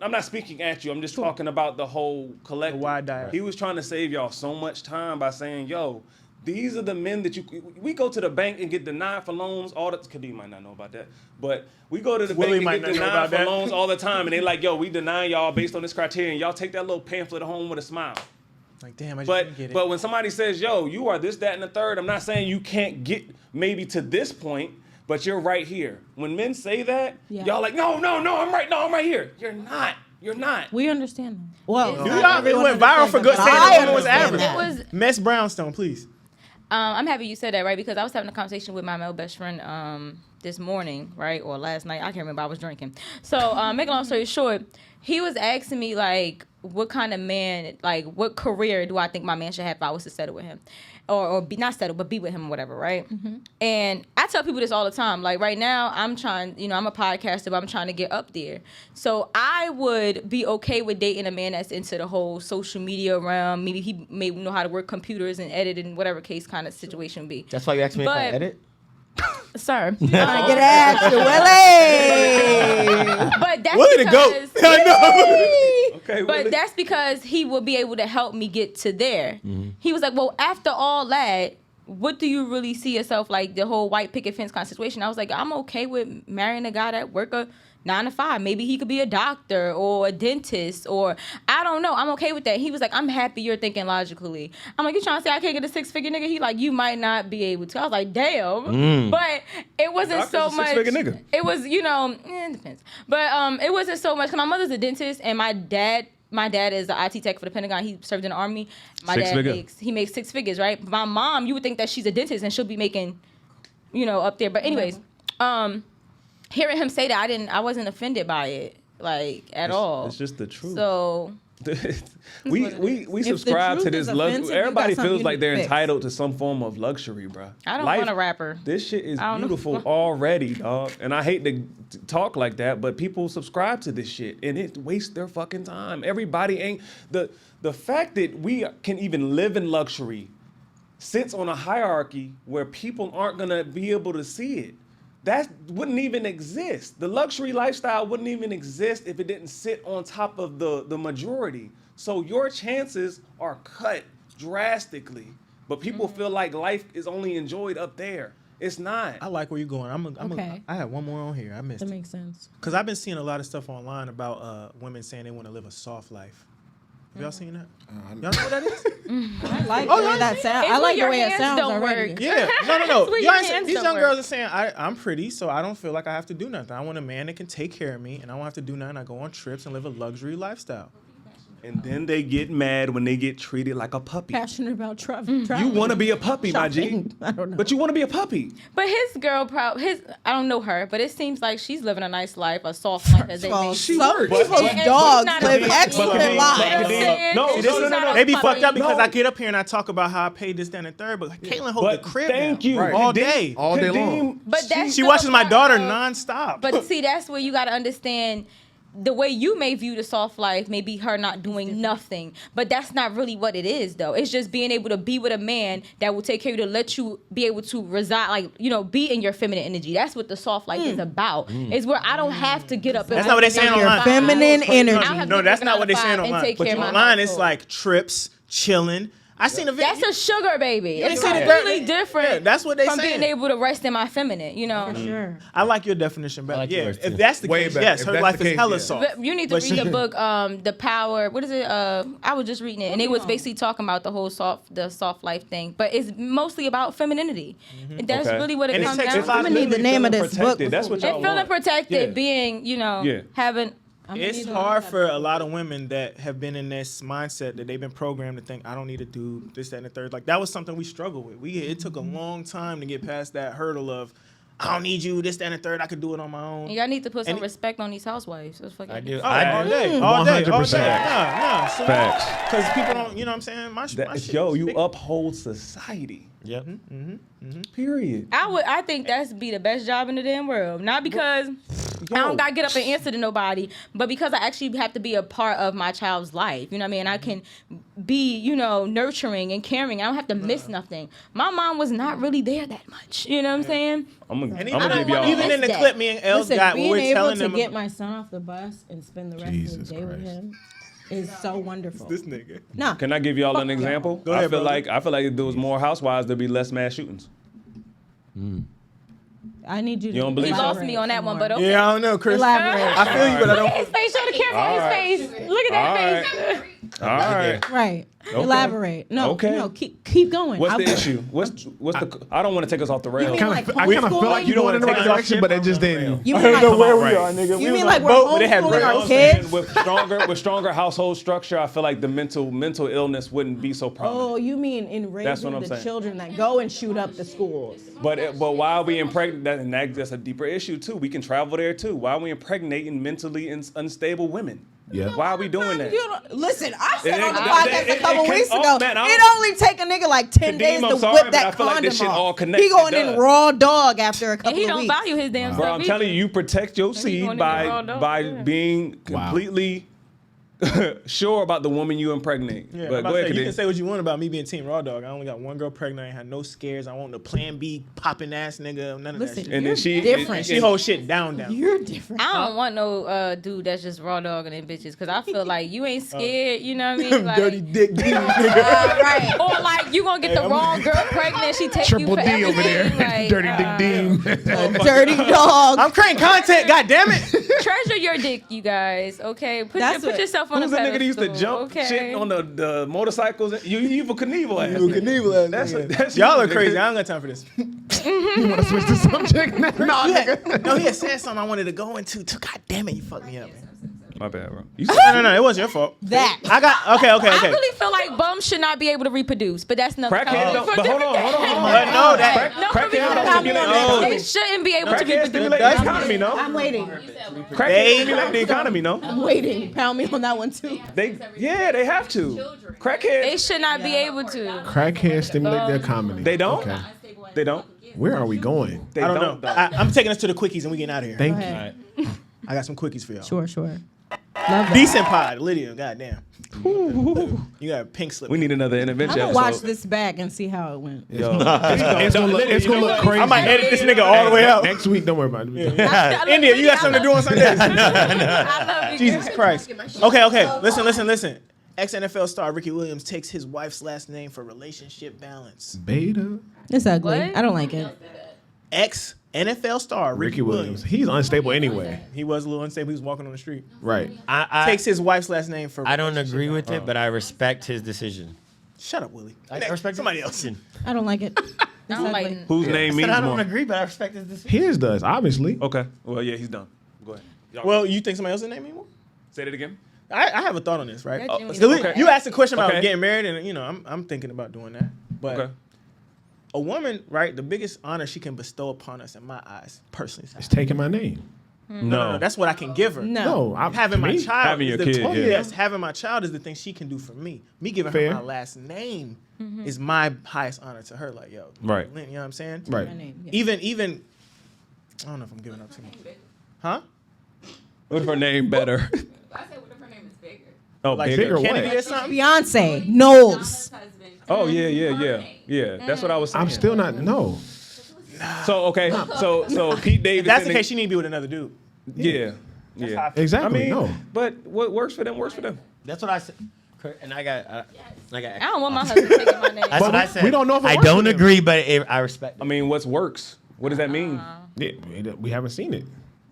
Speaker 6: I'm not speaking at you. I'm just talking about the whole collective.
Speaker 3: The wide diet.
Speaker 6: He was trying to save y'all so much time by saying, "Yo, these are the men that we go to the bank and get denied for loans all the." Kadeem might not know about that, but we go to the bank and get denied for loans all the time, and they like, "Yo, we deny y'all based on this criteria." Y'all take that little pamphlet home with a smile.
Speaker 3: Like, damn, I just didn't get it.
Speaker 6: But when somebody says, "Yo, you are this, that, and the third," I'm not saying you can't get maybe to this point, but you're right here. When men say that, y'all like, no, I'm right here. You're not.
Speaker 10: We understand that. Well,
Speaker 3: it went viral for good saying the woman was average.
Speaker 7: It was
Speaker 3: Mess Brownstone, please.
Speaker 7: I'm happy you said that, right? Because I was having a conversation with my male best friend this morning, right? Or last night. I can't remember. I was drinking. So, making a long story short, he was asking me, like, what kind of man, like, what career do I think my man should have if I was to settle with him? Or be not settle, but be with him or whatever, right? Mm-hmm. And I tell people this all the time. Like, right now, I'm trying, I'm a podcaster, but I'm trying to get up there. So I would be okay with dating a man that's into the whole social media realm. Maybe he may know how to work computers and edit and whatever case kind of situation be.
Speaker 8: That's why you asked me if I edit?
Speaker 7: Sir.
Speaker 4: Get after Willie.
Speaker 7: But that's
Speaker 3: Willie
Speaker 7: because...
Speaker 3: the GOAT. I know.
Speaker 6: Okay,
Speaker 7: but that's because he will be able to help me get to there. Mm-hmm. He was like, well, after all that, what do you really see yourself, like the whole white picket fence kind of situation? I was like, I'm okay with marrying a guy that work a 9 to 5. Maybe he could be a doctor or a dentist or I don't know. I'm okay with that. He was like, I'm happy you're thinking logically. I'm like, you trying to say I can't get a 6-figure nigga? He like, you might not be able to. I was like, damn. But it wasn't so much.
Speaker 6: 6-figure nigga.
Speaker 7: It was, it depends. But it wasn't so much because my mother's a dentist and my dad my dad is the IT tech for the Pentagon. He served in the Army. My dad makes 6 figures, right? My mom, you would think that she's a dentist and she'll be making, up there. But anyways, hearing him say that, I wasn't offended by it, like at all.
Speaker 6: It's just the truth.
Speaker 7: So
Speaker 6: we subscribe to this luxury. Everybody feels like they're entitled to some form of luxury, bro.
Speaker 7: I don't want a rapper.
Speaker 6: This shit is beautiful already, dog. And I hate to talk like that, but people subscribe to this shit and it wastes their fucking time. Everybody ain't the fact that we can even live in luxury sits on a hierarchy where people aren't gonna be able to see it. That wouldn't even exist. The luxury lifestyle wouldn't even exist if it didn't sit on top of the majority. So your chances are cut drastically. But people feel like life is only enjoyed up there. It's not.
Speaker 3: I like where you're going.
Speaker 10: Okay.
Speaker 3: I have one more on here. I missed it.
Speaker 10: That makes sense.
Speaker 3: Because I've been seeing a lot of stuff online about women saying they want to live a soft life. Have y'all seen that? Y'all know what that is?
Speaker 10: I like the way that sounds. I like the way it sounds already.
Speaker 3: Yeah. No. These young girls are saying, I'm pretty, so I don't feel like I have to do nothing. I want a man that can take care of me, and I won't have to do nothing. I go on trips and live a luxury lifestyle.
Speaker 6: And then they get mad when they get treated like a puppy.
Speaker 10: Passionate about traveling.
Speaker 6: You want to be a puppy, my G.
Speaker 10: I don't know.
Speaker 6: But you want to be a puppy.
Speaker 7: But his girl, I don't know her, but it seems like she's living a nice life, a soft life, as they think.
Speaker 10: Some people's dogs live excellent lives.
Speaker 3: No. They be fucked up because I get up here and I talk about how I paid this, that, and third, but Caitlyn hold the crib down all day
Speaker 5: long.
Speaker 7: But
Speaker 3: she watches my daughter nonstop.
Speaker 7: But see, that's where you got to understand. The way you may view the soft life may be her not doing nothing, but that's not really what it is, though. It's just being able to be with a man that will take care of you, to let you be able to reside, be in your feminine energy. That's what the soft life is about. It's where I don't have to get up.
Speaker 3: That's not what they saying online.
Speaker 10: Feminine energy.
Speaker 3: No, that's not what they saying online. But online, it's like trips, chilling. I seen a video.
Speaker 7: That's a sugar baby. It's
Speaker 3: seen it?
Speaker 7: completely different.
Speaker 3: Yeah, that's what they
Speaker 7: from
Speaker 3: saying.
Speaker 7: being able to rest in my feminine.
Speaker 10: For sure.
Speaker 3: I like your definition better.
Speaker 8: like
Speaker 3: Yeah,
Speaker 8: yours,
Speaker 3: if
Speaker 8: too.
Speaker 3: that's the
Speaker 5: Way
Speaker 3: case,
Speaker 5: better.
Speaker 3: yes,
Speaker 5: If
Speaker 3: her
Speaker 5: that's
Speaker 3: life
Speaker 5: the
Speaker 3: is
Speaker 5: case,
Speaker 3: hella
Speaker 5: yeah.
Speaker 3: soft.
Speaker 7: But you need to read the book, The Power. What is it? I was just reading it, and it was basically talking about the whole soft life thing. But it's mostly about femininity. And that's really what it
Speaker 3: And it
Speaker 7: comes
Speaker 3: takes
Speaker 7: down
Speaker 3: a
Speaker 7: to.
Speaker 3: lot
Speaker 10: I'm gonna need the name of this book.
Speaker 6: That's what y'all
Speaker 7: And feeling
Speaker 6: want.
Speaker 7: protected,
Speaker 6: Yeah.
Speaker 7: being, having.
Speaker 3: It's hard for a lot of women that have been in this mindset that they've been programmed to think I don't need to do this, that, and the third. Like that was something we struggled with. It took a long time to get past that hurdle of I don't need you, this, that, and the third. I could do it on my own.
Speaker 7: Y'all need to put some respect on these housewives.
Speaker 8: I do.
Speaker 3: All day.
Speaker 5: 100%.
Speaker 3: Nah.
Speaker 6: Facts.
Speaker 3: Because people don't, you know what I'm saying? My shit
Speaker 6: Yo,
Speaker 3: is
Speaker 6: you
Speaker 3: big.
Speaker 6: uphold society.
Speaker 8: Yep.
Speaker 6: Period.
Speaker 7: I think that's be the best job in the damn world. Not because I don't gotta get up and answer to nobody, but because I actually have to be a part of my child's life. You know what I mean? I can be, nurturing and caring. I don't have to miss nothing. My mom was not really there that much. You know what I'm saying?
Speaker 6: I'm gonna
Speaker 3: And
Speaker 6: give y'all.
Speaker 3: even in the clip me and Els got,
Speaker 10: being
Speaker 3: we're
Speaker 10: able
Speaker 3: telling
Speaker 10: to
Speaker 3: them.
Speaker 10: get my son off the bus and spend the rest of the day with him is so wonderful.
Speaker 3: This nigga.
Speaker 10: Nah.
Speaker 6: Can I give y'all an example?
Speaker 3: Go ahead, brother.
Speaker 6: I feel like if there was more housewives, there'd be less mass shootings.
Speaker 10: I need you to.
Speaker 6: You don't believe
Speaker 7: He
Speaker 6: so?
Speaker 7: lost me on that one, but okay.
Speaker 3: Yeah, I don't know, Chris.
Speaker 10: Elaborate.
Speaker 3: I feel you, but I
Speaker 7: Look
Speaker 3: don't.
Speaker 7: at his face. Show the camera on his face. Look at that face.
Speaker 6: All right.
Speaker 10: Right. Elaborate. No.
Speaker 6: Okay.
Speaker 10: No. Keep going.
Speaker 6: What's the issue? What's the? I don't want to take us off the
Speaker 10: You
Speaker 6: rails.
Speaker 10: mean like
Speaker 5: I kind of felt like you going in the right direction, but it just didn't.
Speaker 10: You mean like
Speaker 3: where we are, nigga.
Speaker 10: You mean like we're homeschooling our kids?
Speaker 6: With stronger household structure, I feel like the mental illness wouldn't be so prominent.
Speaker 10: Oh, you mean in
Speaker 6: That's what
Speaker 10: raising
Speaker 6: I'm
Speaker 10: the
Speaker 6: saying.
Speaker 10: children that go and shoot up the schools?
Speaker 6: But while we impregnate, that's a deeper issue too. We can travel there too. Why are we impregnating mentally unstable women?
Speaker 5: Yeah.
Speaker 6: Why are we doing that?
Speaker 10: Listen, I said
Speaker 6: It
Speaker 10: on the
Speaker 6: ain't-
Speaker 10: podcast a couple
Speaker 6: it
Speaker 10: weeks
Speaker 6: can-
Speaker 10: ago,
Speaker 6: man,
Speaker 10: it only take a nigga like 10 days
Speaker 6: Kadeem,
Speaker 10: to
Speaker 6: I'm sorry,
Speaker 10: whip
Speaker 6: but
Speaker 10: that
Speaker 6: I feel like
Speaker 10: condom
Speaker 6: this shit
Speaker 10: off.
Speaker 6: all connected.
Speaker 10: He going
Speaker 6: It
Speaker 10: in
Speaker 6: does.
Speaker 10: raw dog after a
Speaker 7: And
Speaker 10: couple
Speaker 7: he
Speaker 10: of
Speaker 7: don't
Speaker 10: weeks.
Speaker 7: value his damn
Speaker 6: Bro,
Speaker 7: stuff.
Speaker 6: I'm telling you, you protect your seed
Speaker 7: going in the wrong door.
Speaker 6: by being completely sure about the woman you impregnate.
Speaker 3: Yeah,
Speaker 6: But
Speaker 3: I'm about
Speaker 6: go
Speaker 3: to
Speaker 6: ahead,
Speaker 3: say, you
Speaker 6: Kadeem.
Speaker 3: can say what you want about me being Team Raw Dog. I only got one girl pregnant. I ain't had no scares. I want the Plan B popping ass nigga. None of
Speaker 10: Listen,
Speaker 3: that shit.
Speaker 6: And
Speaker 10: you're
Speaker 6: then she
Speaker 10: different.
Speaker 3: She hold shit down.
Speaker 10: You're different.
Speaker 7: I don't want no dude that's just raw dogging them bitches, because I feel like you ain't scared, you know what I mean? Like,
Speaker 3: Dirty dick.
Speaker 7: right. Or like you gonna get the wrong girl pregnant, she take
Speaker 5: Triple
Speaker 7: you for
Speaker 5: D
Speaker 7: everything.
Speaker 5: over there.
Speaker 7: Like,
Speaker 5: Dirty Dick Dean.
Speaker 10: Dirty dog.
Speaker 3: I'm creating content. God damn it.
Speaker 7: treasure your dick, you guys. Okay, put
Speaker 10: That's what-
Speaker 7: yourself on
Speaker 6: Who's
Speaker 7: a
Speaker 6: the
Speaker 7: pedestal.
Speaker 6: nigga that used to jump
Speaker 7: okay?
Speaker 6: shit on the motorcycles? You evil Knievel ass.
Speaker 3: You can
Speaker 6: nigga.
Speaker 3: That's
Speaker 6: That's
Speaker 3: y'all
Speaker 6: you,
Speaker 3: are crazy.
Speaker 6: nigga.
Speaker 3: I don't got time for this.
Speaker 5: You want to switch the subject? Nah, nigga.
Speaker 3: No, he had said something I wanted to go into. God damn it, you fucked me up, man.
Speaker 6: My bad, bro.
Speaker 3: No, it wasn't your fault. I got okay.
Speaker 7: I really feel like bums should not be able to reproduce, but that's nothing.
Speaker 6: Crackheads don't. But hold on.
Speaker 3: But no,
Speaker 6: Crackheads don't stimulate the economy.
Speaker 7: They shouldn't be able to
Speaker 6: Crackheads
Speaker 7: reproduce.
Speaker 6: stimulate the economy, no?
Speaker 10: I'm waiting.
Speaker 6: Crackheads stimulate the economy, no?
Speaker 10: I'm waiting. Pound me on that one too.
Speaker 6: They have to. Crackheads.
Speaker 7: They should not be able to.
Speaker 5: Crackheads stimulate the economy.
Speaker 6: They don't.
Speaker 5: Okay.
Speaker 6: They don't.
Speaker 5: Where are we going?
Speaker 6: They
Speaker 3: I don't know. I'm taking us to the quickies and we getting out of here.
Speaker 5: Thank you.
Speaker 3: I got some quickies for y'all.
Speaker 10: Sure. Love that.
Speaker 3: Decent pod, Lydia. Goddamn. You got a pink slip.
Speaker 6: We need another
Speaker 10: I'm
Speaker 6: intervention
Speaker 10: gonna
Speaker 6: episode.
Speaker 10: watch this back and see how it went.
Speaker 6: Yo.
Speaker 5: It's gonna look crazy.
Speaker 3: I might edit this nigga all the way out.
Speaker 5: Next week, don't worry about it.
Speaker 3: India, you got something to do on Sundays?
Speaker 7: I love you.
Speaker 3: Jesus Christ. Okay. Listen. Ex-NFL star Ricky Williams takes his wife's last name for relationship balance.
Speaker 5: Beta.
Speaker 10: It's ugly.
Speaker 7: What?
Speaker 10: I don't like it.
Speaker 3: Ex-NFL star Ricky Williams.
Speaker 5: He's unstable anyway.
Speaker 3: He was a little unstable. He was walking on the street.
Speaker 5: Right.
Speaker 3: Takes his wife's last name for
Speaker 8: I don't
Speaker 3: relationship
Speaker 8: agree with
Speaker 3: balance.
Speaker 8: it, but I respect his decision.
Speaker 3: Shut up, Willie.
Speaker 8: I respect
Speaker 3: somebody
Speaker 8: his
Speaker 3: else.
Speaker 8: decision.
Speaker 10: I don't like it. It's
Speaker 7: I'm
Speaker 10: ugly.
Speaker 7: like,
Speaker 6: Whose name
Speaker 8: I
Speaker 6: means
Speaker 8: don't
Speaker 6: more?
Speaker 8: agree, but I respect his decision.
Speaker 5: His does, obviously.
Speaker 6: Okay. Well, yeah, he's done. Go ahead. Y'all-
Speaker 3: Well, you think somebody else's name anymore?
Speaker 6: say that again.
Speaker 3: I have a thought on this, right?
Speaker 7: That genuinely-
Speaker 6: Okay.
Speaker 3: You asked a question about
Speaker 6: Okay.
Speaker 3: getting married, and I'm thinking about doing that. But
Speaker 6: Okay.
Speaker 3: a woman, right? The biggest honor she can bestow upon us, in my eyes, personally,
Speaker 5: It's taking my name.
Speaker 3: no, that's what I can give her.
Speaker 10: No.
Speaker 5: I'm
Speaker 3: Having my child,
Speaker 6: Having your
Speaker 3: is the-
Speaker 6: kid, yeah.
Speaker 3: yes, having my child is the thing she can do for me. Me giving
Speaker 5: Fair.
Speaker 3: her my last name is my highest honor to her. Like, yo,
Speaker 6: Right.
Speaker 3: Lynn, you know what I'm saying?
Speaker 5: Right.
Speaker 10: My name, yeah.
Speaker 3: Even, I don't know if I'm giving up too much. Huh?
Speaker 6: What if her name better?
Speaker 1: I said, what if her name is bigger?
Speaker 6: Oh,
Speaker 3: Like
Speaker 6: bigger.
Speaker 5: what?
Speaker 3: Kennedy or something?
Speaker 10: Beyonce, Knowles.
Speaker 6: Oh yeah. That's what I was saying.
Speaker 5: I'm still not. No.
Speaker 6: So okay. So Pete Davidson.
Speaker 3: If that's the case, she need to be with another dude.
Speaker 6: Yeah.
Speaker 5: Exactly.
Speaker 6: I mean,
Speaker 5: no.
Speaker 6: but what works for them works for them.
Speaker 8: That's what I said. And I got.
Speaker 7: I don't want my husband taking my name.
Speaker 8: That's what I said.
Speaker 5: we don't know if it
Speaker 8: I
Speaker 5: works
Speaker 8: don't
Speaker 5: for them.
Speaker 8: agree, but I respect.
Speaker 6: I mean, what's works? What does that mean?
Speaker 5: Yeah, we haven't seen it.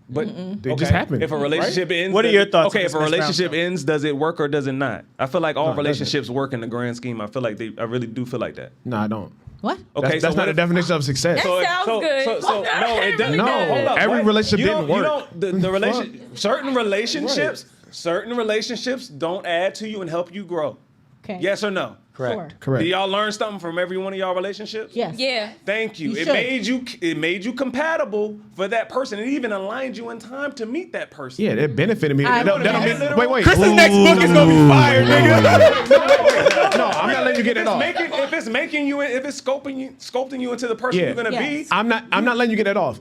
Speaker 6: But
Speaker 5: It just happened.
Speaker 6: If a relationship ends,
Speaker 3: What are your thoughts
Speaker 6: Okay,
Speaker 3: on
Speaker 6: if a
Speaker 3: this Miss
Speaker 6: relationship
Speaker 3: Brown
Speaker 6: ends, does it work or does it not? I feel like all
Speaker 5: No, it doesn't.
Speaker 6: relationships work in the grand scheme. I feel like I really do feel like that.
Speaker 5: No, I don't.
Speaker 10: What?
Speaker 6: Okay,
Speaker 5: That's
Speaker 6: so
Speaker 5: not a definition of success.
Speaker 7: That sounds good.
Speaker 6: So no, it doesn't.
Speaker 5: No,
Speaker 6: hold up,
Speaker 5: every
Speaker 6: what?
Speaker 5: relationship
Speaker 6: You
Speaker 5: didn't
Speaker 6: don't-
Speaker 5: work.
Speaker 6: Certain relationships don't add to you and help you grow.
Speaker 10: Okay.
Speaker 6: Yes or no?
Speaker 8: Correct.
Speaker 10: Sure.
Speaker 5: Correct.
Speaker 6: Did y'all learn something from every one of y'all relationships?
Speaker 10: Yes.
Speaker 7: Yeah.
Speaker 6: Thank you.
Speaker 10: You
Speaker 6: It
Speaker 10: should.
Speaker 6: made you compatible for that person. It even aligned you in time to meet that person.
Speaker 5: Yeah, that benefited me.
Speaker 10: I
Speaker 5: That
Speaker 10: would've
Speaker 5: don't
Speaker 10: been
Speaker 5: mean, wait.
Speaker 3: Chris's next book is gonna be fire, nigga.
Speaker 5: No, I'm not letting you get it off.
Speaker 6: If it's sculpting you into the person
Speaker 5: Yeah.
Speaker 6: you're gonna
Speaker 10: Yes.
Speaker 6: be.
Speaker 5: I'm not letting you get it off.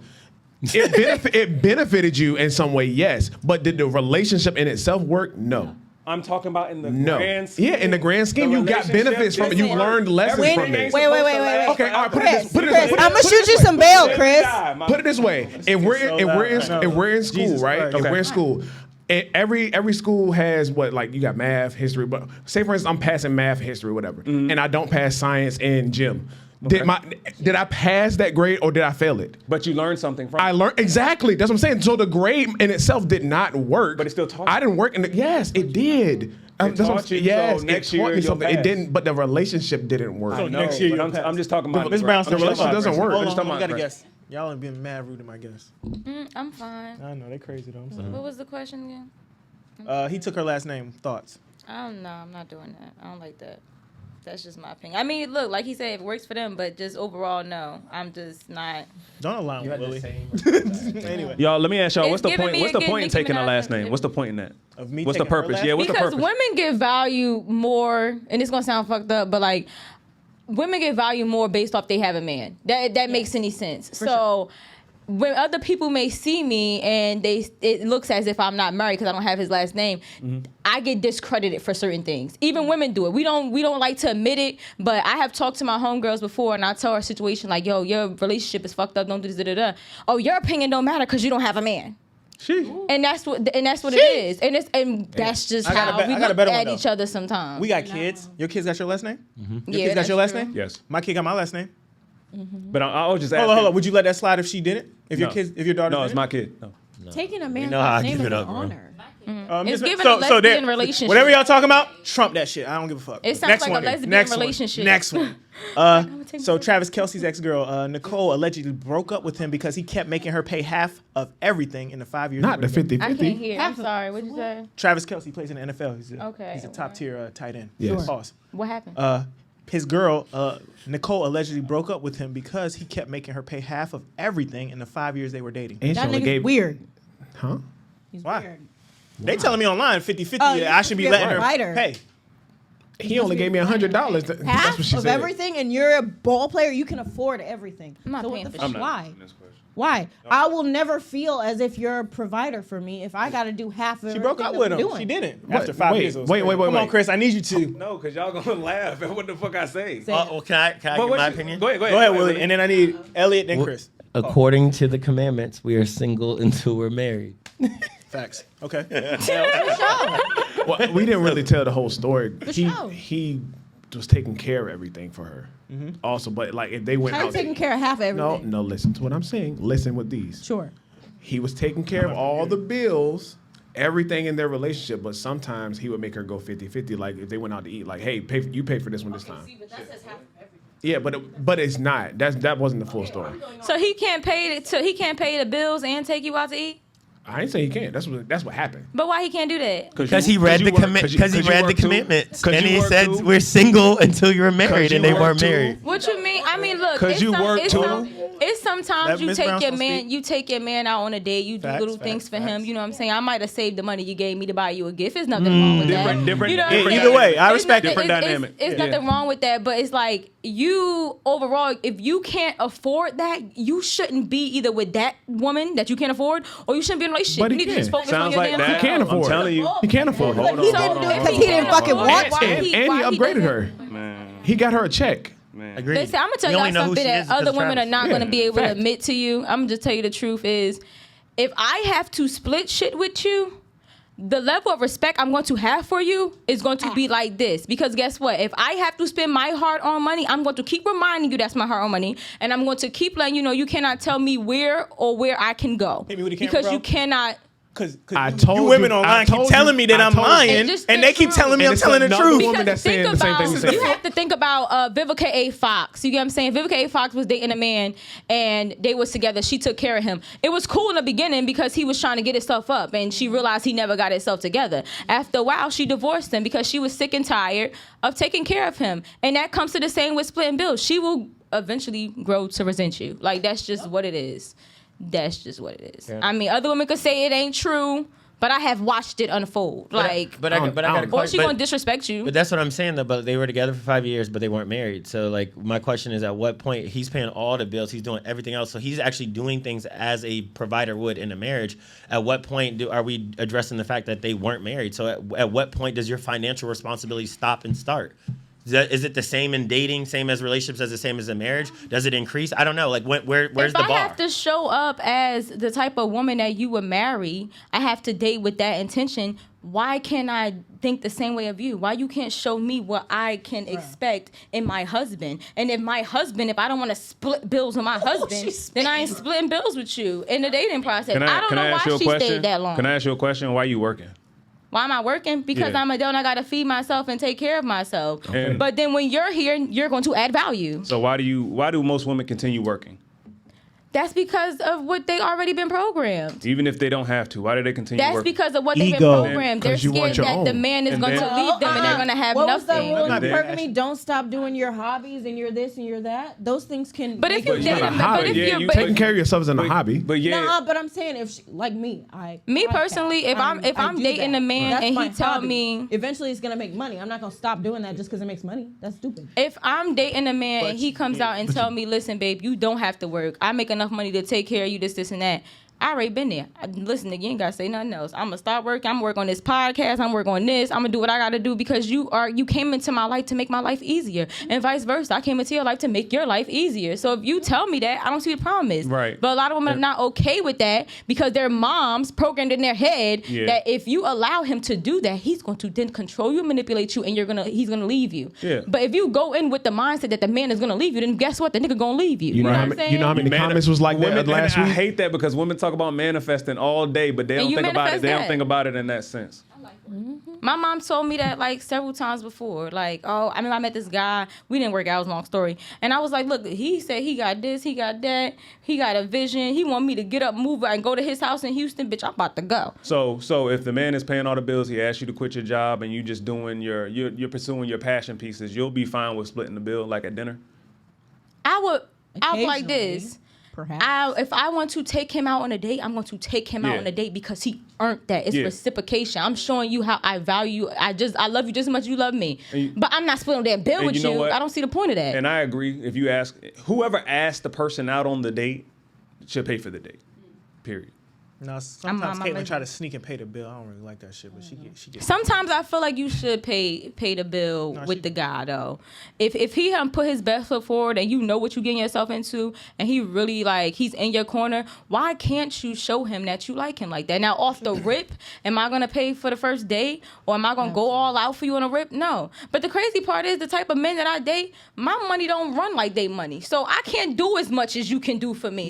Speaker 5: It benefited you in some way, yes. But did the relationship in itself work? No.
Speaker 6: I'm talking about in the
Speaker 5: No.
Speaker 6: grand scheme.
Speaker 5: Yeah, in the grand scheme, you got benefits from it. You learned lessons from it.
Speaker 10: Wait.
Speaker 5: Okay, all right, put it
Speaker 10: Chris, I'm gonna shoot you some bail, Chris.
Speaker 5: Put it this way: if we're in school,
Speaker 3: Jesus
Speaker 5: right?
Speaker 3: Christ.
Speaker 5: If we're in school, and every school has what, like, you got math, history. But say for instance, I'm passing math, history, whatever, and I don't pass science and gym. Did I pass that grade or did I fail it?
Speaker 6: But you learned something from
Speaker 5: I
Speaker 6: it.
Speaker 5: learned exactly. That's what I'm saying. So the grade in itself did not work.
Speaker 6: But it still taught you.
Speaker 5: I didn't work in the. Yes, it did. That's what I'm
Speaker 6: taught you,
Speaker 5: saying. Yes,
Speaker 6: so next
Speaker 5: it taught
Speaker 6: year
Speaker 5: me
Speaker 6: you'll
Speaker 5: something. It
Speaker 6: pass.
Speaker 5: didn't. But the relationship didn't work.
Speaker 6: I know,
Speaker 3: next year
Speaker 6: but
Speaker 3: you'll pass.
Speaker 6: I'm just talking about
Speaker 3: Miss Brown,
Speaker 5: The relationship doesn't work.
Speaker 3: Hold
Speaker 6: just
Speaker 3: on,
Speaker 6: talking
Speaker 3: I gotta
Speaker 6: about
Speaker 3: guess. Y'all ain't being mad rude to my guess.
Speaker 7: I'm fine.
Speaker 3: I know they crazy though. I'm sorry.
Speaker 7: What was the question again?
Speaker 3: He took her last name. Thoughts?
Speaker 7: I don't know. I'm not doing that. I don't like that. That's just my opinion. I mean, look, like he said, it works for them, but just overall, no. I'm just not.
Speaker 3: Don't allow him, Willie. Anyway,
Speaker 6: Y'all, let me ask y'all, what's
Speaker 7: It's
Speaker 6: the
Speaker 7: giving
Speaker 6: point?
Speaker 7: me
Speaker 6: What's the
Speaker 7: again
Speaker 6: point in
Speaker 7: Nicki
Speaker 6: taking a
Speaker 7: Minaj
Speaker 6: last name?
Speaker 7: and-
Speaker 6: What's the point in that?
Speaker 3: of me
Speaker 6: What's the
Speaker 3: taking her
Speaker 6: purpose?
Speaker 3: last
Speaker 6: Yeah, what's the
Speaker 7: Because
Speaker 6: purpose?
Speaker 7: women give value more, and it's gonna sound fucked up, but like women get value more based off they have a man. That makes any sense. So when other people may see me and it looks as if I'm not married because I don't have his last name, I get discredited for certain things. Even women do it. We don't like to admit it, but I have talked to my homegirls before and I tell her a situation like, yo, your relationship is fucked up, don't do this, da-da-da. Oh, your opinion don't matter because you don't have a man. And that's what it is. And that's just
Speaker 3: I got a
Speaker 7: how
Speaker 3: bet-
Speaker 7: we
Speaker 3: I got a
Speaker 7: look
Speaker 3: better one,
Speaker 7: at
Speaker 3: though.
Speaker 7: each other sometimes.
Speaker 3: We got kids. Your kids got your last name? Your
Speaker 7: Yeah,
Speaker 3: kids got
Speaker 7: that's
Speaker 3: your last
Speaker 7: true.
Speaker 3: name?
Speaker 6: Yes.
Speaker 3: My kid got my last name.
Speaker 6: But I was just asking.
Speaker 3: Hold on. Would you let that slide if she didn't? If
Speaker 6: No.
Speaker 3: your daughter
Speaker 6: No, it's
Speaker 3: didn't?
Speaker 6: my kid. No.
Speaker 10: Taking a man's
Speaker 8: know how I
Speaker 10: last name
Speaker 8: give
Speaker 10: is
Speaker 8: it
Speaker 10: an
Speaker 8: up, bro.
Speaker 10: honor.
Speaker 7: It's giving a lesbian relationship.
Speaker 3: Whatever y'all talking about, Trump that shit. I don't give a fuck.
Speaker 7: It sounds
Speaker 3: Next
Speaker 7: like
Speaker 3: one.
Speaker 7: a lesbian
Speaker 3: Next
Speaker 7: relationship.
Speaker 3: One. Next one. So Travis Kelce's ex-girl, Nicole, allegedly broke up with him because he kept making her pay half of everything in the 5 years.
Speaker 5: Not the 50-50.
Speaker 7: I can't hear. I'm sorry. What'd you say?
Speaker 3: Travis Kelce plays in the NFL. He's a top tier tight end.
Speaker 5: Yes.
Speaker 3: Pause.
Speaker 7: What happened?
Speaker 3: His girl, Nicole, allegedly broke up with him because he kept making her pay half of everything in the 5 years they were dating.
Speaker 5: And she
Speaker 10: That
Speaker 5: only
Speaker 10: nigga's
Speaker 5: gave
Speaker 10: weird.
Speaker 5: Huh?
Speaker 10: He's
Speaker 3: Why?
Speaker 10: weird.
Speaker 3: They telling me online 50-50
Speaker 10: Oh,
Speaker 3: that I should be letting her
Speaker 10: provider.
Speaker 3: pay.
Speaker 5: He only gave me $100. That's
Speaker 10: Half
Speaker 5: what she
Speaker 10: of
Speaker 5: said.
Speaker 10: everything, and you're a ball player. You can afford everything.
Speaker 7: I'm not
Speaker 10: so
Speaker 7: paying
Speaker 10: what the
Speaker 7: for
Speaker 10: fuck?
Speaker 7: shit.
Speaker 10: Why? Why? I will never feel as if you're a provider for me if I got to do half of
Speaker 3: She broke up with him. She didn't. After 5 years. It was
Speaker 5: Wait,
Speaker 3: crazy. Come on,
Speaker 5: wait.
Speaker 3: Chris. I need you to.
Speaker 6: No, because y'all going to laugh at what the fuck I say.
Speaker 8: Well, can I give my opinion?
Speaker 6: Go ahead.
Speaker 3: Go ahead, Willie. And then I need Elliot, then Chris.
Speaker 8: According to the commandments, we are single until we're married.
Speaker 3: Facts. Okay.
Speaker 5: Well, we didn't really tell the whole story.
Speaker 10: sure.
Speaker 5: He was taking care of everything for her. Also, but like if they went
Speaker 10: I'm
Speaker 5: out,
Speaker 10: taking care of half of everything.
Speaker 5: no. Listen to what I'm saying. Listen with these.
Speaker 10: Sure.
Speaker 5: He was taking care of all the bills, everything in their relationship, but sometimes he would make her go 50-50. Like if they went out to eat, like, hey, you pay for this one this time. Yeah, but it's not. That wasn't the full story.
Speaker 7: So he can't pay the bills and take you out to eat?
Speaker 5: I ain't say he can't. That's what happened.
Speaker 7: But why he can't do that?
Speaker 8: Because he read the commitments, and he said we're single until you're married, and they weren't married.
Speaker 7: What you mean? I mean, look.
Speaker 6: Because you work too.
Speaker 7: It's sometimes
Speaker 3: Let Ms. Brown speak.
Speaker 7: you take your man out on a date. You do little things for him. You know what I'm saying? I might have saved the money you gave me to buy you a gift. There's nothing wrong with that.
Speaker 6: Different.
Speaker 7: You know what I'm saying?
Speaker 3: Either way, I respect
Speaker 6: different dynamic.
Speaker 7: It's nothing wrong with that, but it's like you overall, if you can't afford that, you shouldn't be either with that woman that you can't afford, or you shouldn't be in a relationship.
Speaker 5: But
Speaker 7: You
Speaker 5: he
Speaker 7: need to just
Speaker 5: can.
Speaker 7: focus on
Speaker 6: Sounds
Speaker 7: your
Speaker 6: like
Speaker 7: damn
Speaker 6: that.
Speaker 5: He can't afford
Speaker 6: I'm telling you.
Speaker 5: He can't afford it.
Speaker 10: But he didn't do it because he didn't fucking want to.
Speaker 5: And he upgraded her. He got her a check.
Speaker 8: Agreed.
Speaker 7: Listen, I'm gonna tell
Speaker 8: We only
Speaker 7: y'all
Speaker 8: know who
Speaker 7: something
Speaker 8: she
Speaker 7: that
Speaker 8: is because
Speaker 7: other
Speaker 8: of
Speaker 7: women are
Speaker 8: Travis.
Speaker 7: not gonna be able
Speaker 5: fact.
Speaker 7: to admit to you. I'm gonna just tell you the truth is, if I have to split shit with you, the level of respect I'm going to have for you is going to be like this. Because guess what? If I have to spend my hard-earned money, I'm going to keep reminding you that's my hard-earned money, and I'm going to keep letting you know you cannot tell me where I can go.
Speaker 3: Hit me with the camera,
Speaker 7: because
Speaker 3: bro.
Speaker 7: you cannot.
Speaker 3: Because
Speaker 5: I told
Speaker 3: you women
Speaker 5: you-
Speaker 3: online
Speaker 5: I
Speaker 3: keep
Speaker 5: told
Speaker 3: telling
Speaker 5: you-
Speaker 3: me that
Speaker 5: I
Speaker 3: I'm
Speaker 5: told you.
Speaker 3: lying,
Speaker 7: And just
Speaker 3: and they keep telling me
Speaker 5: And
Speaker 3: I'm
Speaker 5: it's
Speaker 3: telling the
Speaker 5: another
Speaker 3: truth.
Speaker 5: woman that's saying the same thing we said.
Speaker 7: You have to think about Vivica A. Fox. You get what I'm saying? Vivica A. Fox was dating a man, and they was together. She took care of him. It was cool in the beginning because he was trying to get himself up, and she realized he never got himself together. After a while, she divorced him because she was sick and tired of taking care of him. And that comes to the same with splitting bills. She will eventually grow to resent you. Like, that's just what it is. That's just what it is.
Speaker 8: Yeah.
Speaker 7: I mean, other women could say it ain't true, but I have watched it unfold.
Speaker 8: I got a
Speaker 7: or
Speaker 8: question.
Speaker 7: she gonna disrespect you.
Speaker 8: But that's what I'm saying though. But they were together for 5 years, but they weren't married. So like, my question is, at what point he's paying all the bills, he's doing everything else, so he's actually doing things as a provider would in a marriage. At what point are we addressing the fact that they weren't married? So at what point does your financial responsibility stop and start? Is it the same in dating, same as relationships, as the same as a marriage? Does it increase? I don't know. Like, where's the bar?
Speaker 7: If I have to show up as the type of woman that you would marry, I have to date with that intention. Why can't I think the same way of you? Why you can't show me what I can expect in my husband? And if I don't want to split bills with my husband, then I ain't splitting bills with you in the dating process. I don't know why she stayed that long.
Speaker 6: Can I ask you a question? Why are you working?
Speaker 7: Why am I working? Because I'm adult and I got to feed myself and take care of myself. Okay. But then when you're here, you're going to add value.
Speaker 6: So why do most women continue working?
Speaker 7: That's because of what they already been programmed.
Speaker 6: Even if they don't have to, why do they continue working?
Speaker 7: That's because of what they've been programmed. They're scared that the man is going to leave them and they're going to have
Speaker 10: what
Speaker 7: nothing.
Speaker 10: was that rule in Hypergamy? Don't stop doing your hobbies and you're this and you're that. Those things can.
Speaker 7: But if you date him,
Speaker 5: but if you're taking care of yourself isn't a hobby.
Speaker 6: But yeah.
Speaker 10: Nah, but I'm saying if she, like me,
Speaker 7: me personally, if I'm dating a man
Speaker 10: that's
Speaker 7: and
Speaker 10: my
Speaker 7: he tell
Speaker 10: hobby.
Speaker 7: me
Speaker 10: eventually it's gonna make money, I'm not gonna stop doing that just because it makes money. That's stupid.
Speaker 7: If I'm dating a man and he comes out and tell me, listen, babe, you don't have to work. I make enough money to take care of you, this, and that. I already been there. Listen, you ain't gotta say nothing else. I'm gonna start working. I'm gonna work on this podcast. I'm gonna work on this. I'm gonna do what I gotta do because you came into my life to make my life easier, and vice versa. I came into your life to make your life easier. So if you tell me that, I don't see the problem is.
Speaker 6: Right.
Speaker 7: But a lot of women are not okay with that because their moms programmed in their head that if you allow him to do that, he's going to then control you, manipulate you, and he's gonna leave you.
Speaker 6: Yeah.
Speaker 7: But if you go in with the mindset that the man is gonna leave you, then guess what? The nigga gonna leave you.
Speaker 5: You know
Speaker 7: what
Speaker 5: how
Speaker 7: I'm
Speaker 5: many,
Speaker 7: saying?
Speaker 5: you know how many comments was like that last week?
Speaker 6: I hate that because women talk talk about manifesting all day, but they don't think about it. They don't think about it in that sense.
Speaker 7: My mom told me that like several times before. Like, I met this guy. We didn't work out. It was a long story. And I was like, look, he said he got this, he got that, he got a vision. He want me to get up, move, and go to his house in Houston. Bitch, I'm about to go.
Speaker 6: So if the man is paying all the bills, he asks you to quit your job, and you just doing you're pursuing your passion pieces, you'll be fine with splitting the bill like at dinner.
Speaker 7: I would like this.
Speaker 10: Perhaps.
Speaker 7: If I want to take him out on a date, I'm going to take him out on a date because he earned that. It's reciprocation. I'm showing you how I value. I love you just as much as you love me. But I'm not splitting that bill with you. I don't see the point of that.
Speaker 6: And I agree. If you ask, whoever asked the person out on the date should pay for the date. Period.
Speaker 3: No, sometimes Caitlyn try to sneak and pay the bill. I don't really like that shit, but she gets.
Speaker 7: Sometimes I feel like you should pay the bill with the guy though. If he hadn't put his best foot forward and you know what you're getting yourself into, and he really he's in your corner, why can't you show him that you like him like that? Now off the rip, am I gonna pay for the first date or am I gonna go all out for you on a rip? No. But the crazy part is the type of men that I date, my money don't run like they money, so I can't do as much as you can do for me.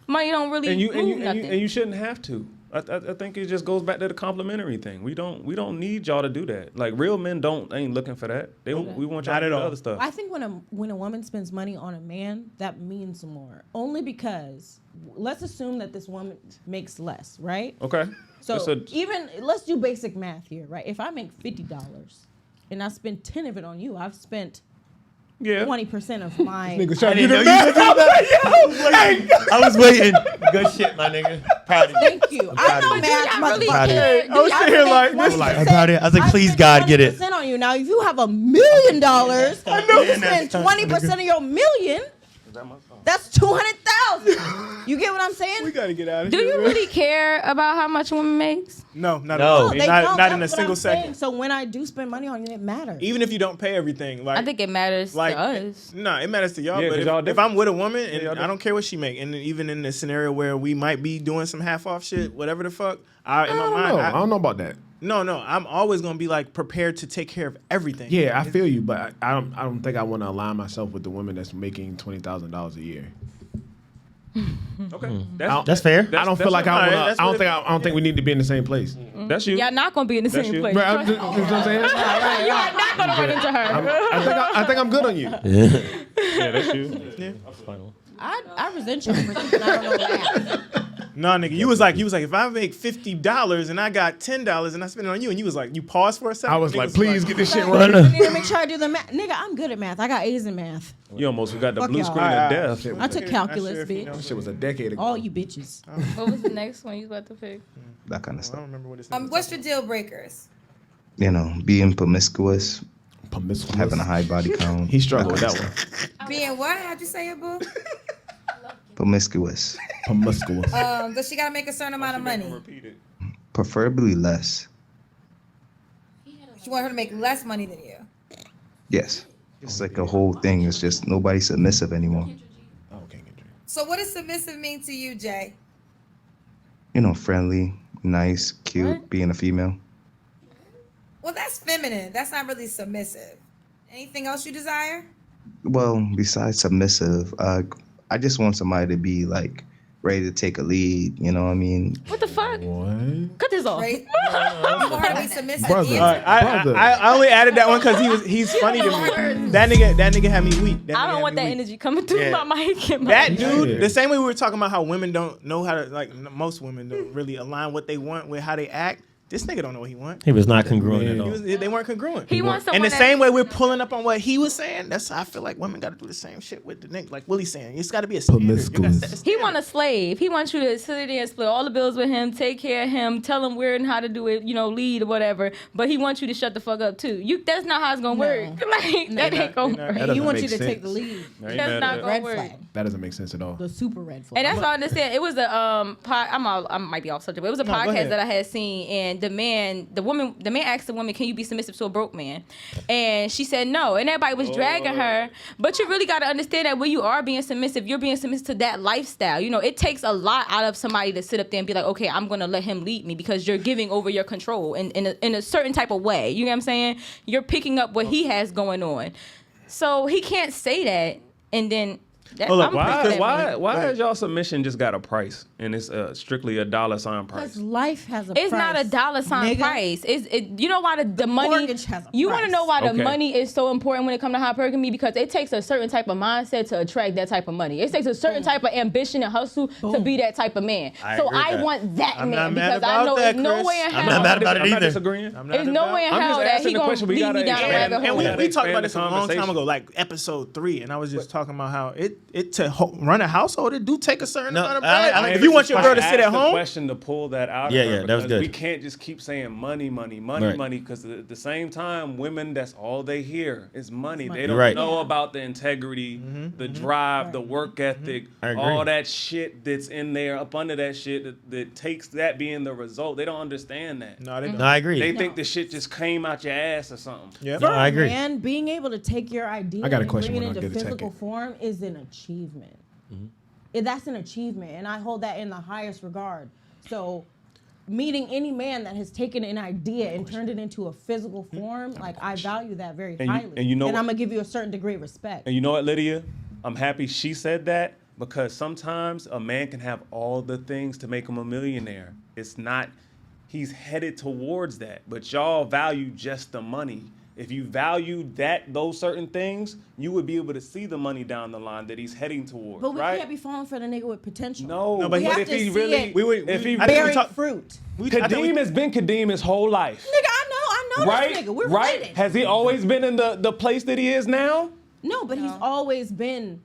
Speaker 7: Money don't really move nothing.
Speaker 6: And you shouldn't have to. I think it just goes back to the complimentary thing. We don't need y'all to do that. Like real men ain't looking for that. We want y'all to do other stuff.
Speaker 10: I think when a woman spends money on a man, that means more. Only because let's assume that this woman makes less, right?
Speaker 6: Okay.
Speaker 10: So let's do basic math here, right? If I make $50 and I spend 10 of it on you, I've spent 20% of my.
Speaker 8: I was waiting. Good shit, my nigga. Proud of you.
Speaker 10: Thank you. I know math, motherfucker.
Speaker 3: I was sitting here like,
Speaker 8: I'm proud of you. I was like, please, God, get it.
Speaker 10: On you. Now, if you have $1 million, you spend 20% of your $1 million. That's 200,000. You get what I'm saying?
Speaker 3: We gotta get out of
Speaker 7: here. Do you
Speaker 3: man.
Speaker 7: really care about how much a woman makes?
Speaker 3: No, not at all. Not in a single second.
Speaker 10: So when I do spend money on you, it matters.
Speaker 3: Even if you don't pay everything,
Speaker 7: I think it matters to us.
Speaker 3: No, it matters to y'all. But if I'm with a woman and I don't care what she make, and even in the scenario where we might be doing some half off shit, whatever the fuck, I
Speaker 5: don't know about that.
Speaker 3: No, I'm always gonna be prepared to take care of everything.
Speaker 5: Yeah, I feel you, but I don't think I want to align myself with the woman that's making $20,000 a year.
Speaker 6: Okay,
Speaker 8: that's fair.
Speaker 5: I don't feel like I don't think we need to be in the same place.
Speaker 7: That's you. Y'all not gonna be in the same place.
Speaker 5: You know what I'm saying?
Speaker 7: You are not gonna run into her.
Speaker 5: I think I'm good on you.
Speaker 6: Yeah, that's you.
Speaker 3: Yeah.
Speaker 10: I resent you for thinking I don't know what happened.
Speaker 3: No, nigga, you was like, if I make $50 and I got $10 and I spend it on you, and you was like, you paused for a second.
Speaker 5: I was like, please get this shit right.
Speaker 10: I need to make sure I do the math. Nigga, I'm good at math. I got A's in math.
Speaker 6: You almost got the
Speaker 10: Fuck
Speaker 6: blue
Speaker 10: y'all.
Speaker 6: screen of death.
Speaker 10: I took calculus, bitch.
Speaker 5: That shit was a decade ago.
Speaker 10: All you bitches.
Speaker 7: What was the next one you was about to pick?
Speaker 11: That kind of stuff.
Speaker 3: I don't remember what it's.
Speaker 12: What's your deal breakers?
Speaker 11: Being promiscuous. Having a high body count.
Speaker 5: He struggled with that one.
Speaker 12: Being what? How'd you say it, boo?
Speaker 11: Promiscuous.
Speaker 12: Does she gotta make a certain amount of money?
Speaker 11: Preferably less.
Speaker 12: She want her to make less money than you.
Speaker 11: Yes. It's like a whole thing. It's just nobody's submissive anymore.
Speaker 12: So what does submissive mean to you, Jay?
Speaker 11: Friendly, nice, cute, being a female.
Speaker 12: Well, that's feminine. That's not really submissive. Anything else you desire?
Speaker 11: Well, besides submissive, I just want somebody to be ready to take a lead. You know what I mean?
Speaker 7: What the fuck?
Speaker 5: What?
Speaker 7: Cut this off.
Speaker 12: Right? You want her to be submissive.
Speaker 5: Brother.
Speaker 3: I only added that one because he's funny to me. That nigga had me weak.
Speaker 7: I don't want that energy coming through my mic.
Speaker 3: That dude, the same way we were talking about how women don't know how to most women don't really align what they want with how they act. This nigga don't know what he wants.
Speaker 8: He was not congruent at all.
Speaker 3: They weren't congruent.
Speaker 7: He wants someone.
Speaker 3: And the same way we're pulling up on what he was saying, that's how I feel like women got to do the same shit with the nigga. Like Willie's saying, it's got to be a
Speaker 5: promiscuous.
Speaker 7: He want a slave. He wants you to sit there and split all the bills with him, take care of him, tell him where and how to do it, lead or whatever. But he wants you to shut the fuck up too. That's not how it's gonna work. That ain't gonna work.
Speaker 10: He wants you to take the lead.
Speaker 7: That's not gonna work.
Speaker 5: That doesn't make sense at all.
Speaker 10: The super red flag.
Speaker 7: And that's what I understand. It was a I might be off subject, but it was a podcast that I had seen, and the man asked the woman, "Can you be submissive to a broke man?" And she said no, and everybody was dragging her. But you really got to understand that when you are being submissive, you're being submissive to that lifestyle. It takes a lot out of somebody to sit up there and be like, "Okay, I'm gonna let him lead me," because you're giving over your control in a certain type of way. You know what I'm saying? You're picking up what he has going on, so he can't say that and then.
Speaker 6: Why has y'all submission just got a price and it's strictly a $sign price?
Speaker 10: Because life has a price.
Speaker 7: It's not a $sign price. You know why the money?
Speaker 10: Mortgage has a
Speaker 7: you want to
Speaker 10: price.
Speaker 7: know why the money is so important when it comes to hypergamy? Because it takes a certain type of mindset to attract that type of money. It takes a certain type of ambition and hustle to be that type of man. I want that man because I know there's no way in hell.
Speaker 8: I'm not mad about it either.
Speaker 6: Disagreeing.
Speaker 7: There's no way in hell that he gonna lead me down a rabbit hole.
Speaker 3: And we talked about this a long time ago, like episode 3, and I was just talking about how it to run a household, it do take a certain amount of bread. If you want your girl to sit at home,
Speaker 6: question to pull that out.
Speaker 8: Yeah, that was good.
Speaker 6: We can't just keep saying money, because at the same time, women, that's all they hear is money. They don't know about the integrity, the drive, the work ethic, all that shit that's in there up under that shit that takes that being the result. They don't understand that.
Speaker 3: No, they don't.
Speaker 8: No, I agree.
Speaker 6: They think the shit just came out your ass or something.
Speaker 3: Yep.
Speaker 8: No, I agree.
Speaker 10: And being able to take your idea and bring it into physical form is an achievement. That's an achievement, and I hold that in the highest regard. So meeting any man that has taken an idea and turned it into a physical form, like I value that very highly. And I'm gonna give you a certain degree of respect.
Speaker 6: And you know what, Lydia? I'm happy she said that, because sometimes a man can have all the things to make him a millionaire. It's not, he's headed towards that, but y'all value just the money. If you value those certain things, you would be able to see the money down the line that he's heading towards.
Speaker 10: But we can't be falling for the nigga with potential.
Speaker 6: No,
Speaker 10: but
Speaker 6: if he really, if he
Speaker 10: bearing fruit.
Speaker 6: Kadeem has been Kadeem his whole life.
Speaker 10: Nigga, I know
Speaker 6: right?
Speaker 10: this nigga. We're
Speaker 6: right?
Speaker 10: related.
Speaker 6: Has he always been in the place that he is now?
Speaker 10: No, but he's always been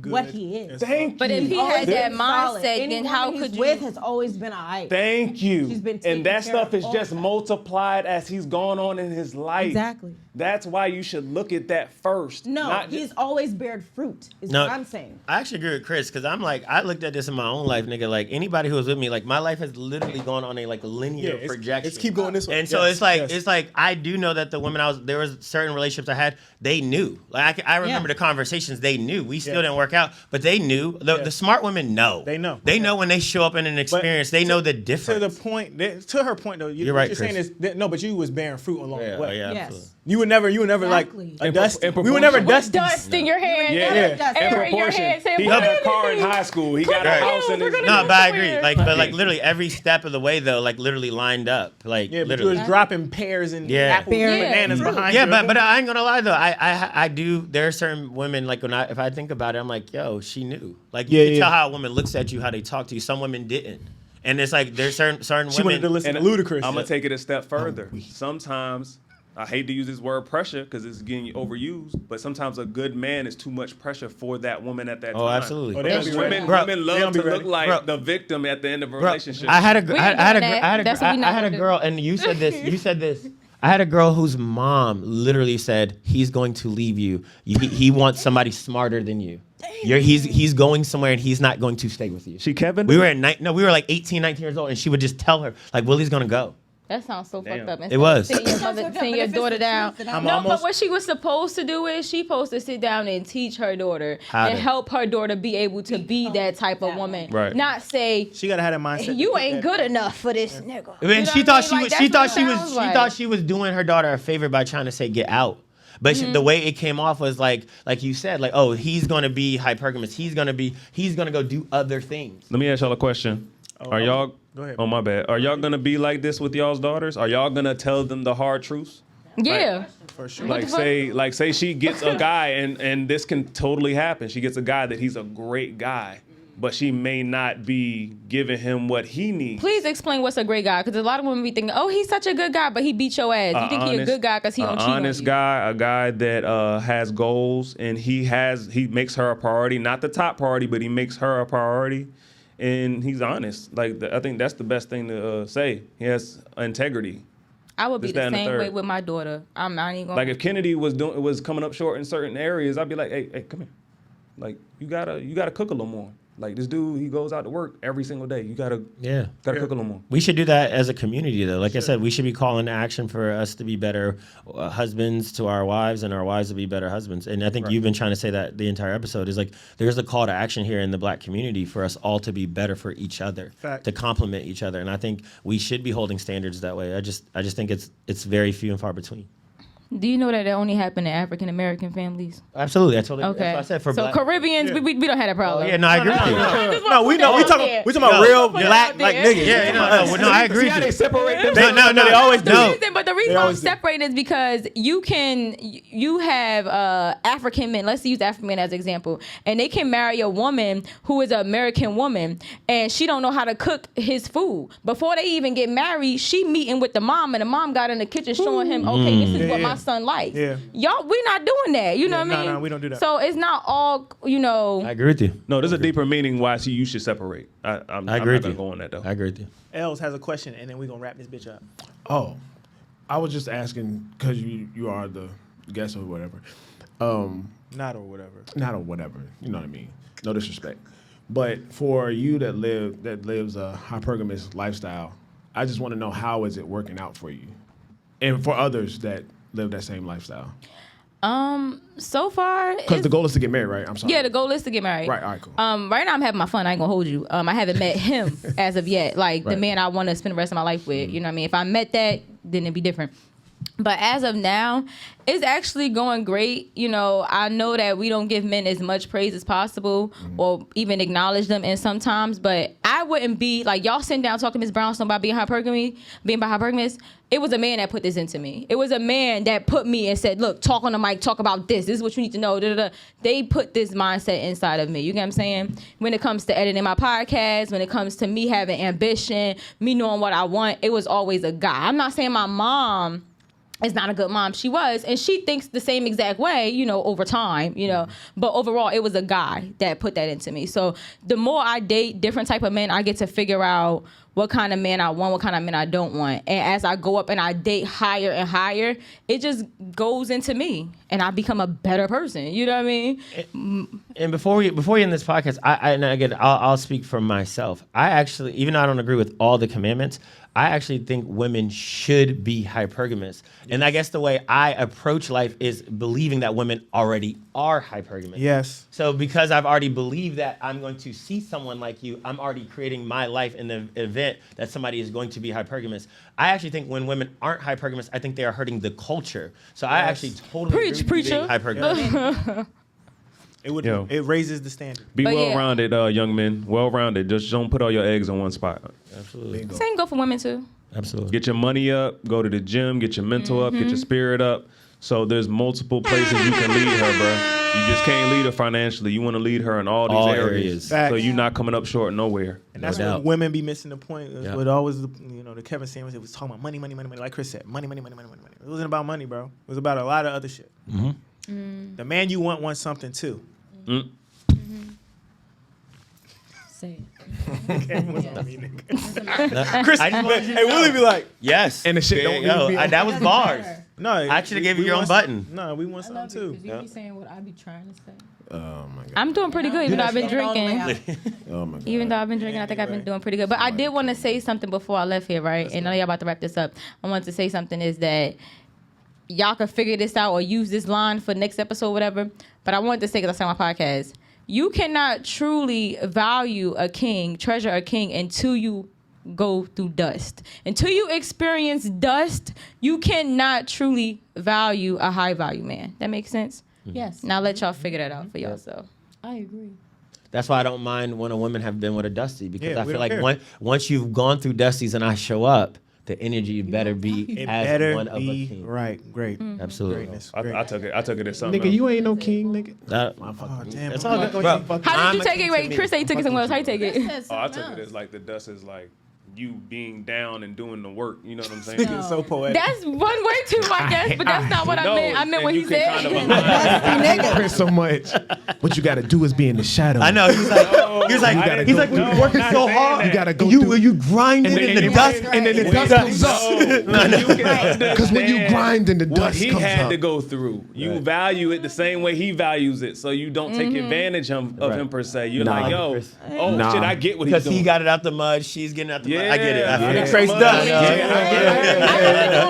Speaker 10: what he is.
Speaker 6: Thank you.
Speaker 7: But if he had that mindset, then
Speaker 10: Anyone
Speaker 7: how
Speaker 10: he's
Speaker 7: could you?
Speaker 10: with has always been a hype.
Speaker 6: Thank you.
Speaker 10: She's been
Speaker 6: and that
Speaker 10: taking care
Speaker 6: stuff
Speaker 10: of
Speaker 6: is
Speaker 10: all
Speaker 6: just
Speaker 10: that.
Speaker 6: multiplied as he's gone on in his life.
Speaker 10: Exactly.
Speaker 6: That's why you should look at that first.
Speaker 10: No, he's always bared fruit, is what I'm saying.
Speaker 8: I actually agree with Chris, because I'm like, I looked at this in my own life, nigga. Like, anybody who was with me, like, my life has literally gone on a linear projection.
Speaker 3: It's keep going this way.
Speaker 8: And so it's like I do know that the women there was certain relationships I had, they knew. Like I remember the conversations, they knew. We still didn't work out, but they knew. The smart women know.
Speaker 3: They know.
Speaker 8: They know when they show up in an experience. They know the difference.
Speaker 3: To the point, to her point though,
Speaker 8: You're right,
Speaker 3: what you're saying is that, no, but you was bearing fruit along the way.
Speaker 8: Yeah,
Speaker 10: Yes.
Speaker 8: absolutely.
Speaker 3: You would never
Speaker 10: Exactly.
Speaker 3: like a dust. We were never dusty.
Speaker 7: Dust in your hand,
Speaker 6: Yeah.
Speaker 7: air in your
Speaker 6: proportion.
Speaker 7: hand. Saying,
Speaker 6: He had a car in high school. He got a house in his.
Speaker 8: No, but I agree. But literally every step of the way though, like literally lined up. Like
Speaker 3: Yeah, but
Speaker 8: literally.
Speaker 3: you was dropping pears and apples and bananas behind you.
Speaker 8: Yeah, but I ain't gonna lie though. I do. There are certain women like if I think about it, I'm like, yo, she knew. Like you can tell how a woman looks at you, how they talk to you. Some women didn't. And it's like there's certain
Speaker 3: She
Speaker 8: women.
Speaker 3: wanted to listen to Ludacris.
Speaker 6: I'm gonna take it a step further. Sometimes, I hate to use this word pressure because it's getting overused, but sometimes a good man is too much pressure for that woman at that time.
Speaker 8: Oh, absolutely.
Speaker 6: Because women love to look like the victim at the end of a relationship.
Speaker 8: I had a girl, and you said this. I had a girl whose mom literally said, he's going to leave you. He wants somebody smarter than you. He's going somewhere and he's not going to stay with you.
Speaker 6: She Kevin?
Speaker 8: We were like 18, 19 years old, and she would just tell her, like, Willie's gonna go.
Speaker 7: That sounds so fucked up.
Speaker 8: It was.
Speaker 7: Send your daughter down. But what she was supposed to do is she supposed to sit down and teach her daughter and help her daughter be able to be that type of woman.
Speaker 6: Right.
Speaker 7: Not say
Speaker 3: she gotta have that mindset.
Speaker 7: You ain't good enough for this nigga.
Speaker 8: And she thought she was doing her daughter a favor by trying to say get out. But the way it came off was like you said, like, oh, he's gonna be hypergamous. He's gonna go do other things.
Speaker 6: Let me ask y'all a question. Are y'all?
Speaker 3: Go ahead.
Speaker 6: Oh my bad. Are y'all gonna be like this with y'all's daughters? Are y'all gonna tell them the hard truths?
Speaker 7: Yeah.
Speaker 3: For sure.
Speaker 6: Say she gets a guy and this can totally happen. She gets a guy that he's a great guy, but she may not be giving him what he needs.
Speaker 7: Please explain what's a great guy, because a lot of women be thinking, oh, he's such a good guy, but he beat your ass. You think he a good guy because he don't cheat on you.
Speaker 6: Honest guy, a guy that has goals and he makes her a priority, not the top priority, but he makes her a priority. And he's honest. I think that's the best thing to say. He has integrity.
Speaker 7: I would be the same way with my daughter. I'm not even gonna.
Speaker 6: Like if Kennedy was coming up short in certain areas, I'd be like, hey, come here. Like you gotta cook a little more. Like this dude, he goes out to work every single day. You gotta cook a little more.
Speaker 8: We should do that as a community, though. Like I said, we should be calling to action for us to be better husbands to our wives, and our wives to be better husbands. And I think you've been trying to say that the entire episode is like there's a call to action here in the Black community for us all to be better for each other, to complement each other. And I think we should be holding standards that way. I just think it's very few and far between.
Speaker 7: Do you know that it only happened in African American families?
Speaker 8: Absolutely, that's what
Speaker 7: Okay.
Speaker 8: I said. For
Speaker 7: so
Speaker 8: black
Speaker 7: Caribbeans, we don't have that problem.
Speaker 8: yeah, no, I agree with you.
Speaker 3: No, we know. We talking about real black like niggas.
Speaker 8: Yeah, no, I agree.
Speaker 5: See how they separate them?
Speaker 8: No, they always do.
Speaker 7: But the reason why I'm separating is because you have African men. Let's use African men as an example, and they can marry a woman who is an American woman, and she don't know how to cook his food. Before they even get married, she meeting with the mom, and the mom got in the kitchen showing him, okay, this is what my son likes.
Speaker 3: Yeah.
Speaker 7: Y'all, we're not doing that. You know what I mean?
Speaker 3: No, we don't do that.
Speaker 7: So it's not all,
Speaker 8: I agree with you.
Speaker 6: No, there's a deeper meaning why you should separate. I'm
Speaker 8: I agree
Speaker 6: not
Speaker 8: with you.
Speaker 6: going to go on that though.
Speaker 8: I agree with you.
Speaker 3: Els has a question, and then we're gonna wrap this bitch up.
Speaker 5: Oh, I was just asking because you are the guest or whatever.
Speaker 3: Not or whatever.
Speaker 5: Not or whatever. You know what I mean? No disrespect. But for you that lives a hypergamous lifestyle, I just want to know, how is it working out for you, and for others that live that same lifestyle?
Speaker 7: So far,
Speaker 5: Because the goal is to get married, right? I'm sorry.
Speaker 7: yeah, the goal is to get married.
Speaker 5: Right. All right. Cool.
Speaker 7: Right now I'm having my fun. I ain't gonna hold you. I haven't met him as of yet. Like the man I want to spend the rest of my life with. You know what I mean? If I met that, then it'd be different. But as of now, it's actually going great. You know, I know that we don't give men as much praise as possible or even acknowledge them in sometimes, but I wouldn't be like, y'all sitting down talking to Ms. Brownstone about being hypergamous. It was a man that put this into me. It was a man that put me and said, look, talk on the mic, talk about this. This is what you need to know. Da, da, da. They put this mindset inside of me. You get what I'm saying? When it comes to editing my podcast, when it comes to me having ambition, me knowing what I want, it was always a guy. I'm not saying my mom is not a good mom. She was, and she thinks the same exact way, you know, over time, you know. But overall, it was a guy that put that into me. So the more I date different type of men, I get to figure out what kind of man I want, what kind of men I don't want. And as I go up and I date higher and higher, it just goes into me, and I become a better person. You know what I mean?
Speaker 8: And before we end this podcast, I'll speak for myself. I actually, even though I don't agree with all the commandments, I actually think women should be hypergamous. And I guess the way I approach life is believing that women already are hypergamous.
Speaker 3: Yes.
Speaker 8: So because I've already believed that I'm going to see someone like you, I'm already creating my life in the event that somebody is going to be hypergamous. I actually think when women aren't hypergamous, I think they are hurting the culture. So I actually totally agree with being hypergamous.
Speaker 3: It raises the standard.
Speaker 6: Be well-rounded, young men. Well-rounded. Just don't put all your eggs in one spot.
Speaker 8: Absolutely.
Speaker 7: Same go for women too.
Speaker 8: Absolutely.
Speaker 6: Get your money up. Go to the gym. Get your mental up. Get your spirit up. So there's multiple places you can lead her, bro. You just can't lead her financially. You want to lead her in all these areas. So you're not coming up short nowhere.
Speaker 3: And that's when women be missing the point. With always the Kevin Samuels, it was talking about money. Like Chris said, money. It wasn't about money, bro. It was about a lot of other shit. The man you want wants something too.
Speaker 10: Say it.
Speaker 3: Chris, hey, Willie be like,
Speaker 8: yes.
Speaker 5: And the shit don't
Speaker 8: go. That was bars.
Speaker 3: No,
Speaker 8: I should have gave you your own button.
Speaker 3: No, we want something too.
Speaker 10: You be saying what I be trying to say.
Speaker 5: Oh my god.
Speaker 7: I'm doing pretty good, even though I've been drinking.
Speaker 5: Oh my god.
Speaker 7: Even though I've been drinking, I think I've been doing pretty good. But I did want to say something before I left here, right? And I know y'all about to wrap this up. I wanted to say something is that y'all can figure this out or use this line for next episode, whatever. But I wanted to say, because I said on my podcast, you cannot truly value a king, treasure a king, until you go through dust. Until you experience dust, you cannot truly value a high value man. That makes sense?
Speaker 10: Yes.
Speaker 7: Now let y'all figure that out for yourself.
Speaker 10: I agree.
Speaker 8: That's why I don't mind when a woman have been with a Dusty, because I feel like once you've gone through Dusties and I show up, the energy better be as one of a king.
Speaker 3: Right, great.
Speaker 8: Absolutely.
Speaker 3: Greatness.
Speaker 6: I took it as something
Speaker 5: Nigga,
Speaker 6: else.
Speaker 5: you ain't no king, nigga.
Speaker 3: Damn.
Speaker 8: It's all good. Bro,
Speaker 7: How did you take it? Wait, Chris said you took it somewhere else. How you take it?
Speaker 6: I took it as like the dust is like you being down and doing the work. You know what I'm saying?
Speaker 3: It's so poetic.
Speaker 7: That's one way too, I guess, but that's not what I meant. I meant what he said.
Speaker 6: Kind of
Speaker 5: Chris so much. What you got to do is be in the shadow.
Speaker 8: I know. He's like, when you're working so hard,
Speaker 5: you gotta go.
Speaker 8: You grinding in the dust,
Speaker 5: and then the dust comes up. Because when you grind in the dust
Speaker 6: what he
Speaker 5: comes
Speaker 6: had
Speaker 5: up.
Speaker 6: to go through, you value it the same way he values it, so you don't take advantage of him per se. You're like, yo, shit, I get what he's doing.
Speaker 8: Because he got it out the mud, she's getting out the mud. I get it. I
Speaker 3: Trace Dust.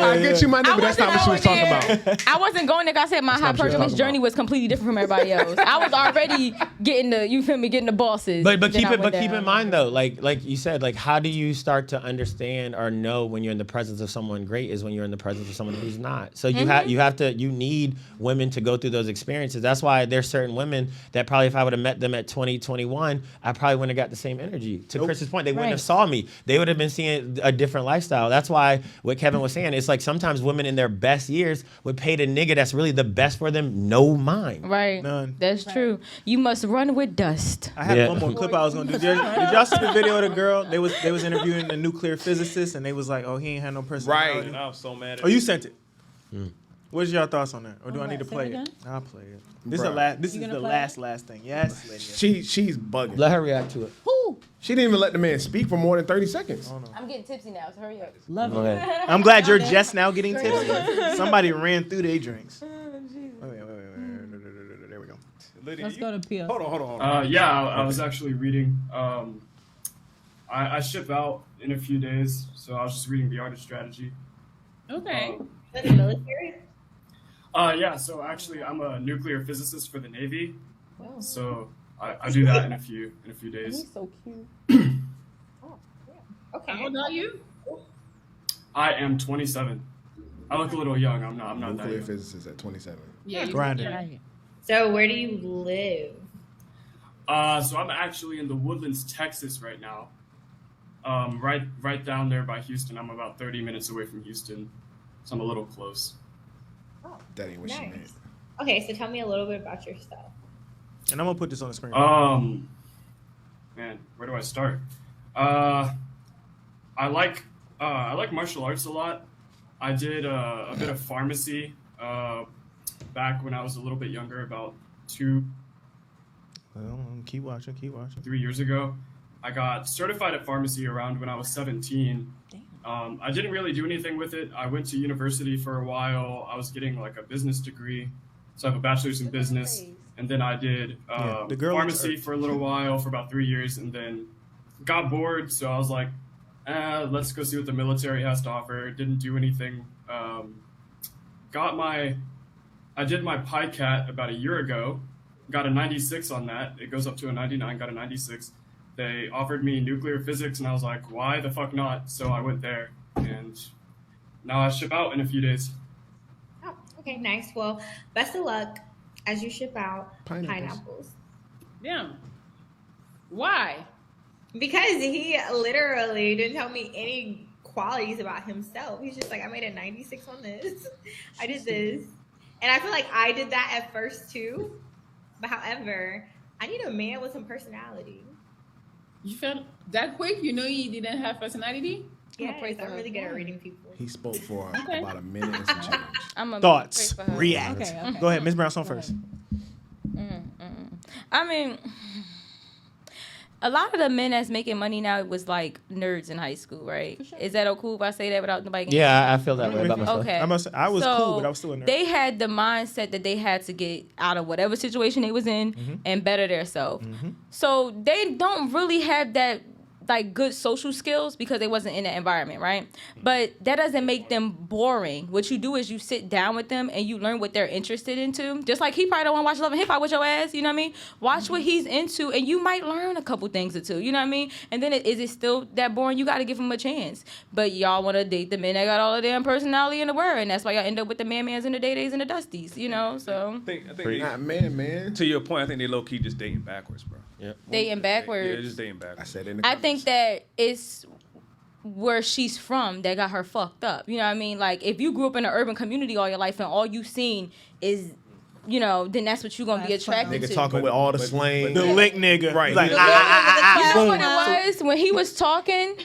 Speaker 5: I get you, my nigga, but that's not what she was talking about.
Speaker 7: I wasn't going there. I said my hypergamous journey was completely different from everybody else. I was already getting the bosses.
Speaker 8: But keep in mind though, like you said, like how do you start to understand or know when you're in the presence of someone great is when you're in the presence of someone who's not. So you need women to go through those experiences. That's why there's certain women that probably if I would have met them at 20, 21, I probably wouldn't have got the same energy. To Chris's point, they wouldn't have saw me. They would have been seeing a different lifestyle. That's why what Kevin was saying, it's like sometimes women in their best years would pay the nigga that's really the best for them no mind.
Speaker 7: Right.
Speaker 3: None.
Speaker 7: That's true. You must run with dust.
Speaker 3: I have one more clip I was gonna do. Did y'all see the video of the girl? They was interviewing the nuclear physicist and they was like, oh, he ain't had no personality.
Speaker 6: Right. And I was so mad at
Speaker 3: you sent it. What's your thoughts on that? Or do I need to play it? I'll play it. This is the last thing. Yes, lady.
Speaker 5: She's bugging.
Speaker 8: Let her react to it.
Speaker 7: Who?
Speaker 5: She didn't even let the man speak for more than 30 seconds.
Speaker 3: Oh, no.
Speaker 7: I'm getting tipsy now, so hurry up.
Speaker 10: Love it.
Speaker 3: I'm glad you're just now getting tipsy. Somebody ran through their drinks. Wait. There we go.
Speaker 10: Let's go to Pia.
Speaker 3: Hold on.
Speaker 13: Yeah, I was actually reading. I ship out in a few days, so I was just reading The Art of Strategy.
Speaker 14: Okay.
Speaker 15: For the military?
Speaker 13: Yeah, so actually I'm a nuclear physicist for the Navy. Wow. So I do that in a few days.
Speaker 7: He's so cute.
Speaker 15: Okay.
Speaker 14: How old are you?
Speaker 13: I am 27. I look a little young. I'm not that
Speaker 5: Nuclear
Speaker 13: young.
Speaker 5: physicist at 27.
Speaker 14: Yeah,
Speaker 3: grinding.
Speaker 15: So where do you live?
Speaker 13: So I'm actually in the Woodlands, Texas right now. Right down there by Houston. I'm about 30 minutes away from Houston, so I'm a little close.
Speaker 15: Oh,
Speaker 5: that ain't what she meant.
Speaker 15: Okay, so tell me a little bit about yourself.
Speaker 3: And I'm gonna put this on the screen.
Speaker 13: Man, where do I start? I like martial arts a lot. I did a bit of pharmacy back when I was a little bit younger, about 2.
Speaker 3: Well, keep watching.
Speaker 13: 3 years ago. I got certified at pharmacy around when I was 17. I didn't really do anything with it. I went to university for a while. I was getting like a business degree. So I have a bachelor's in business. And then I did pharmacy for a little while, for about 3 years, and then got bored. So I was like, let's go see what the military has to offer. Didn't do anything. I did my PICAT about a year ago. Got a 96 on that. It goes up to a 99, got a 96. They offered me nuclear physics, and I was like, why the fuck not? So I went there, and now I ship out in a few days.
Speaker 15: Oh, okay, nice. Well, best of luck as you ship out pineapples.
Speaker 14: Yeah. Why?
Speaker 15: Because he literally didn't tell me any qualities about himself. He's just like, I made a 96 on this. I did this. And I feel like I did that at first too. But however, I need a man with some personality.
Speaker 14: You felt that quick? You know you didn't have personality?
Speaker 15: Yeah, I'm really good at reading people.
Speaker 5: He spoke for about a minute and some change.
Speaker 3: Thoughts, react. Okay. Go ahead, Ms. Brownstone first.
Speaker 7: I mean, a lot of the men that's making money now was like nerds in high school, right? Sure. Is that cool if I say that without nobody getting
Speaker 8: I feel that way about myself.
Speaker 7: Okay.
Speaker 3: I was cool, but I was still a nerd.
Speaker 7: They had the mindset that they had to get out of whatever situation they was in and better themselves. So they don't really have that like good social skills because they wasn't in that environment, right? But that doesn't make them boring. What you do is you sit down with them and you learn what they're interested into. Just like he probably don't want to watch Love and Hip Hop with your ass, you know what I mean? Watch what he's into and you might learn a couple things or two, you know what I mean? And then is it still that boring? You got to give him a chance. But y'all want to date the men that got all the damn personality in the world, and that's why y'all end up with the man-mans and the day-days and the dusties, you know? So
Speaker 6: I think
Speaker 5: not man.
Speaker 6: To your point, I think they low-key just dating backwards, bro.
Speaker 8: Yeah.
Speaker 7: Dating backwards.
Speaker 6: Yeah, just dating backwards.
Speaker 5: I said in the
Speaker 7: I think that it's where she's from that got her fucked up. You know what I mean? Like, if you grew up in an urban community all your life and all you seen is, you know, then that's what you're going to be attracted to.
Speaker 5: Nigga talking with all the slang.
Speaker 3: The lick nigga.
Speaker 5: Right.
Speaker 3: Like,
Speaker 7: you know what it was? When he was talking,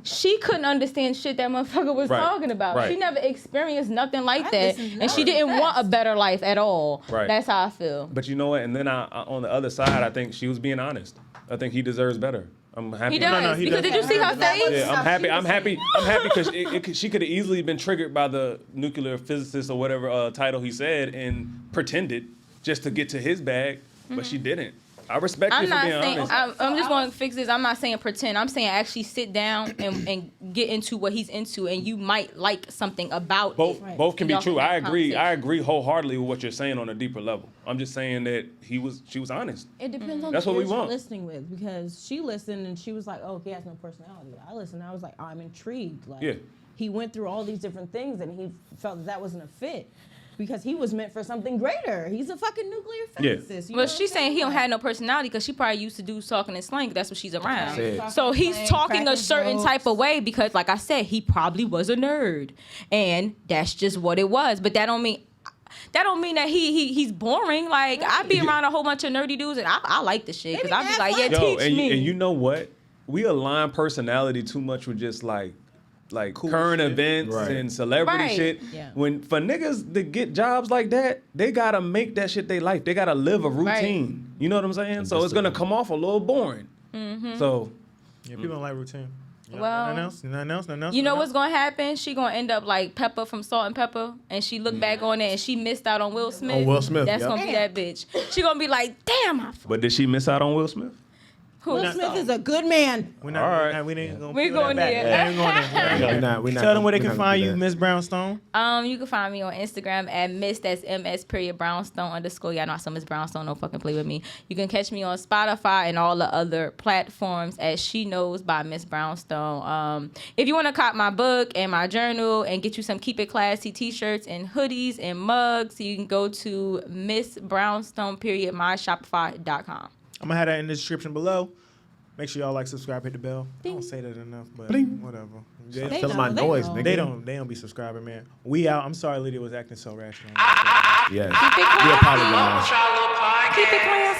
Speaker 7: she couldn't understand shit that motherfucker was talking about.
Speaker 6: Right.
Speaker 7: She never experienced nothing like that. And she didn't want a better life at all.
Speaker 6: Right.
Speaker 7: That's how I feel.
Speaker 6: But you know what? And then on the other side, I think she was being honest. I think he deserves better. I'm happy.
Speaker 7: He does. Because did you see her face?
Speaker 6: Yeah, I'm happy because she could have easily been triggered by the nuclear physicist or whatever title he said and pretended just to get to his bag, but she didn't. I respect you for being honest.
Speaker 7: I'm just going to fix this. I'm not saying pretend. I'm saying actually sit down and get into what he's into, and you might like something about it.
Speaker 6: Both can be true. I agree. I
Speaker 7: conversation.
Speaker 6: agree wholeheartedly with what you're saying on a deeper level. I'm just saying that she was honest.
Speaker 10: It depends on
Speaker 6: That's
Speaker 10: the
Speaker 6: what we
Speaker 10: ears you're
Speaker 6: want.
Speaker 10: listening with, because she listened and she was like, "Oh, he has no personality." I listened. I was like, "I'm intrigued." Like,
Speaker 6: Yeah.
Speaker 10: he went through all these different things and he felt that wasn't a fit. Because he was meant for something greater. He's a fucking nuclear physicist.
Speaker 7: Well, she's saying he don't have no personality because she probably used to do talking in slang. That's what she's around. So he's talking a certain type of way because, like I said, he probably was a nerd, and that's just what it was. But that don't mean that he's boring. Like I be around a whole bunch of nerdy dudes, and I like the shit because I be like, teach me.
Speaker 6: And you know what? We align personality too much with just like cool current shit. Events and celebrity shit.
Speaker 10: Yeah.
Speaker 6: When for niggas to get jobs like that, they gotta make that shit their life. They gotta live a routine. You know what I'm saying? So it's gonna come off a little boring.
Speaker 7: Mm-hmm.
Speaker 6: So
Speaker 3: yeah, people don't like routine.
Speaker 7: Well,
Speaker 3: nothing else.
Speaker 7: You know what's gonna happen? She gonna end up like Pepper from Salt and Pepper, and she look back on it and she missed out on Will Smith.
Speaker 5: On Will Smith,
Speaker 7: That's gonna be that bitch. She gonna be like, damn.
Speaker 6: But did she miss out on Will Smith?
Speaker 10: Will Smith is a good man.
Speaker 3: We're not.
Speaker 6: All right.
Speaker 3: We ain't gonna.
Speaker 7: We going there.
Speaker 3: Yeah, we ain't going there.
Speaker 5: We're not
Speaker 3: Tell them where they
Speaker 5: we're
Speaker 3: can
Speaker 5: not
Speaker 3: find
Speaker 5: gonna
Speaker 3: you,
Speaker 5: do
Speaker 3: Miss Brownstone.
Speaker 7: You can find me on Instagram at Miss, that's MS_Brownstone_. Y'all know some Miss Brownstone, don't fucking play with me. You can catch me on Spotify and all the other platforms as She Knows by Miss Brownstone. If you want to cop my book and my journal and get you some Keep It Classy t-shirts and hoodies and mugs, you can go to MissBrownstone.myshopify.com.
Speaker 3: I'm gonna have that in the description below. Make sure y'all like, subscribe, hit the bell. I don't say that enough, but whatever.
Speaker 5: Stop telling my noise, nigga.
Speaker 3: They don't be subscribing, man. We out. I'm sorry Lydia was acting so rational.
Speaker 5: Yes. We apologize.
Speaker 7: Keep it classy.